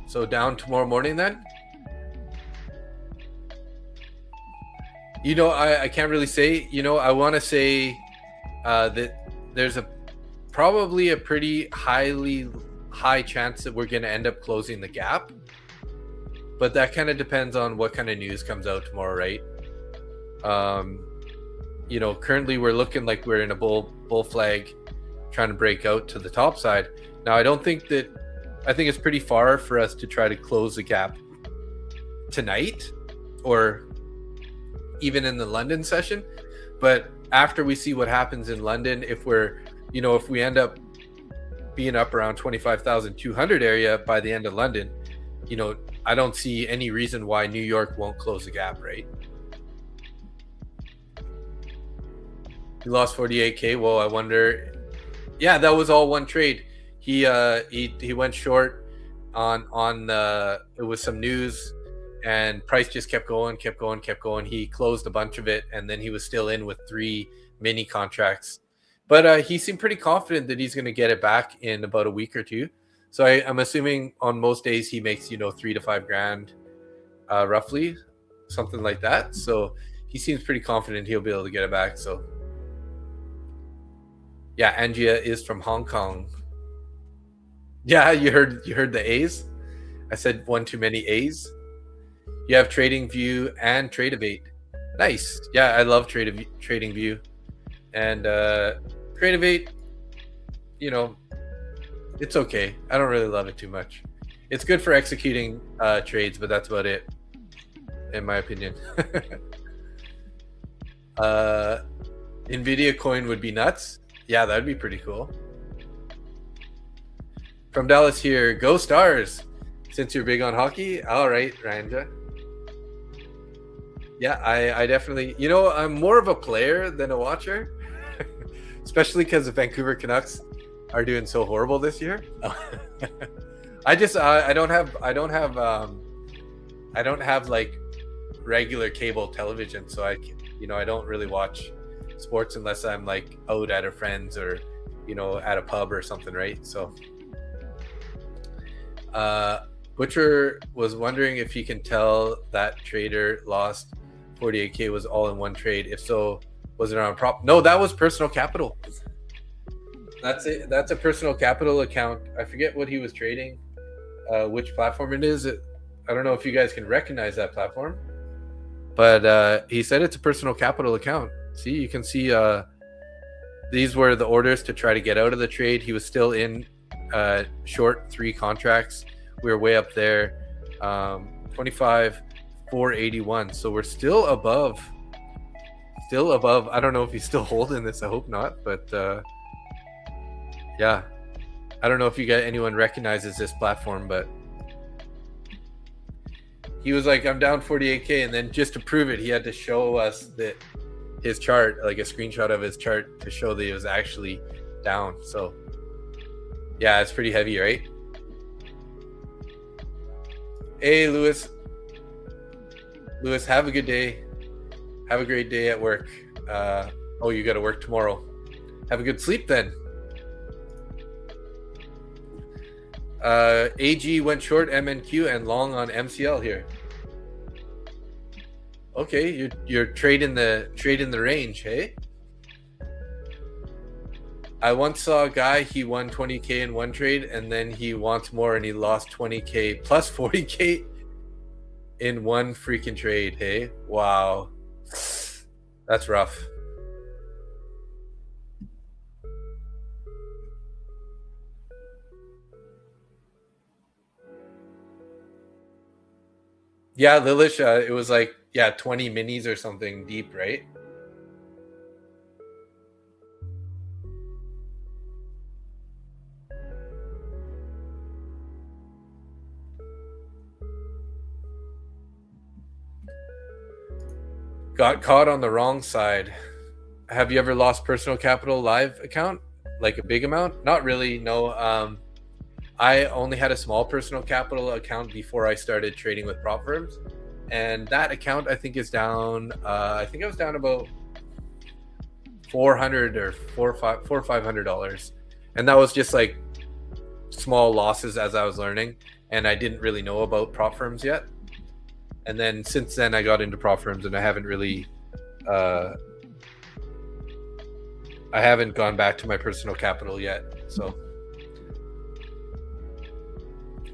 So down tomorrow morning then? You know, I can't really say. You know, I want to say that there's probably a pretty high chance that we're going to end up closing the gap. But that kind of depends on what kind of news comes out tomorrow, right? You know, currently we're looking like we're in a bull flag trying to break out to the top side. Now, I think it's pretty far for us to try to close the gap tonight or even in the London session. But after we see what happens in London, if we end up being up around 25,200 area by the end of London, you know, I don't see any reason why New York won't close the gap, right? He lost 48K. Well, I wonder. Yeah, that was all one trade. He went short on it was some news, and price just kept going. He closed a bunch of it, and then he was still in with 3 mini contracts. But he seemed pretty confident that he's going to get it back in about a week or two. So I'm assuming on most days he makes, you know, 3 to 5 grand, roughly, something like that. So he seems pretty confident he'll be able to get it back. So yeah, Angia is from Hong Kong. Yeah, you heard the A's. I said one too many A's. You have TradingView and Tradeovate. Nice. Yeah, I love TradingView. And Tradeovate, you know, it's okay. I don't really love it too much. It's good for executing trades, but that's about it, in my opinion. Nvidia coin would be nuts. Yeah, that'd be pretty cool. From Dallas here, go Stars. Since you're big on hockey. All right, Ranja. Yeah, I definitely, you know, I'm more of a player than a watcher, especially because the Vancouver Canucks are doing so horrible this year. I don't have like regular cable television, so I don't really watch sports unless I'm like out at a friend's or, you know, at a pub or something, right? So Butcher was wondering if he can tell that trader lost 48K was all in one trade. If so, was it on prop? No, that was personal capital. That's it. That's a personal capital account. I forget what he was trading, which platform it is. I don't know if you guys can recognize that platform, but he said it's a personal capital account. See, you can see these were the orders to try to get out of the trade. He was still in short 3 contracts. We were way up there, 25,481. So we're still above. I don't know if he's still holding this. I hope not, but yeah, I don't know if anyone recognizes this platform, but he was like, I'm down 48K, and then just to prove it, he had to show us that his chart, like a screenshot of his chart, to show that he was actually down. So yeah, it's pretty heavy, right? Hey, Lewis, have a good day. Have a great day at work. Oh, you got to work tomorrow. Have a good sleep then. AG went short MNQ and long on MCL here. Okay, you're trading the range, hey? I once saw a guy, he won 20K in one trade, and then he wants more, and he lost 20K plus 40K in one freaking trade, hey? Wow. That's rough. Yeah, Lilish, it was like, 20 minis or something deep, right? Got caught on the wrong side. Have you ever lost personal capital live account? Like a big amount? Not really, no. I only had a small personal capital account before I started trading with prop firms, and that account I think is down. I think I was down about $400 or $500, and that was just like small losses as I was learning, and I didn't really know about prop firms yet. And then since then, I got into prop firms, and I haven't really, I haven't gone back to my personal capital yet. So,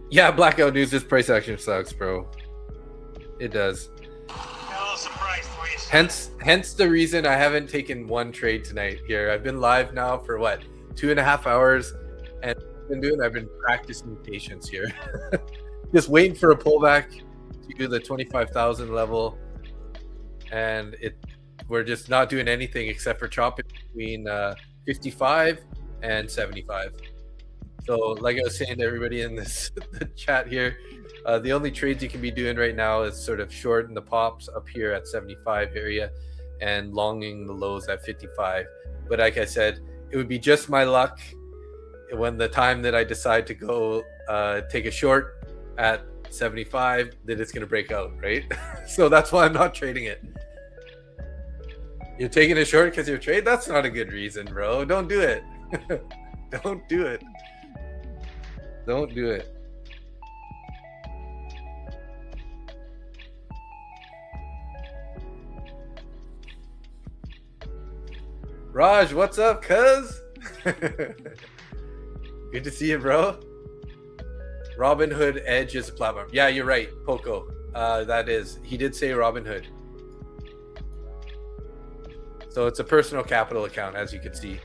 yeah, blackout news. This price action sucks, bro. It does. Hence the reason I haven't taken one trade tonight here. I've been live now for what, 2.5 hours, and I've been practicing patience here. Just waiting for a pullback to do the 25,000 level, and we're just not doing anything except for chopping between 55 and 75. So like I was saying to everybody in this the chat here, the only trades you can be doing right now is sort of shorting the pops up here at 75 area and longing the lows at 55. But like I said, it would be just my luck when the time that I decide to go take a short at 75 that it's going to break out, right? So that's why I'm not trading it. You're taking a short because you're trading? That's not a good reason, bro. Don't do it. Don't do it. Don't do it. Raj, what's up, cuz? Good to see you, bro. Robinhood Edge is a platform. Yeah, you're right, Poco. That is. He did say Robinhood. So it's a personal capital account, as you can see.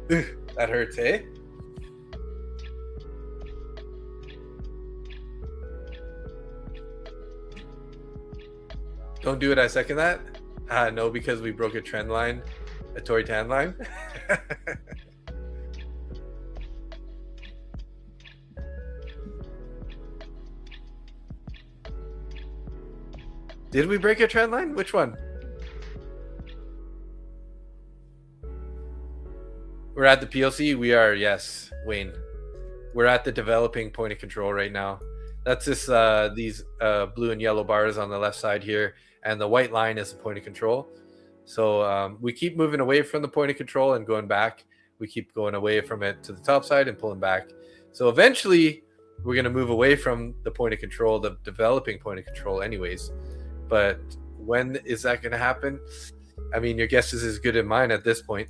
That hurts, eh? Don't do it. I second that. No, because we broke a trend line, a Tory tan line. Did we break a trend line? Which one? We're at the PLC. We are, yes, Wayne. We're at the developing point of control right now. That's this these blue and yellow bars on the left side here, and the white line is the point of control. So we keep moving away from the point of control and going back. We keep going away from it to the top side and pulling back. So eventually we're going to move away from the point of control, the developing point of control anyways. But when is that going to happen? I mean, your guess is as good as mine at this point.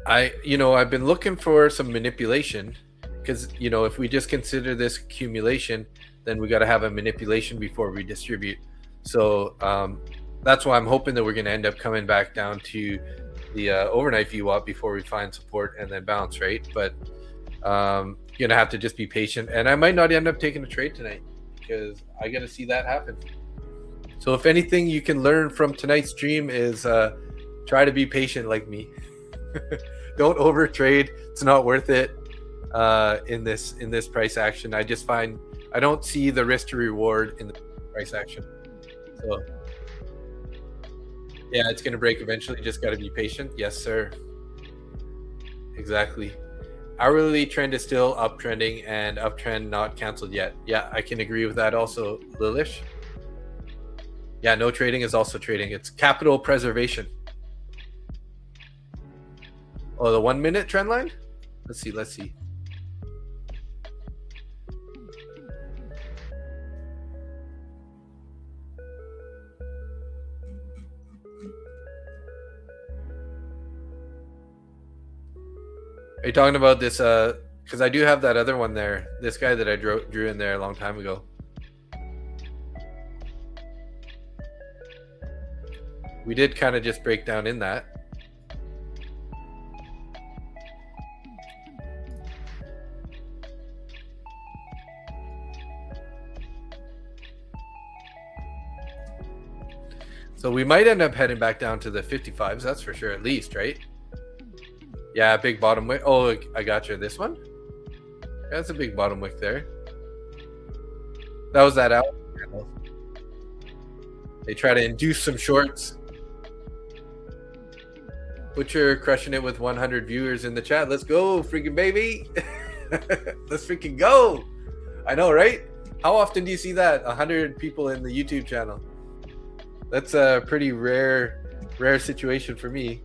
I've been looking for some manipulation, because if we just consider this accumulation, then we got to have a manipulation before we distribute. So that's why I'm hoping that we're going to end up coming back down to the overnight VWAP before we find support and then bounce, right? But gonna have to just be patient, and I might not end up taking a trade tonight because I got to see that happen. So if anything you can learn from tonight's stream is try to be patient like me. Don't overtrade. It's not worth it in this price action. I just find I don't see the risk to reward in the price action. So yeah, it's going to break eventually. Just got to be patient. Yes, sir. Exactly. Hourly trend is still uptrending, and uptrend not canceled yet. Yeah, I can agree with that also, Lilish. Yeah, no trading is also trading. It's capital preservation. Oh, the 1 minute trend line? Let's see. Are you talking about this? Because I do have that other one there. This guy that I drew in there a long time ago. We did kind of just break down in that. So we might end up heading back down to the 55s. That's for sure, at least, right? Yeah, big bottom wick. Oh, I got you. This one? Yeah, that's a big bottom wick there. That was that out. They try to induce some shorts. Butcher crushing it with 100 viewers in the chat. Let's go, freaking baby. Let's freaking go. I know, right? How often do you see that? 100 people in the YouTube channel. That's a pretty rare situation for me.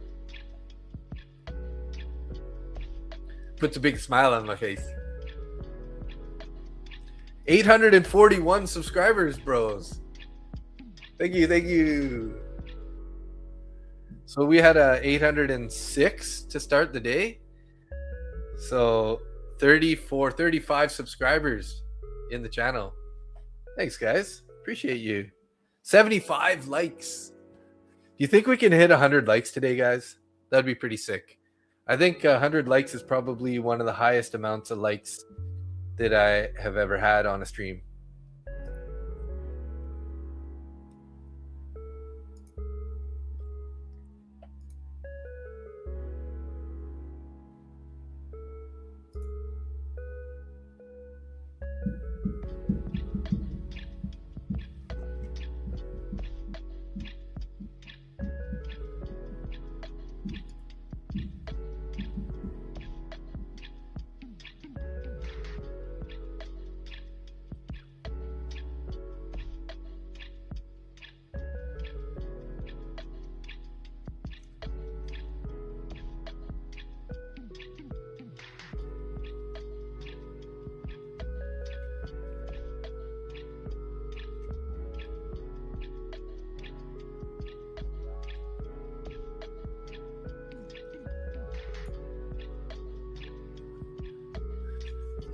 Puts a big smile on my face. 841 subscribers, bros. Thank you. So we had a 806 to start the day. So 35 subscribers in the channel. Thanks, guys. Appreciate you. 75 likes. Do you think we can hit 100 likes today, guys? That'd be pretty sick. I think 100 likes is probably one of the highest amounts of likes that I have ever had on a stream.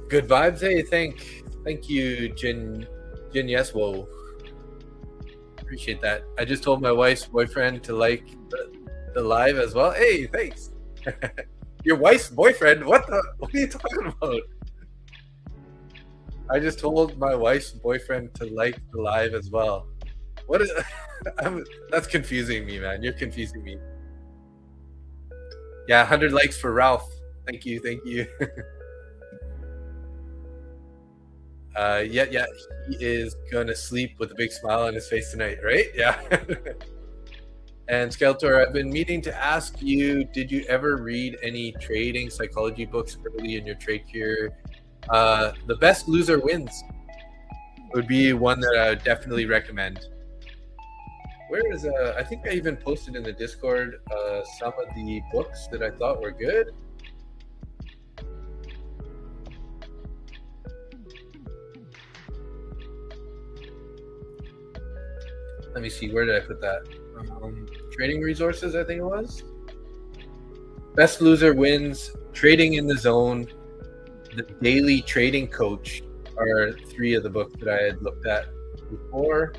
Good vibes. Hey, thank you, Jin Yes. Whoa. Appreciate that. I just told my wife's boyfriend to like the live as well. Hey, thanks. Your wife's boyfriend? What are you talking about? I just told my wife's boyfriend to like the live as well. What is that's confusing me, man. You're confusing me. Yeah, 100 likes for Ralph. Thank you. Yeah, he is gonna sleep with a big smile on his face tonight, right? Yeah. And Skeletor, I've been meaning to ask you, did you ever read any trading psychology books early in your trade career? The Best Loser Wins would be one that I would definitely recommend. Where is I think I even posted in the Discord some of the books that I thought were good. Let me see, where did I put that? Trading Resources, I think it was. Best Loser Wins, Trading in the Zone, The Daily Trading Coach are three of the books that I had looked at before.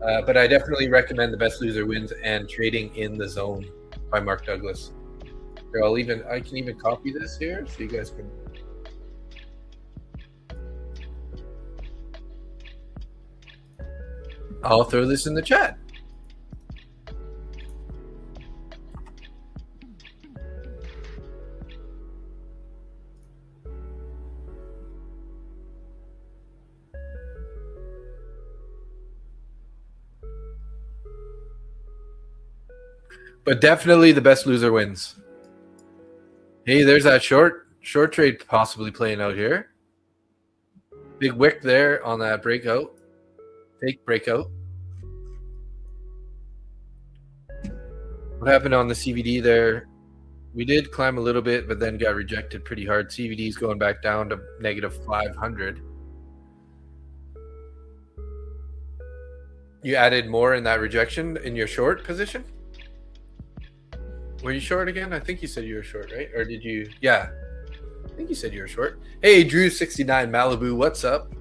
But I definitely recommend The Best Loser Wins and Trading in the Zone by Mark Douglas. Here, I can even copy this here so you guys can. I'll throw this in the chat. But definitely The Best Loser Wins. Hey, there's that short trade possibly playing out here. Big wick there on that breakout. Fake breakout. What happened on the CVD there? We did climb a little bit, but then got rejected pretty hard. CVD's going back down to negative 500. You added more in that rejection in your short position? Were you short again? I think you said you were short, right? Or did you? Yeah. I think you said you were short. Hey, Drew69 Malibu, what's up?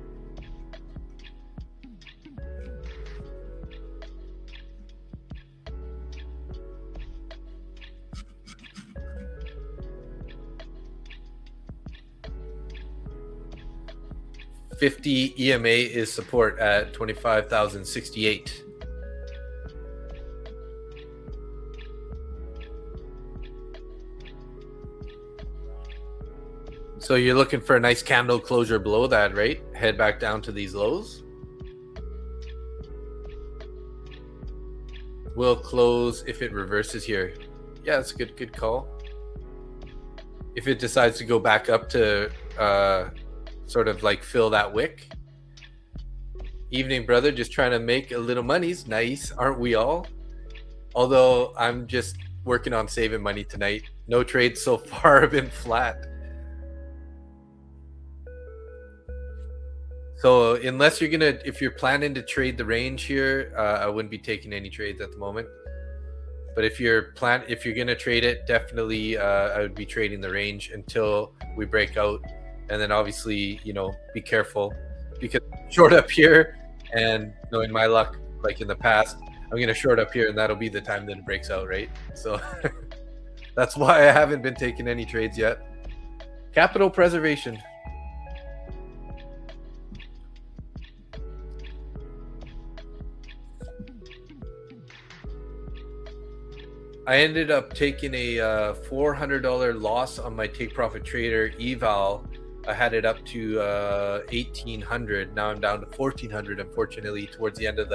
$50 EMA is support at 25,068. So you're looking for a nice candle closure below that, right? Head back down to these lows. We'll close if it reverses here. Yeah, it's a good call. If it decides to go back up to sort of like fill that wick. Evening, brother, just trying to make a little money's nice, aren't we all? Although I'm just working on saving money tonight. No trades so far have been flat. So unless if you're planning to trade the range here, I wouldn't be taking any trades at the moment. But if you're gonna trade it, definitely I would be trading the range until we break out, and then obviously be careful because short up here, and knowing my luck, like in the past, I'm gonna short up here, and that'll be the time that it breaks out, right? So that's why I haven't been taking any trades yet. Capital preservation. I ended up taking a $400 loss on my take profit trader eval. I had it up to 1,800. Now I'm down to 1,400, unfortunately, towards the end of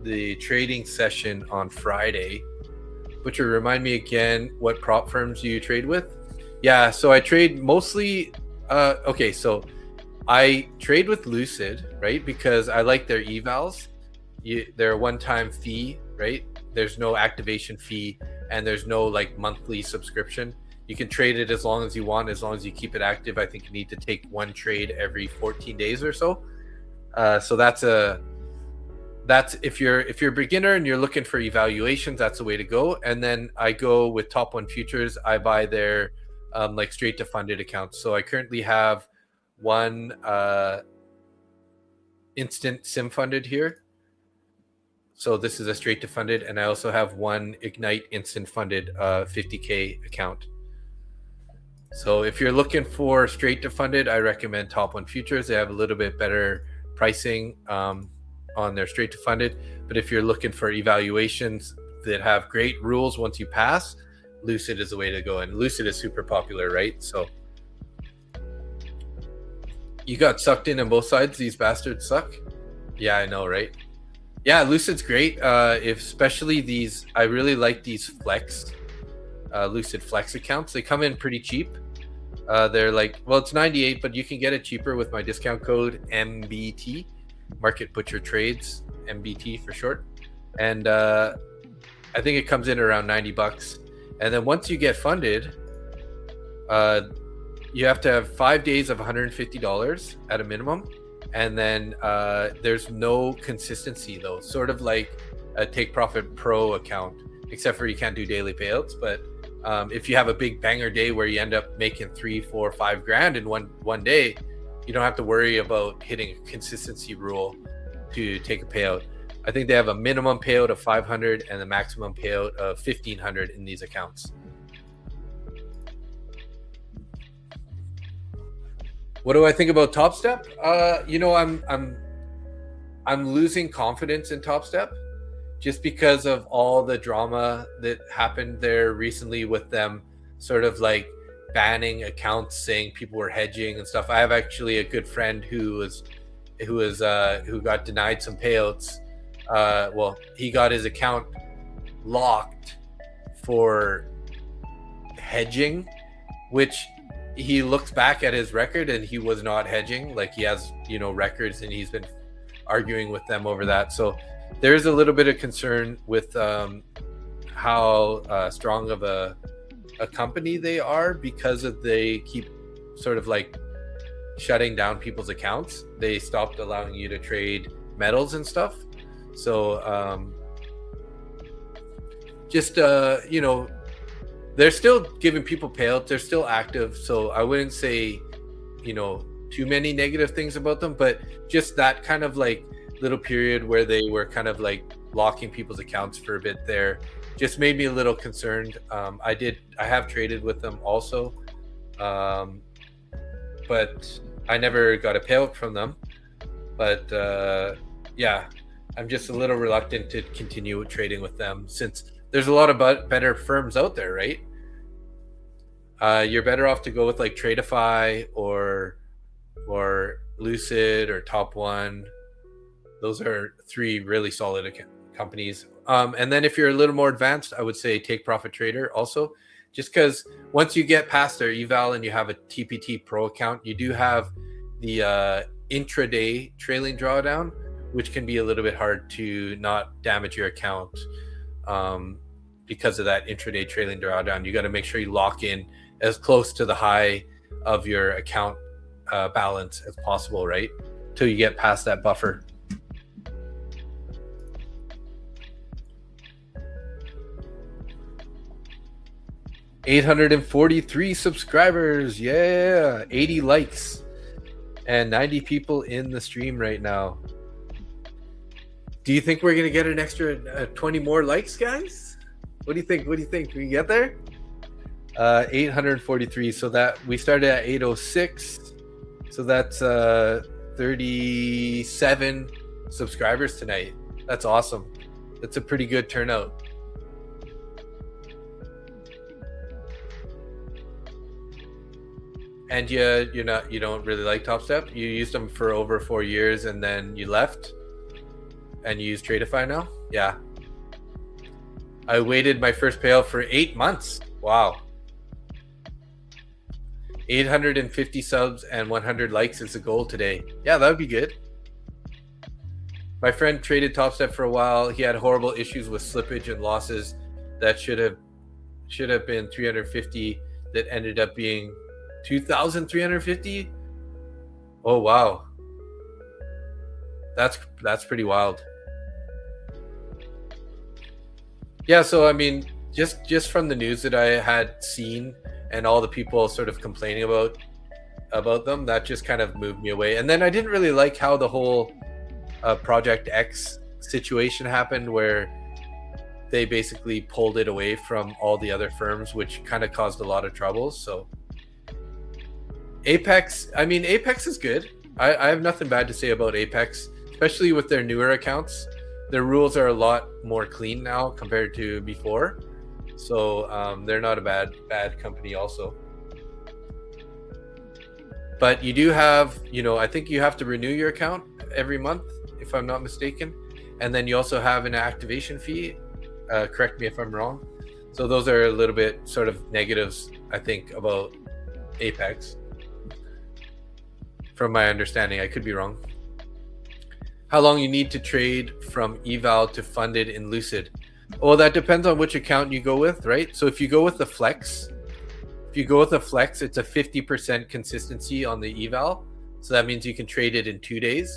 the trading session on Friday. Butcher, remind me again what prop firms you trade with? Yeah, so I trade mostly okay, so I trade with Lucid, right? Because I like their evals. They're a one-time fee, right? There's no activation fee, and there's no like monthly subscription. You can trade it as long as you want, as long as you keep it active. I think you need to take one trade every 14 days or so. So that's if you're a beginner and you're looking for evaluations, that's the way to go. And then I go with Top One Futures. I buy their like straight to funded accounts. So I currently have one instant sim funded here. So this is a straight to funded, and I also have one Ignite instant funded 50K account. So if you're looking for straight to funded, I recommend Top One Futures. They have a little bit better pricing on their straight to funded. But if you're looking for evaluations that have great rules once you pass, Lucid is the way to go. And Lucid is super popular, right? So you got sucked in on both sides. These bastards suck. Yeah, I know, right? Yeah, Lucid's great. Especially these, I really like these Flex, Lucid Flex accounts. They come in pretty cheap. They're like, well, it's 98, but you can get it cheaper with my discount code MBT, Market Butcher Trades, MBT for short. And I think it comes in around $90. And then once you get funded, you have to have 5 days of $150 at a minimum. And then there's no consistency though, sort of like a Take Profit Pro account, except for you can't do daily payouts. But if you have a big banger day where you end up making 3, 4, 5 grand in one day, you don't have to worry about hitting a consistency rule to take a payout. I think they have a minimum payout of 500 and a maximum payout of 1,500 in these accounts. What do I think about Top Step? I'm losing confidence in Top Step just because of all the drama that happened there recently with them sort of like banning accounts, saying people were hedging and stuff. I have actually a good friend who got denied some payouts. Well, he got his account locked for hedging, which he looks back at his record and he was not hedging. Like, he has, records, and he's been arguing with them over that. So there's a little bit of concern with how strong of a company they are, because they keep sort of like shutting down people's accounts. They stopped allowing you to trade metals and stuff. So they're still giving people payouts. They're still active. So I wouldn't say, too many negative things about them, but just that kind of like little period where they were kind of like locking people's accounts for a bit there just made me a little concerned. I have traded with them also, but I never got a payout from them. But yeah, I'm just a little reluctant to continue trading with them, since there's a lot of better firms out there, right? You're better off to go with like Tradeify or Lucid or Top One. Those are 3 really solid companies. And then if you're a little more advanced, I would say take profit trader also, just because once you get past their eval and you have a TPT Pro account, you do have the intraday trailing drawdown, which can be a little bit hard to not damage your account because of that intraday trailing drawdown. You got to make sure you lock in as close to the high of your account balance as possible, right? Till you get past that buffer. $843 subscribers, yeah, 80 likes, and 90 people in the stream right now. Do you think we're gonna get an extra 20 more likes, guys? What do you think? What do you think? We can get there? 843. So that we started at 806. So that's 37 subscribers tonight. That's awesome. That's a pretty good turnout. And you don't really like Top Step. You used them for over 4 years and then you left, and you use Tradify now. Yeah, I waited my first payout for 8 months. Wow. 850 subs and 100 likes is the goal today. Yeah, that would be good. My friend traded Top Step for a while. He had horrible issues with slippage and losses that should have been 350 that ended up being 2,350. Oh wow, that's pretty wild. Yeah, so I mean, just from the news that I had seen and all the people sort of complaining about them, that just kind of moved me away. And then I didn't really like how the whole Project X situation happened, where they basically pulled it away from all the other firms, which kind of caused a lot of troubles. So Apex, I mean, Apex is good. I have nothing bad to say about Apex, especially with their newer accounts. Their rules are a lot more clean now compared to before. So they're not a bad company also. But you do have, I think you have to renew your account every month, if I'm not mistaken. And then you also have an activation fee. Correct me if I'm wrong. So those are a little bit sort of negatives, I think, about Apex. From my understanding, I could be wrong. How long you need to trade from eval to funded in Lucid? Well, that depends on which account you go with, right? So if you go with the Flex, it's a 50% consistency on the eval. So that means you can trade it in 2 days.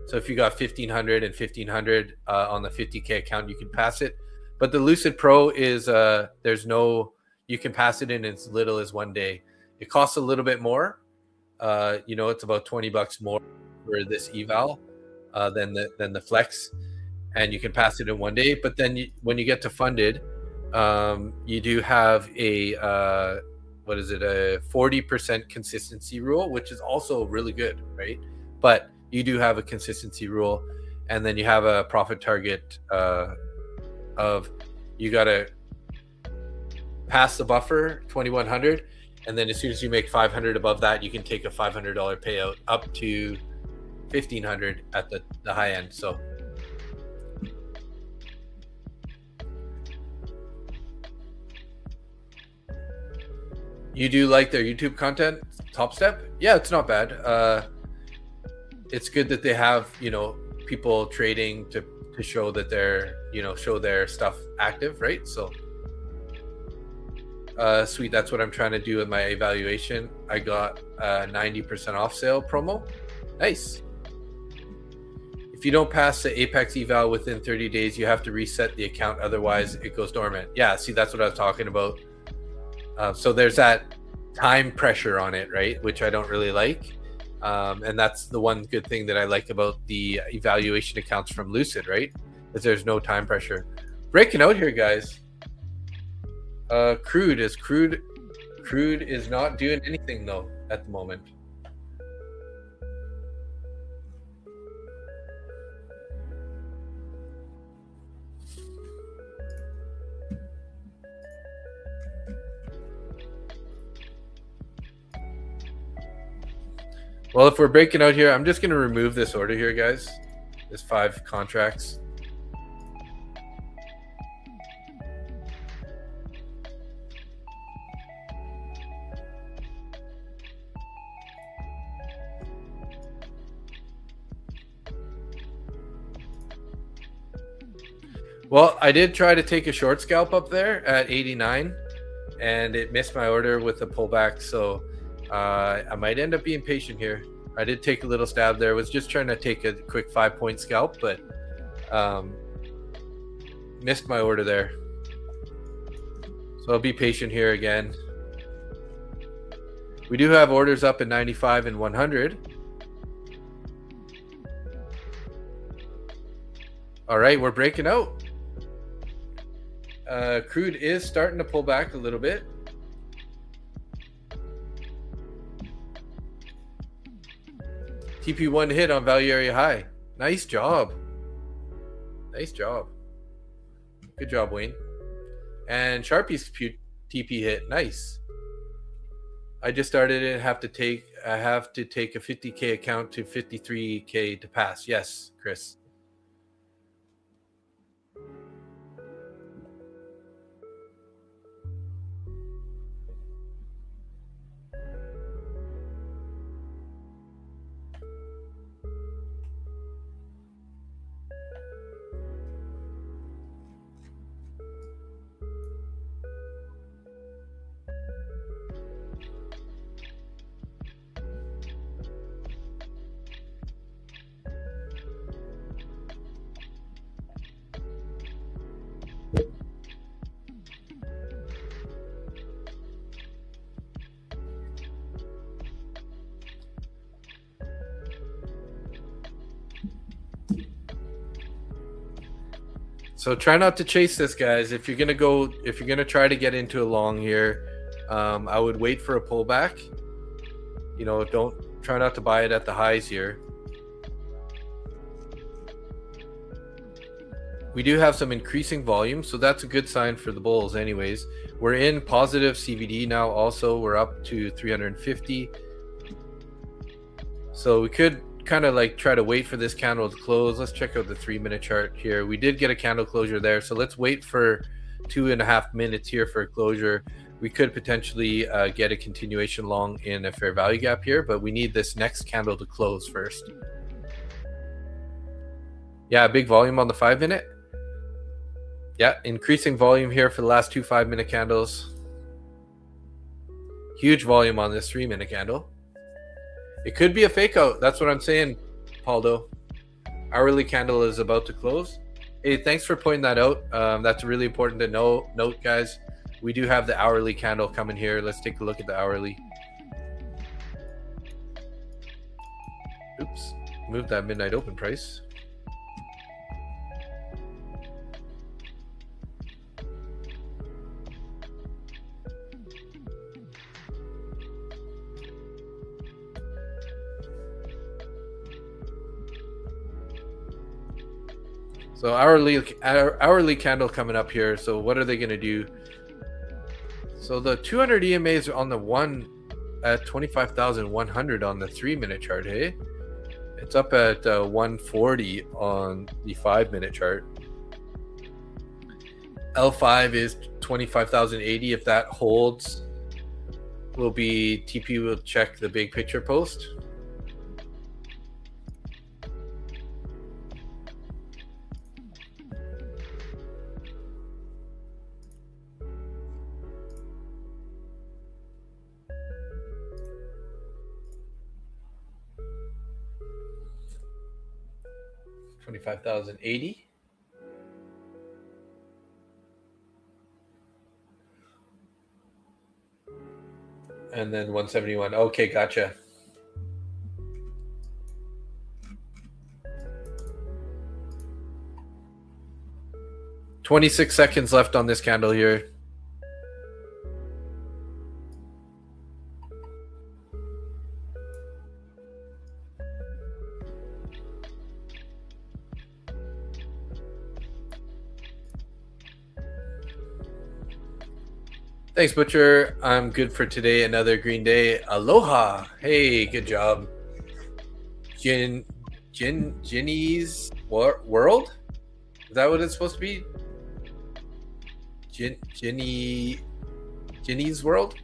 So if you got 1,500 and 1,500 on the 50K account, you can pass it. But the Lucid Pro is you can pass it in as little as 1 day. It costs a little bit more. It's about $20 more for this eval than the Flex, and you can pass it in 1 day. But then when you get to funded, you do have a 40% consistency rule, which is also really good, right? But you do have a consistency rule, and then you have a profit target of you got to pass the buffer 2,100. And then as soon as you make 500 above that, you can take a $500 payout up to 1,500 at the high end. So you do like their YouTube content, Top Step? Yeah, it's not bad. It's good that they have, people trading to show that they're, show their stuff active, right? So sweet, that's what I'm trying to do with my evaluation. I got a 90% off sale promo. Nice. If you don't pass the Apex eval within 30 days, you have to reset the account, otherwise it goes dormant. Yeah, see, that's what I was talking about. So there's that time pressure on it, right, which I don't really like. And that's the one good thing that I like about the evaluation accounts from Lucid, right, is there's no time pressure. Breaking out here, guys. Crude is not doing anything though at the moment. Well, if we're breaking out here, I'm just going to remove this order here, guys. There's 5 contracts. Well, I did try to take a short scalp up there at 89, and it missed my order with a pullback. So I might end up being patient here. I did take a little stab there. Was just trying to take a quick 5-point scalp, but missed my order there. So I'll be patient here again. We do have orders up at 95 and 100. All right, we're breaking out. Crude is starting to pull back a little bit. TP1 hit on value area high. Nice job. Nice job. Good job, Wayne. And Sharpie's TP hit. Nice. I just started it. I have to take a 50K account to 53K to pass. Yes, Chris. So try not to chase this, guys. If you're gonna try to get into a long here, I would wait for a pullback. You know, try not to buy it at the highs here. We do have some increasing volume, so that's a good sign for the bulls anyways. We're in positive CVD now also. We're up to 350. So we could kind of like try to wait for this candle to close. Let's check out the 3-minute chart here. We did get a candle closure there, so let's wait for 2.5 minutes here for a closure. We could potentially get a continuation long in a fair value gap here, but we need this next candle to close first. Yeah, big volume on the 5-minute. Yeah, increasing volume here for the last 2 5-minute candles. Huge volume on this 3-minute candle. It could be a fake out. That's what I'm saying, Paldo. Hourly candle is about to close. Hey, thanks for pointing that out. That's really important to note, guys. We do have the hourly candle coming here. Let's take a look at the hourly. Oops, moved that midnight open price. So hourly candle coming up here. So what are they going to do? So the 200 EMAs on the one at 25,100 on the 3-minute chart. Hey, it's up at 140 on the 5-minute chart. L5 is 25,080. If that holds, TP will check the big picture post. $25,080. And then 171. Okay, gotcha. $26 seconds left on this candle here. Thanks, Butcher. I'm good for today. Another green day. Aloha. Hey, good job. Ginny's World? Is that what it's supposed to be? Ginny's World?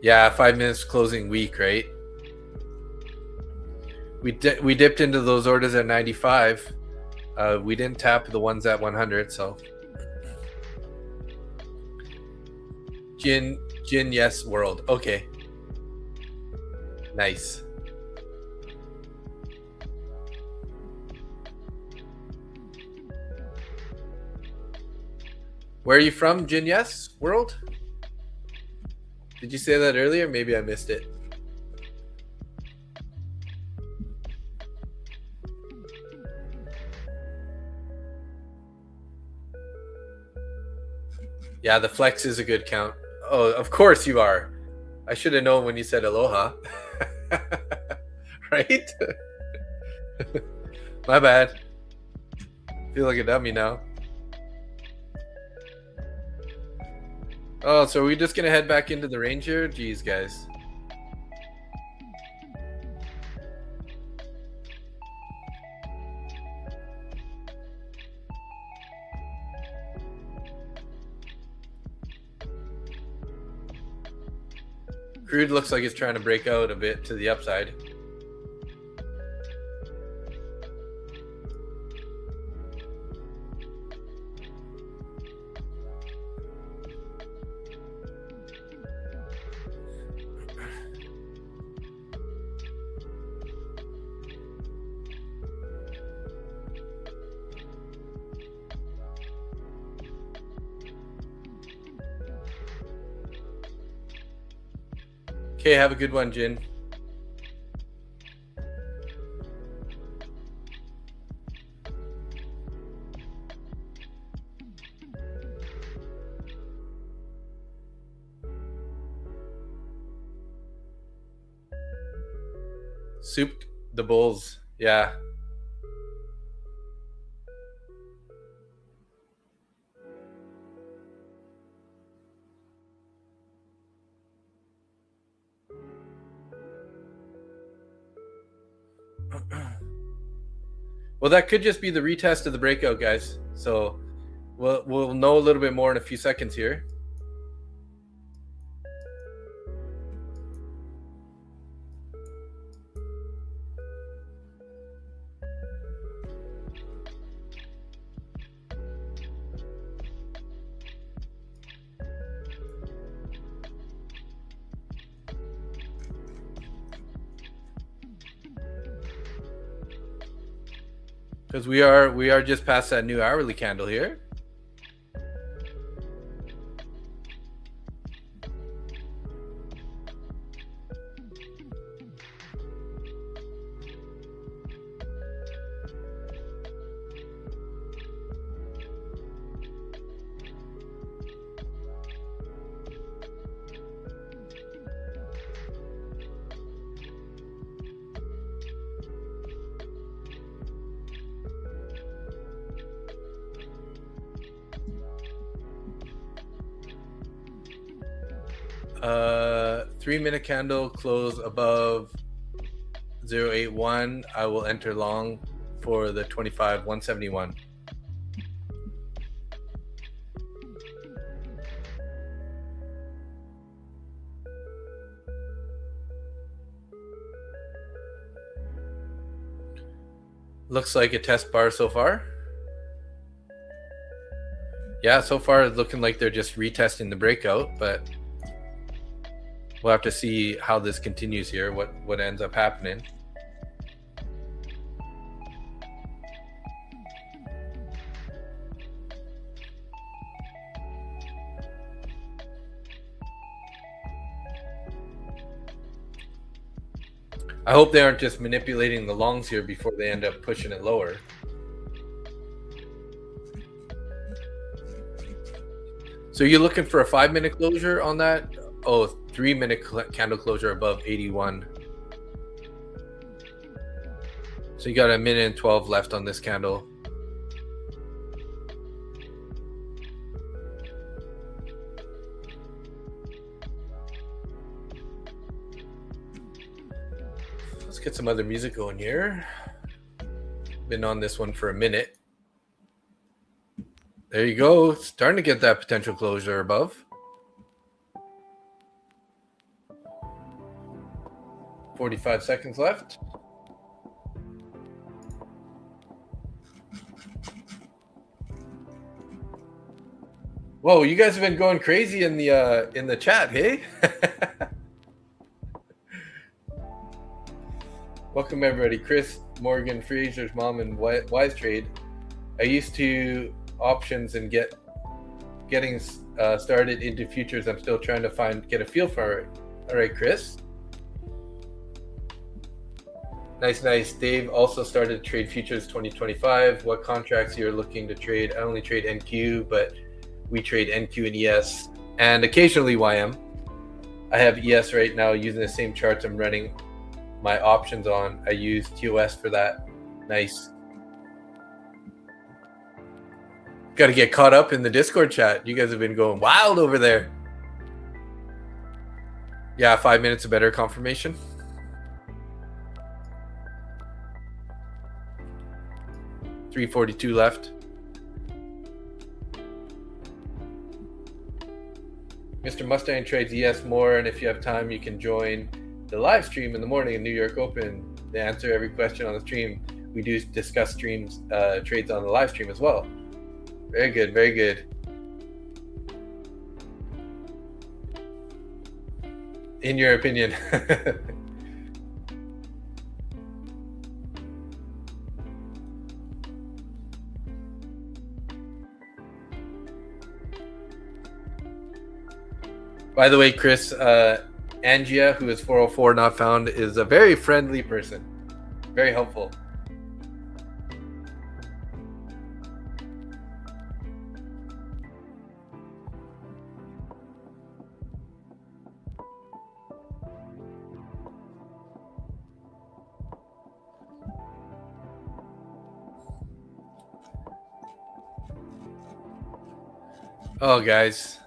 Yeah, 5 minutes closing week, right? We dipped into those orders at 95. We didn't tap the ones at 100. So Jin, yes, world. Okay. Nice. Where are you from, Jin? Yes, world? Did you say that earlier? Maybe I missed it. Yeah, the flex is a good count. Oh, of course you are. I should have known when you said aloha. Right? My bad. Feel like a dummy now. Oh, so are we just gonna head back into the range here? Jeez, guys. Crude looks like it's trying to break out a bit to the upside. Okay, have a good one, Jin. Souped the bulls. Yeah. Well, that could just be the retest of the breakout, guys. So we'll know a little bit more in a few seconds here. Because we are just past that new hourly candle here. Three-minute candle close above 081. I will enter long for the 25 171. Looks like a test bar so far. Yeah, so far it's looking like they're just retesting the breakout, but we'll have to see how this continues here, what ends up happening. I hope they aren't just manipulating the longs here before they end up pushing it lower. So you're looking for a 5-minute closure on that? Oh, 3-minute candle closure above 81. So you got a minute and 12 left on this candle. Let's get some other music going here. Been on this one for a minute. There you go. Starting to get that potential closure above. 45 seconds left. Whoa, you guys have been going crazy in the chat, hey? Welcome everybody. Chris, Morgan, Fraser's mom, and Wise Trade. I used to options and getting started into futures. I'm still trying to get a feel for it. All right, Chris. Nice. Dave also started to trade futures 2025. What contracts you're looking to trade? I only trade NQ, but we trade NQ and ES and occasionally YM. I have ES right now using the same charts I'm running my options on. I use TOS for that. Nice. Got to get caught up in the Discord chat. You guys have been going wild over there. Yeah, 5 minutes of better confirmation. $342 left. Mr. Mustang trades ES more, and if you have time, you can join the live stream in the morning in New York Open. They answer every question on the stream. We do discuss trades on the live stream as well. Very good, very good. In your opinion. By the way, Chris, Angia, who is 404 not found, is a very friendly person. Very helpful. Oh, guys.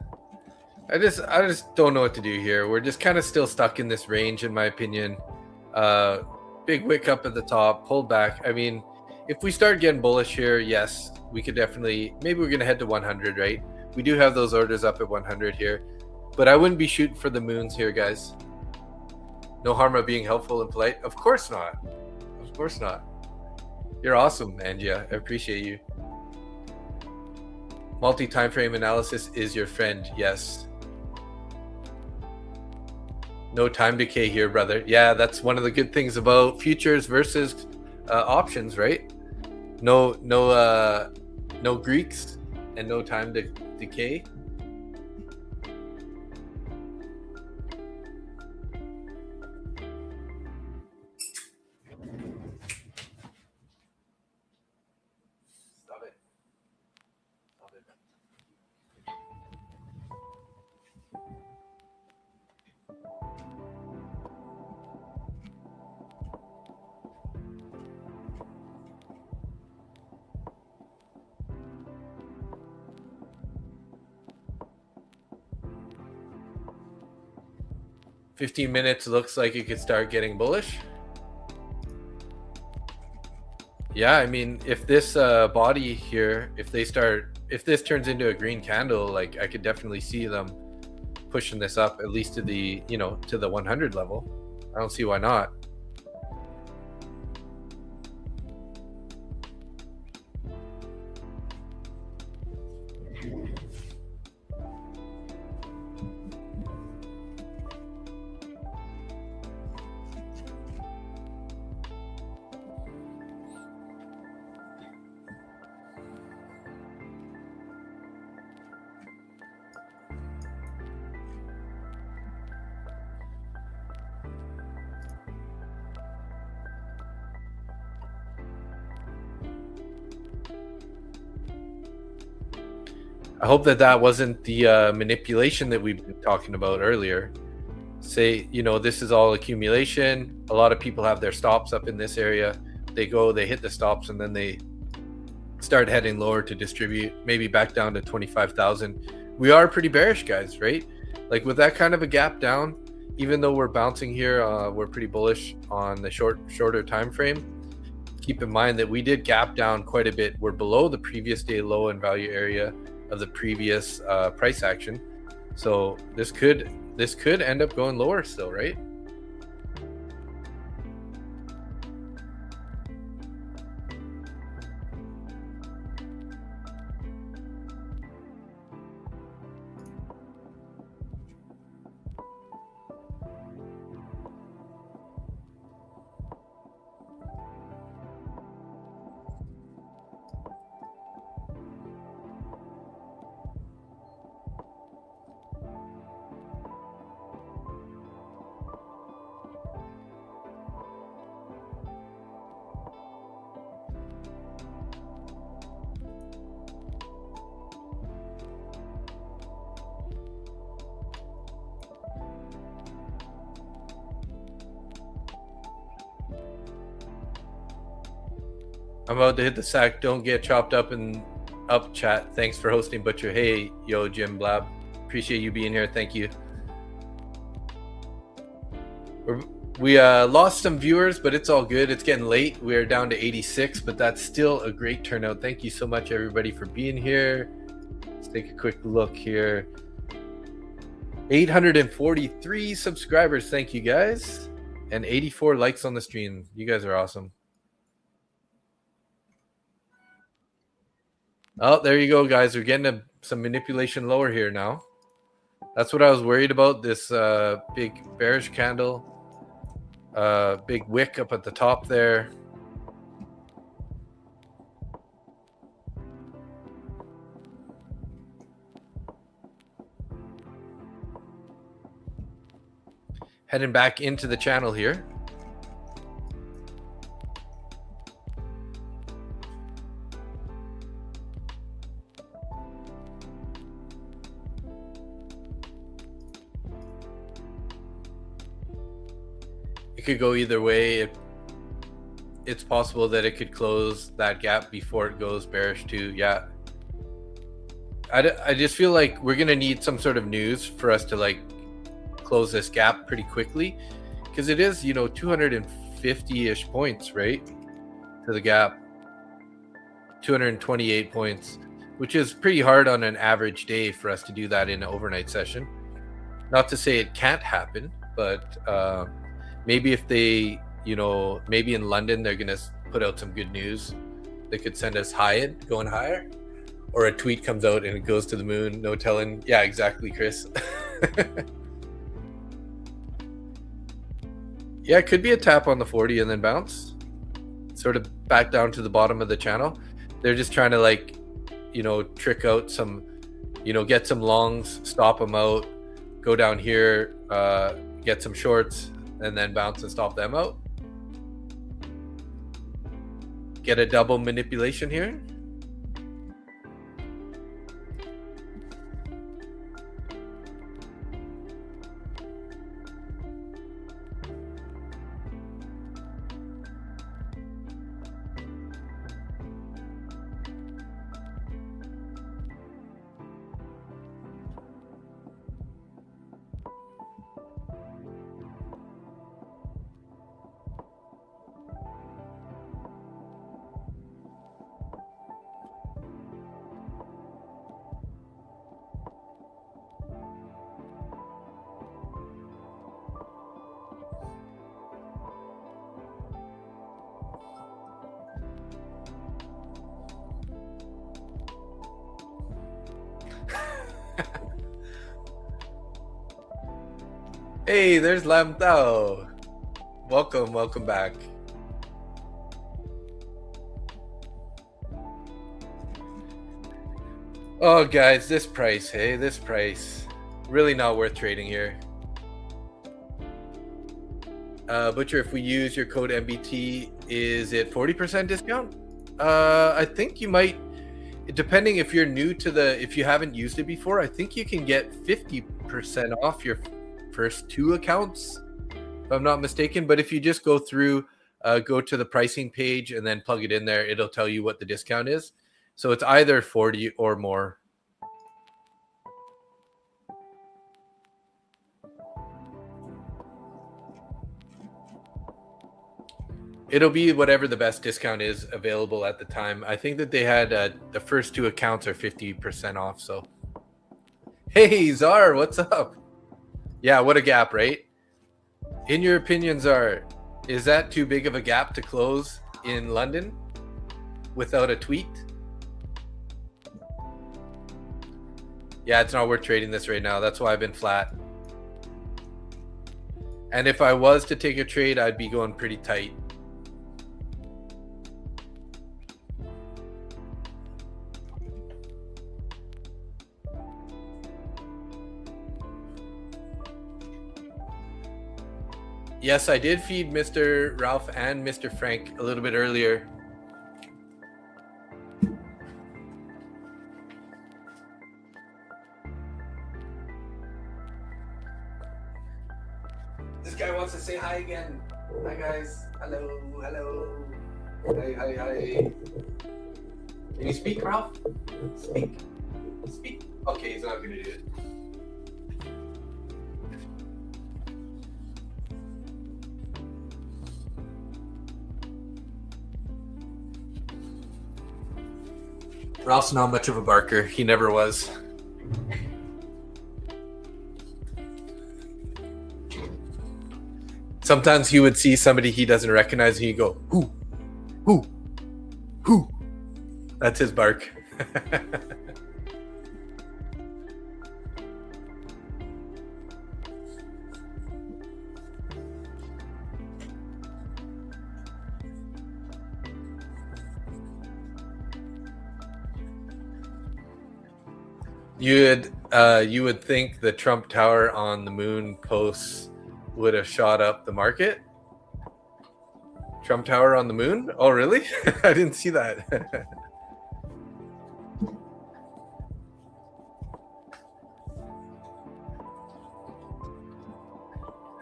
I just don't know what to do here. We're just kind of still stuck in this range, in my opinion. Big wick up at the top, pulled back. I mean, if we start getting bullish here, yes, we could definitely. Maybe we're gonna head to 100, right? We do have those orders up at 100 here, but I wouldn't be shooting for the moons here, guys. No harm of being helpful and polite. Of course not. Of course not. You're awesome, Angia. I appreciate you. Multi-time frame analysis is your friend. Yes. No time decay here, brother. Yeah, that's one of the good things about futures versus options, right? No Greeks and no time decay. Stop it. 15 minutes looks like it could start getting bullish. Yeah, I mean, if this body here, if this turns into a green candle, like I could definitely see them pushing this up at least to the, to the 100 level. I don't see why not. I hope that wasn't the manipulation that we've been talking about earlier. Say, this is all accumulation. A lot of people have their stops up in this area. They hit the stops, and then they start heading lower to distribute, maybe back down to 25,000. We are pretty bearish, guys, right? Like with that kind of a gap down, even though we're bouncing here, we're pretty bullish on the shorter time frame. Keep in mind that we did gap down quite a bit. We're below the previous day low and value area of the previous price action, so this could end up going lower still, right? I'm about to hit the sack. Don't get chopped up in up chat. Thanks for hosting, Butcher. Hey, yo, Jim Blab. Appreciate you being here. Thank you. We lost some viewers, but it's all good. It's getting late. We are down to 86, but that's still a great turnout. Thank you so much, everybody, for being here. Let's take a quick look here. 843 subscribers. Thank you, guys. And 84 likes on the stream. You guys are awesome. Oh, there you go, guys. We're getting some manipulation lower here now. That's what I was worried about, this big bearish candle. Big wick up at the top there. Heading back into the channel here. It could go either way. It's possible that it could close that gap before it goes bearish too. Yeah. I just feel like we're going to need some sort of news for us to like close this gap pretty quickly, because it is, 250-ish points, right, to the gap. 228 points, which is pretty hard on an average day for us to do that in an overnight session. Not to say it can't happen, but maybe if they, maybe in London they're going to put out some good news, they could send us going higher, or a tweet comes out and it goes to the moon. No telling. Yeah, exactly, Chris. Yeah, it could be a tap on the 40 and then bounce, sort of back down to the bottom of the channel. They're just trying to like, trick out some, get some longs, stop them out, go down here, get some shorts, and then bounce and stop them out. Get a double manipulation here. Hey, there's Lam Tao. Welcome back. Oh, guys, this price, hey, this price. Really not worth trading here. Butcher, if we use your code MBT, is it 40% discount? I think you might, depending if you're new to if you haven't used it before, I think you can get 50% off your first 2 accounts, if I'm not mistaken. But if you just go through, go to the pricing page and then plug it in there, it'll tell you what the discount is. So it's either 40 or more. It'll be whatever the best discount is available at the time. I think that they had the first 2 accounts are 50% off. So, hey, Czar, what's up? Yeah, what a gap, right? In your opinion, Czar, is that too big of a gap to close in London without a tweet? Yeah, it's not worth trading this right now. That's why I've been flat. And if I was to take a trade, I'd be going pretty tight. Yes, I did feed Mr. Ralph and Mr. Frank a little bit earlier. This guy wants to say hi again. Hi, guys. Hello, hello. Hi. Can you speak, Ralph? Speak. Okay, he's not gonna do it. Ralph's not much of a barker. He never was. Sometimes he would see somebody he doesn't recognize and he'd go, who? That's his bark. You would think the Trump Tower on the moon posts would have shot up the market. Trump Tower on the moon? Oh, really? I didn't see that.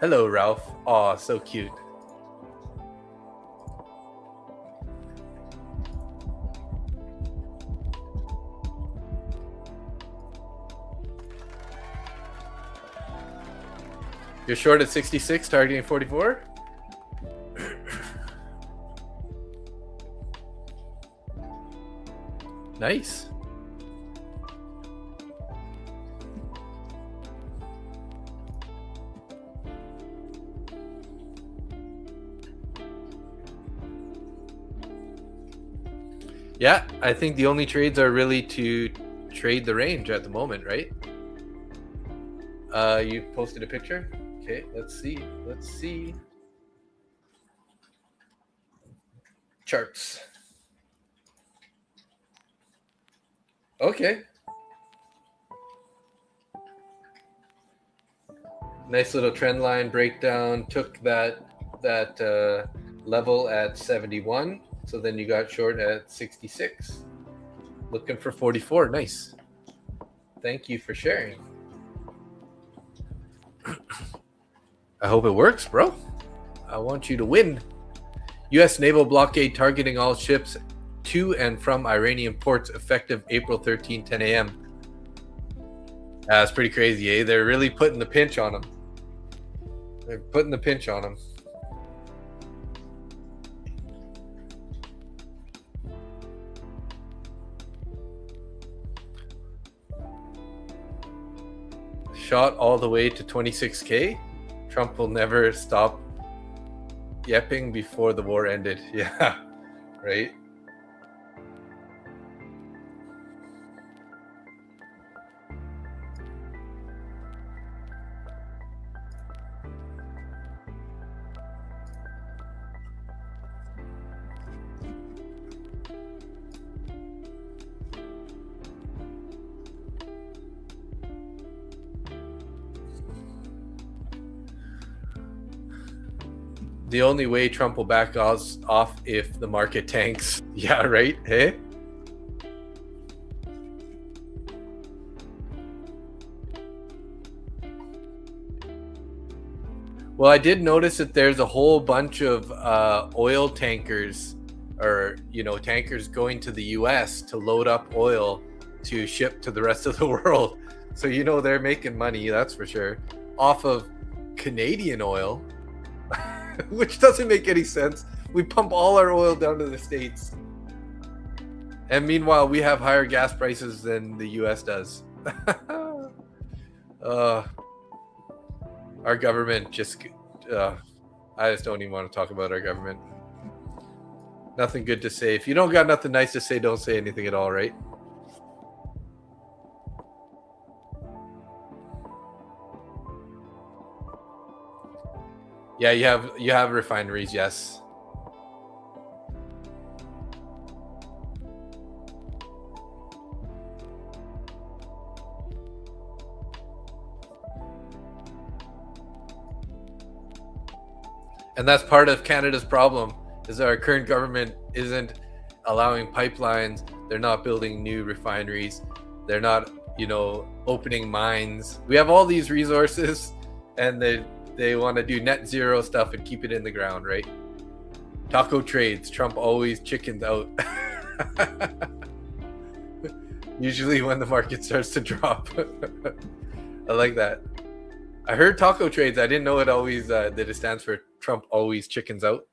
Hello, Ralph. Aw, so cute. You're short at 66, targeting 44? Nice. Yeah, I think the only trades are really to trade the range at the moment, right? You posted a picture? Okay, let's see. Charts. Okay. Nice little trend line breakdown. Took that level at 71. So then you got short at 66. Looking for 44. Nice. Thank you for sharing. I hope it works, bro. I want you to win. U.S. naval blockade targeting all ships to and from Iranian ports effective April 13, 10 a.m. That's pretty crazy, eh? They're really putting the pinch on them. They're putting the pinch on them. Shot all the way to 26K. Trump will never stop yapping before the war ended. Yeah, right? The only way Trump will back off if the market tanks. Yeah, right? Hey? Well, I did notice that there's a whole bunch of oil tankers or, tankers going to the US to load up oil to ship to the rest of the world. So, they're making money, that's for sure, off of Canadian oil. Which doesn't make any sense. We pump all our oil down to the States. And meanwhile, we have higher gas prices than the US does. Our government just... I just don't even want to talk about our government. Nothing good to say. If you don't got nothing nice to say, don't say anything at all, right? Yeah, you have refineries, yes. And that's part of Canada's problem, is our current government isn't allowing pipelines. They're not building new refineries. They're not, opening mines. We have all these resources, and they want to do net zero stuff and keep it in the ground, right? Taco trades. Trump always chickens out. Usually when the market starts to drop. I like that. I heard taco trades. I didn't know it always that it stands for Trump always chickens out.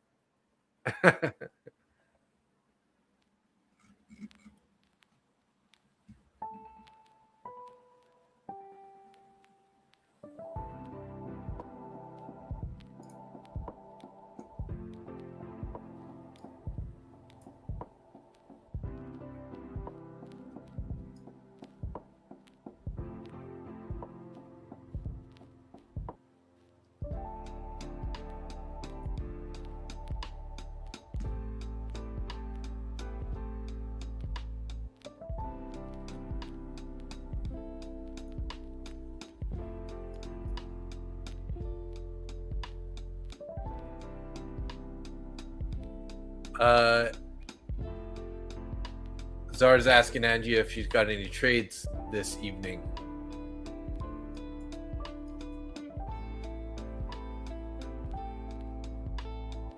Zara's asking Angie if she's got any trades this evening.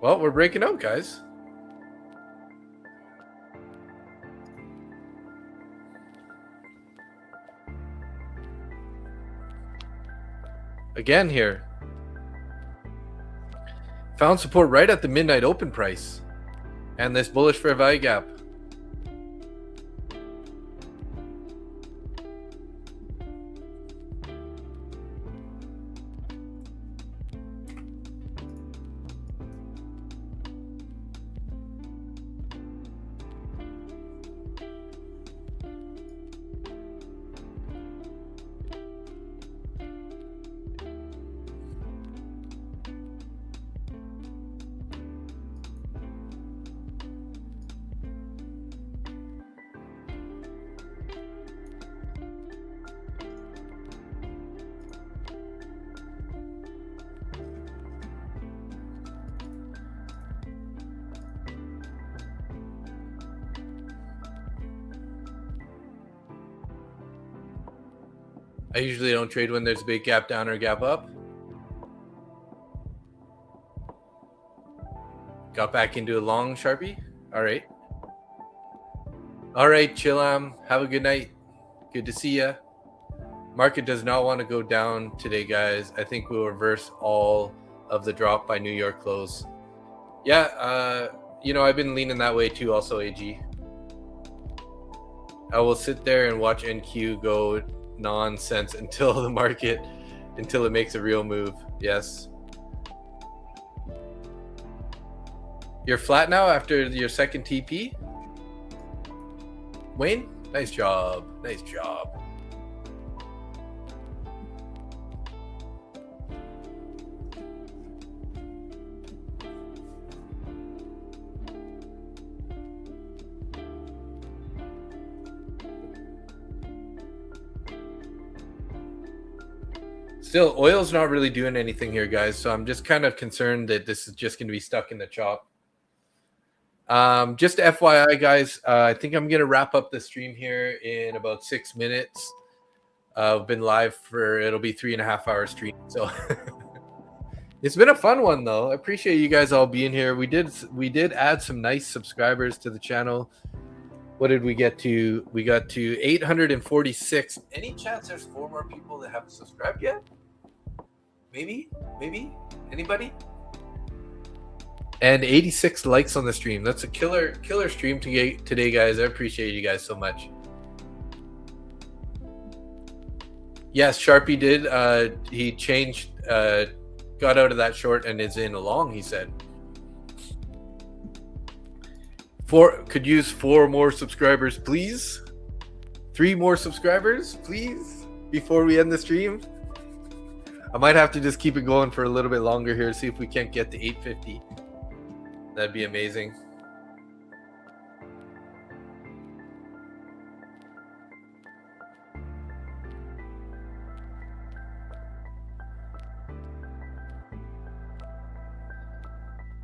Well, we're breaking out, guys. Again here. Found support right at the midnight open price. And this bullish fair value gap. I usually don't trade when there's a big gap down or gap up. Got back into a long Sharpie. All right. All right, Chilam. Have a good night. Good to see ya. Market does not want to go down today, guys. I think we'll reverse all of the drop by New York close. Yeah, I've been leaning that way too also, AG. I will sit there and watch NQ go nonsense until it makes a real move. Yes. You're flat now after your second TP? Wayne? Nice job. Nice job. Still, oil's not really doing anything here, guys. So I'm just kind of concerned that this is just going to be stuck in the chop. Just FYI, guys, I think I'm going to wrap up the stream here in about 6 minutes. I've been live it'll be 3.5 hour stream. So it's been a fun one, though. I appreciate you guys all being here. We did add some nice subscribers to the channel. What did we get to? We got to 846. Any chance there's 4 more people that haven't subscribed yet? Maybe? Anybody? And 86 likes on the stream. That's a killer stream today, guys. I appreciate you guys so much. Yes, Sharpie did. He changed, got out of that short and is in a long, he said. Could use 4 more subscribers, please. 3 more subscribers, please, before we end the stream. I might have to just keep it going for a little bit longer here, see if we can't get to 850. That'd be amazing.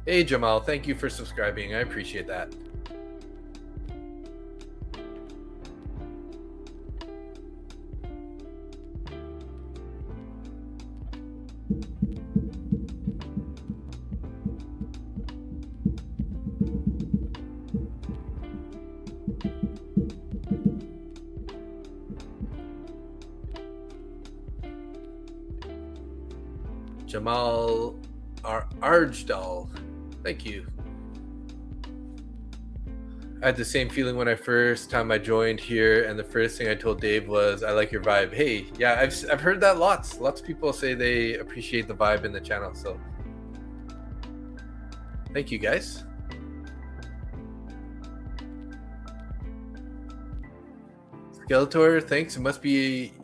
Hey, Jamal, thank you for subscribing. I appreciate that. Jamal Arjdal, thank you. I had the same feeling when I first time I joined here, and the first thing I told Dave was, "I like your vibe." Hey, yeah, I've heard that lots. Lots of people say they appreciate the vibe in the channel, so thank you guys. Skeletor, thanks. It must be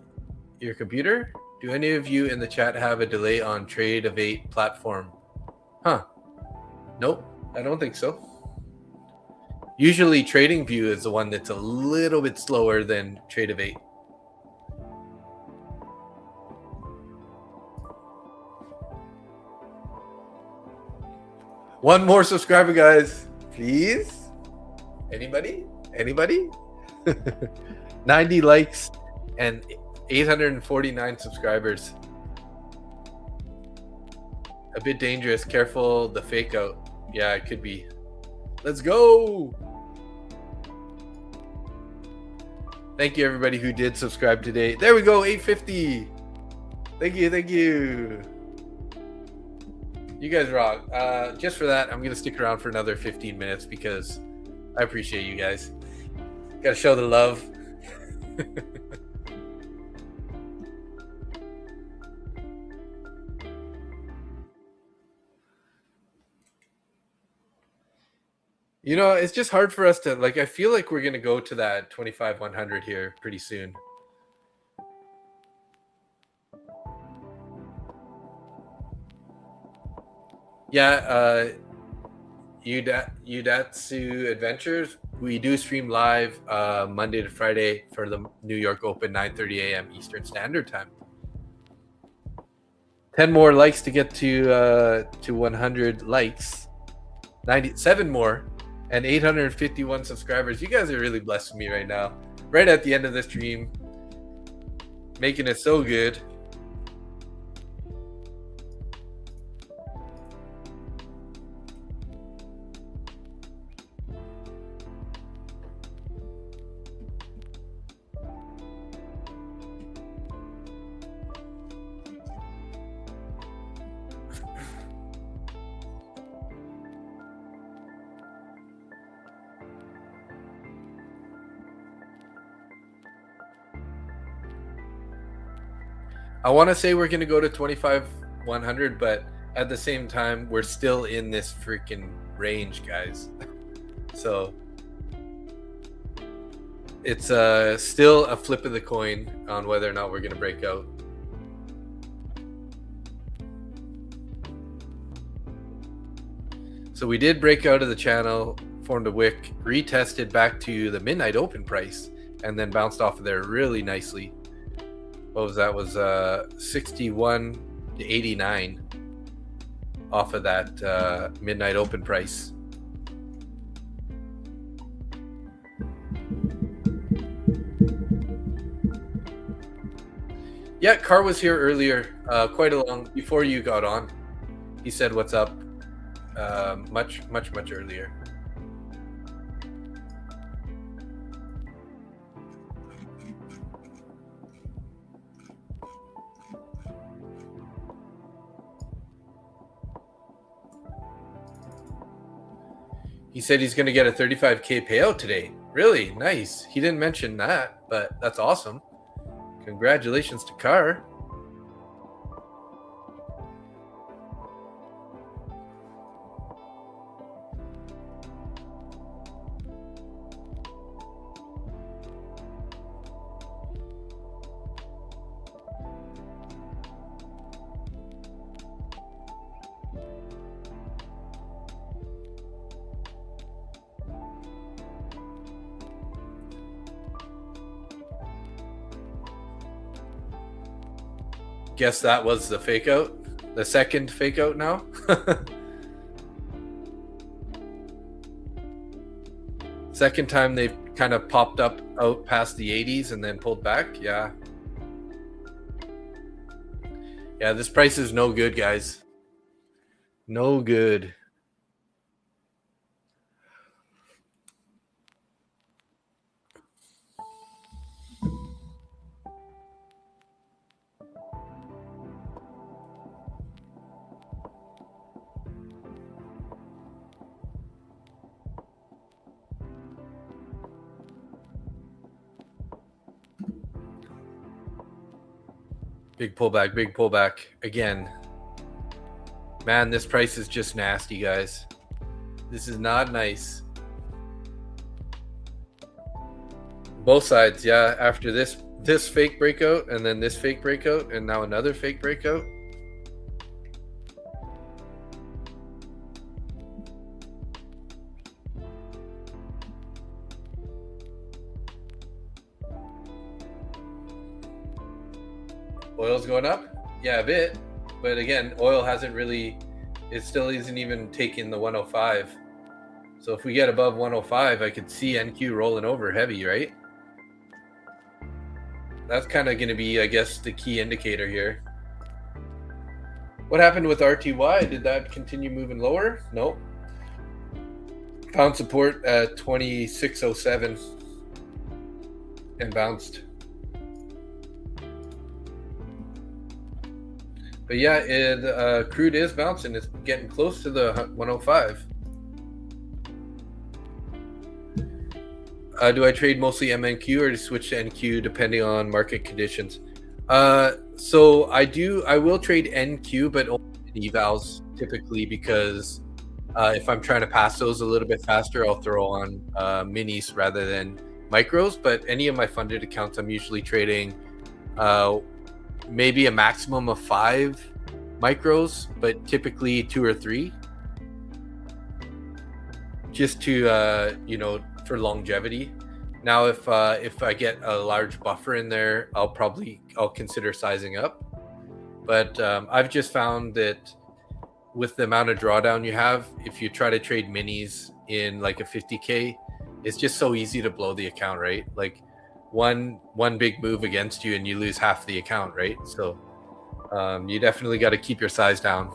your computer. Do any of you in the chat have a delay on Trade of 8 platform? Huh? Nope, I don't think so. Usually TradingView is the one that's a little bit slower than Trade of 8. One more subscriber, guys, please. Anybody? 90 likes and 849 subscribers. A bit dangerous. Careful the fake out. Yeah, it could be. Let's go. Thank you, everybody who did subscribe today. There we go, 850. Thank you. You guys rock. Just for that, I'm going to stick around for another 15 minutes because I appreciate you guys. Got to show the love. You know, it's just hard for us to, like, I feel like we're going to go to that 25-100 here pretty soon. Yeah, Udatsu Adventures. We do stream live Monday to Friday for the New York Open, 9:30 a.m. Eastern Standard Time. 10 more likes to get to 100 likes. 97 more. And 851 subscribers. You guys are really blessing me right now. Right at the end of the stream. Making it so good. I want to say we're going to go to 25-100, but at the same time, we're still in this freaking range, guys. So it's still a flip of the coin on whether or not we're going to break out. So we did break out of the channel, formed a wick, retested back to the midnight open price, and then bounced off of there really nicely. What was that? Was 61 to 89 off of that midnight open price. Yeah, Carr was here earlier, quite a long before you got on. He said, "What's up?" Much earlier. He said he's going to get a 35K payout today. Really nice. He didn't mention that, but that's awesome. Congratulations to Carr. Guess that was the fake out. The second fake out now. Second time they've kind of popped up out past the 80s and then pulled back. Yeah. Yeah, this price is no good, guys. No good. Big pullback again. Man, this price is just nasty, guys. This is not nice. Both sides, yeah. After this fake breakout, and then this fake breakout, and now another fake breakout. Oil's going up, yeah, a bit, but again, oil hasn't really. It still isn't even taking the 105. So if we get above 105, I could see NQ rolling over heavy, right? That's kind of going to be, I guess, the key indicator here. What happened with RTY? Did that continue moving lower? Nope. Found support at 2607 and bounced. But yeah, crude is bouncing. It's getting close to the 105. Do I trade mostly MNQ or to switch to NQ depending on market conditions? So I will trade NQ, but only in evals typically, because if I'm trying to pass those a little bit faster, I'll throw on minis rather than micros. But any of my funded accounts, I'm usually trading maybe a maximum of 5 micros, but typically 2 or 3, just to for longevity. Now if I get a large buffer in there, I'll consider sizing up. But I've just found that with the amount of drawdown you have, if you try to trade minis in like a 50K, it's just so easy to blow the account, right? Like one big move against you and you lose half the account, right? So you definitely got to keep your size down.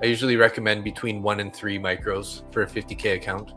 I usually recommend between 1 and 3 micros for a 50K account.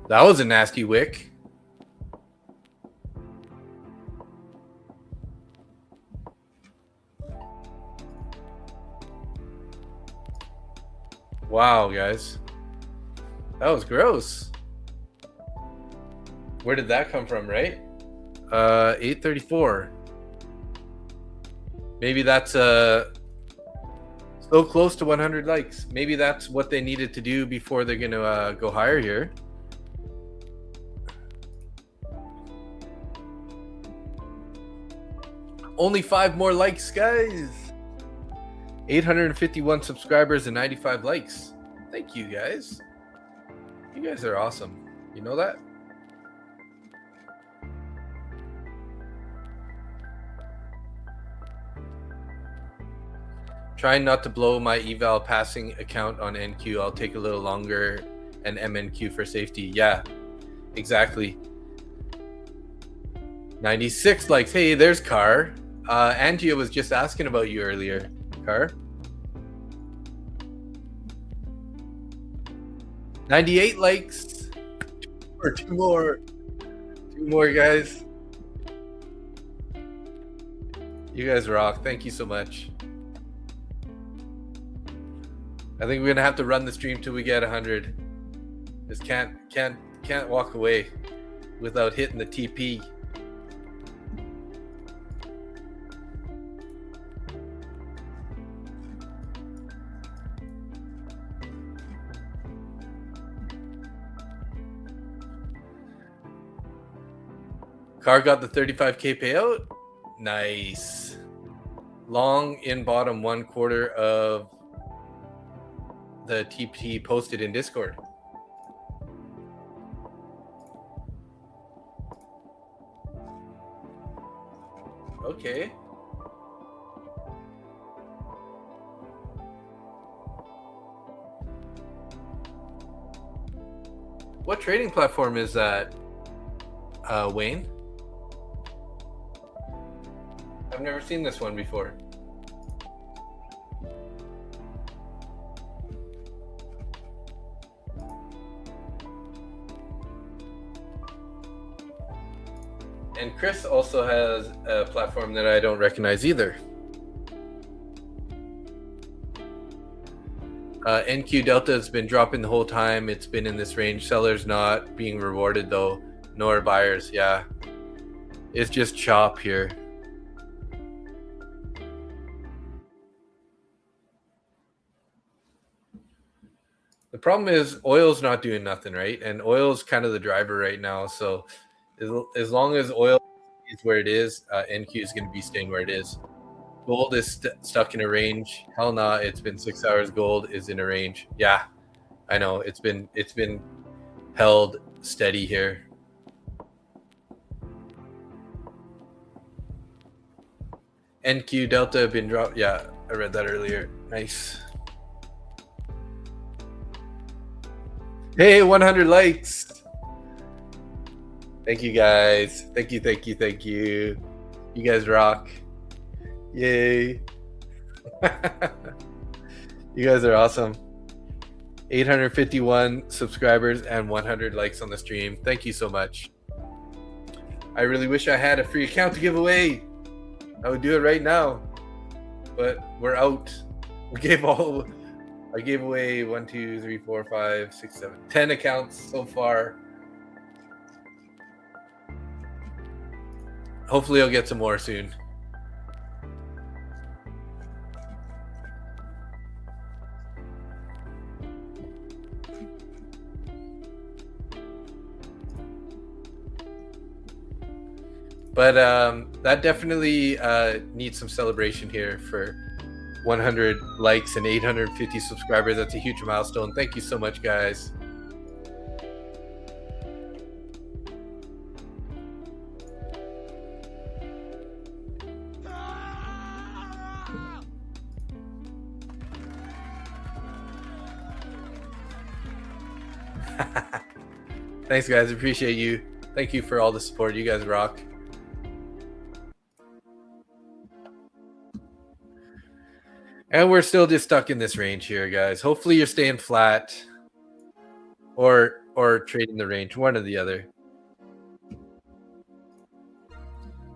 That was a nasty wick. Wow, guys. That was gross. Where did that come from, right? 834. Maybe that's so close to 100 likes. Maybe that's what they needed to do before they're going to go higher here. Only 5 more likes, guys. 851 subscribers and 95 likes. Thank you, guys. You guys are awesome. You know that? Trying not to blow my eval passing account on NQ. I'll take a little longer and MNQ for safety. Yeah, exactly. 96 likes. Hey, there's Car. Angia was just asking about you earlier. Car. 98 likes. Or 2 more. 2 more, guys. You guys rock. Thank you so much. I think we're gonna have to run the stream till we get 100. Just can't walk away without hitting the TP. Car got the 35K payout. Nice. Long in bottom 1/4 of the TP posted in Discord. Okay. What trading platform is that, Wayne? I've never seen this one before. And Chris also has a platform that I don't recognize either. NQ Delta has been dropping the whole time. It's been in this range. Sellers not being rewarded though, nor buyers. Yeah, it's just chop here. The problem is oil's not doing nothing, right? And oil's kind of the driver right now. So as long as oil is where it is, NQ is going to be staying where it is. Gold is stuck in a range. Hell nah, it's been 6 hours. Gold is in a range. Yeah, I know. It's been held steady here. NQ Delta have been dropped. Yeah, I read that earlier. Nice. Hey, 100 likes. Thank you guys. Thank you, thank you, thank you. You guys rock. Yay. You guys are awesome. 851 subscribers and 100 likes on the stream. Thank you so much. I really wish I had a free account to give away. I would do it right now, but we're out. I gave away 1, 2, 3, 4, 5, 6, 7, 10 accounts so far. Hopefully I'll get some more soon. But that definitely needs some celebration here for 100 likes and 850 subscribers. That's a huge milestone. Thank you so much, guys. Thanks, guys. Appreciate you. Thank you for all the support. You guys rock. And we're still just stuck in this range here, guys. Hopefully you're staying flat or trading the range, one or the other.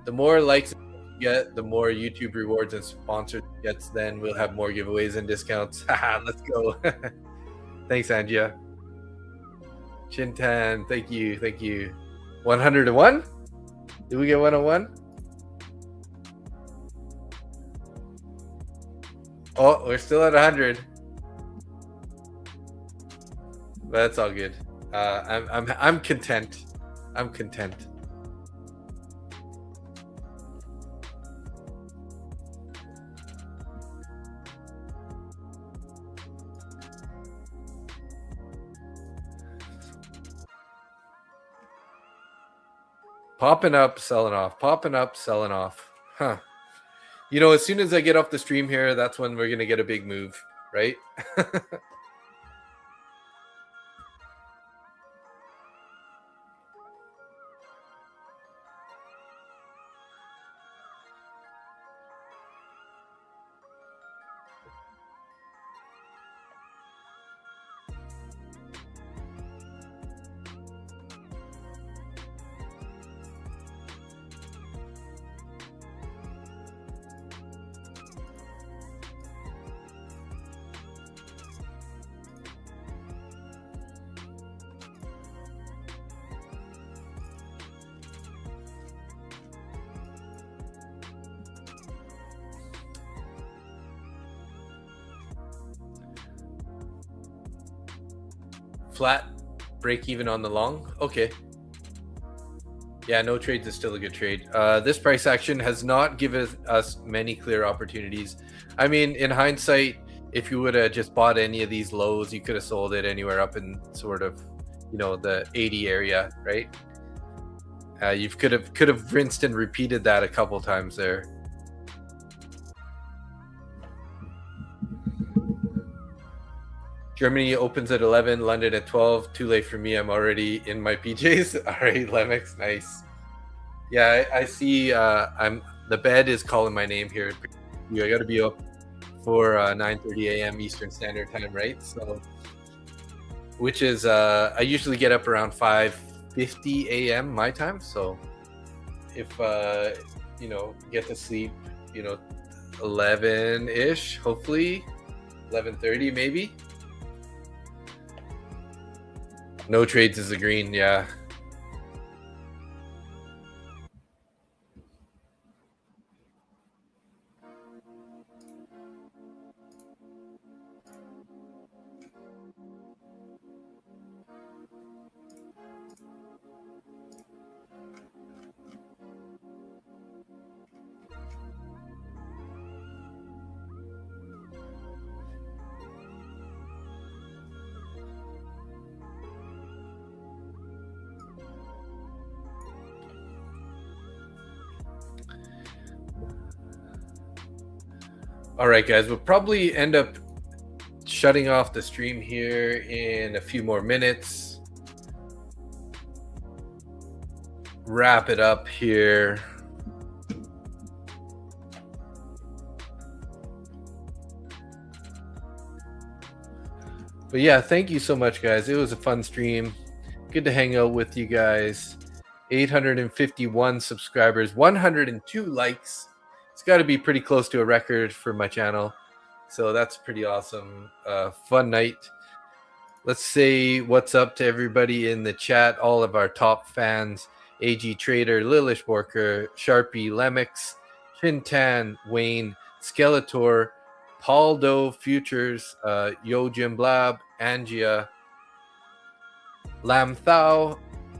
The more likes you get, the more YouTube rewards and sponsors gets, then we'll have more giveaways and discounts. Let's go. Thanks, Angia. Chintan, thank you, thank you. 101? Did we get 101? Oh, we're still at 100. But that's all good. I'm content. I'm content. Popping up, selling off. Popping up, selling off. Huh. You know, as soon as I get off the stream here, that's when we're going to get a big move, right? Flat break even on the long. Okay. Yeah, no trades is still a good trade. This price action has not given us many clear opportunities. I mean, in hindsight, if you would have just bought any of these lows, you could have sold it anywhere up in sort of, the 80 area, right? You could have rinsed and repeated that a couple times there. Germany opens at 11, London at 12. Too late for me. I'm already in my PJs. All right, Lemex, nice. Yeah, I see. The bed is calling my name here. I got to be up for 9:30 a.m. Eastern Standard Time, right? So, which is I usually get up around 5:50 a.m. my time. So, if get to sleep, 11-ish, hopefully 11:30 maybe. No trades is a green, yeah. All right, guys, we'll probably end up shutting off the stream here in a few more minutes. Wrap it up here. But yeah, thank you so much, guys. It was a fun stream. Good to hang out with you guys. 851 subscribers, 102 likes. It's got to be pretty close to a record for my channel. So that's pretty awesome. Fun night. Let's say what's up to everybody in the chat. All of our top fans. AG Trader, Lilish Borker, Sharpie, Lemix, Chintan, Wayne, Skeletor, Paul Doe Futures, Yo Jim Blab, Angia, Lam Thao,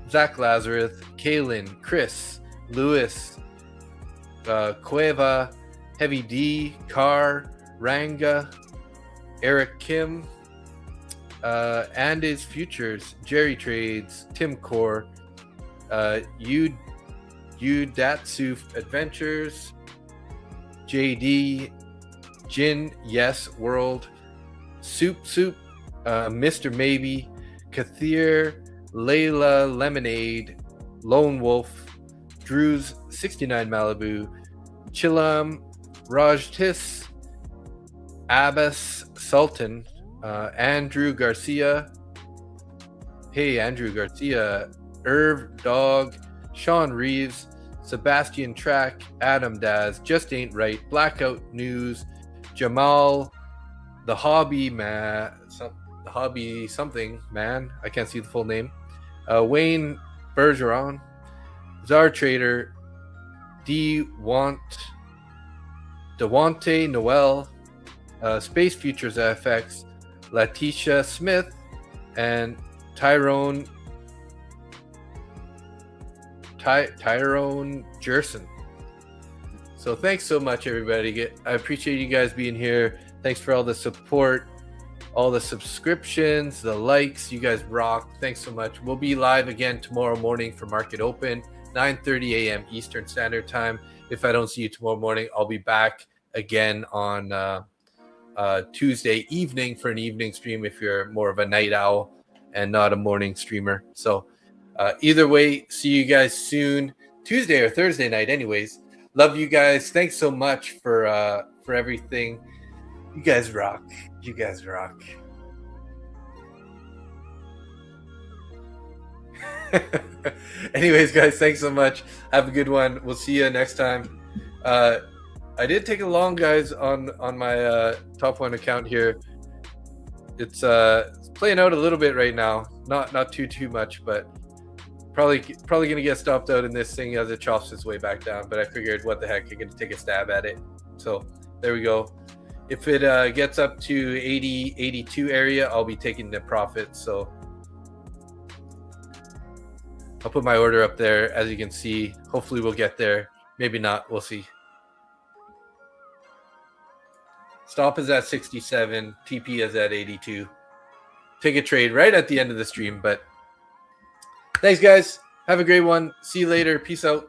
Zach Lazarus, Kaylin, Chris, Lewis, Cueva, Heavy D, Carr, Ranga, Eric Kim, Andes Futures, Jerry Trades, Tim Core, Datsu Adventures, JD, Jin Yes World, Soup, Mr. Maybe, Kathir, Layla Lemonade, Lone Wolf, Drew's 69 Malibu, Chilam, Raj Tis, Abbas Sultan, Andrew Garcia, hey Andrew Garcia, Irv Dog, Sean Reeves, Sebastian Track, Adam Daz, Just Ain't Right, Blackout News, Jamal, The Hobby Man, The Hobby something man, I can't see the full name, Wayne Bergeron, Czar Trader, Dewante Noel, Space Futures FX, Letitia Smith, and Tyrone Jerson. So thanks so much, everybody. I appreciate you guys being here. Thanks for all the support, all the subscriptions, the likes. You guys rock. Thanks so much. We'll be live again tomorrow morning for Market Open, 9:30 a.m. Eastern Standard Time. If I don't see you tomorrow morning, I'll be back again on Tuesday evening for an evening stream if you're more of a night owl and not a morning streamer. So either way, see you guys soon, Tuesday or Thursday night anyways. Love you guys. Thanks so much for everything. You guys rock. You guys rock. Anyways, guys, thanks so much. Have a good one. We'll see you next time. I did take a long, guys, on my top one account here. It's playing out a little bit right now. Not too much, but probably gonna get stopped out in this thing as it chops its way back down. But I figured, what the heck, I'm gonna take a stab at it. So there we go. If it gets up to 80, 82 area, I'll be taking the profit. So I'll put my order up there. As you can see, hopefully we'll get there. Maybe not. We'll see. Stop is at 67. TP is at 82. Take a trade right at the end of the stream. But thanks, guys. Have a great one. See you later. Peace out.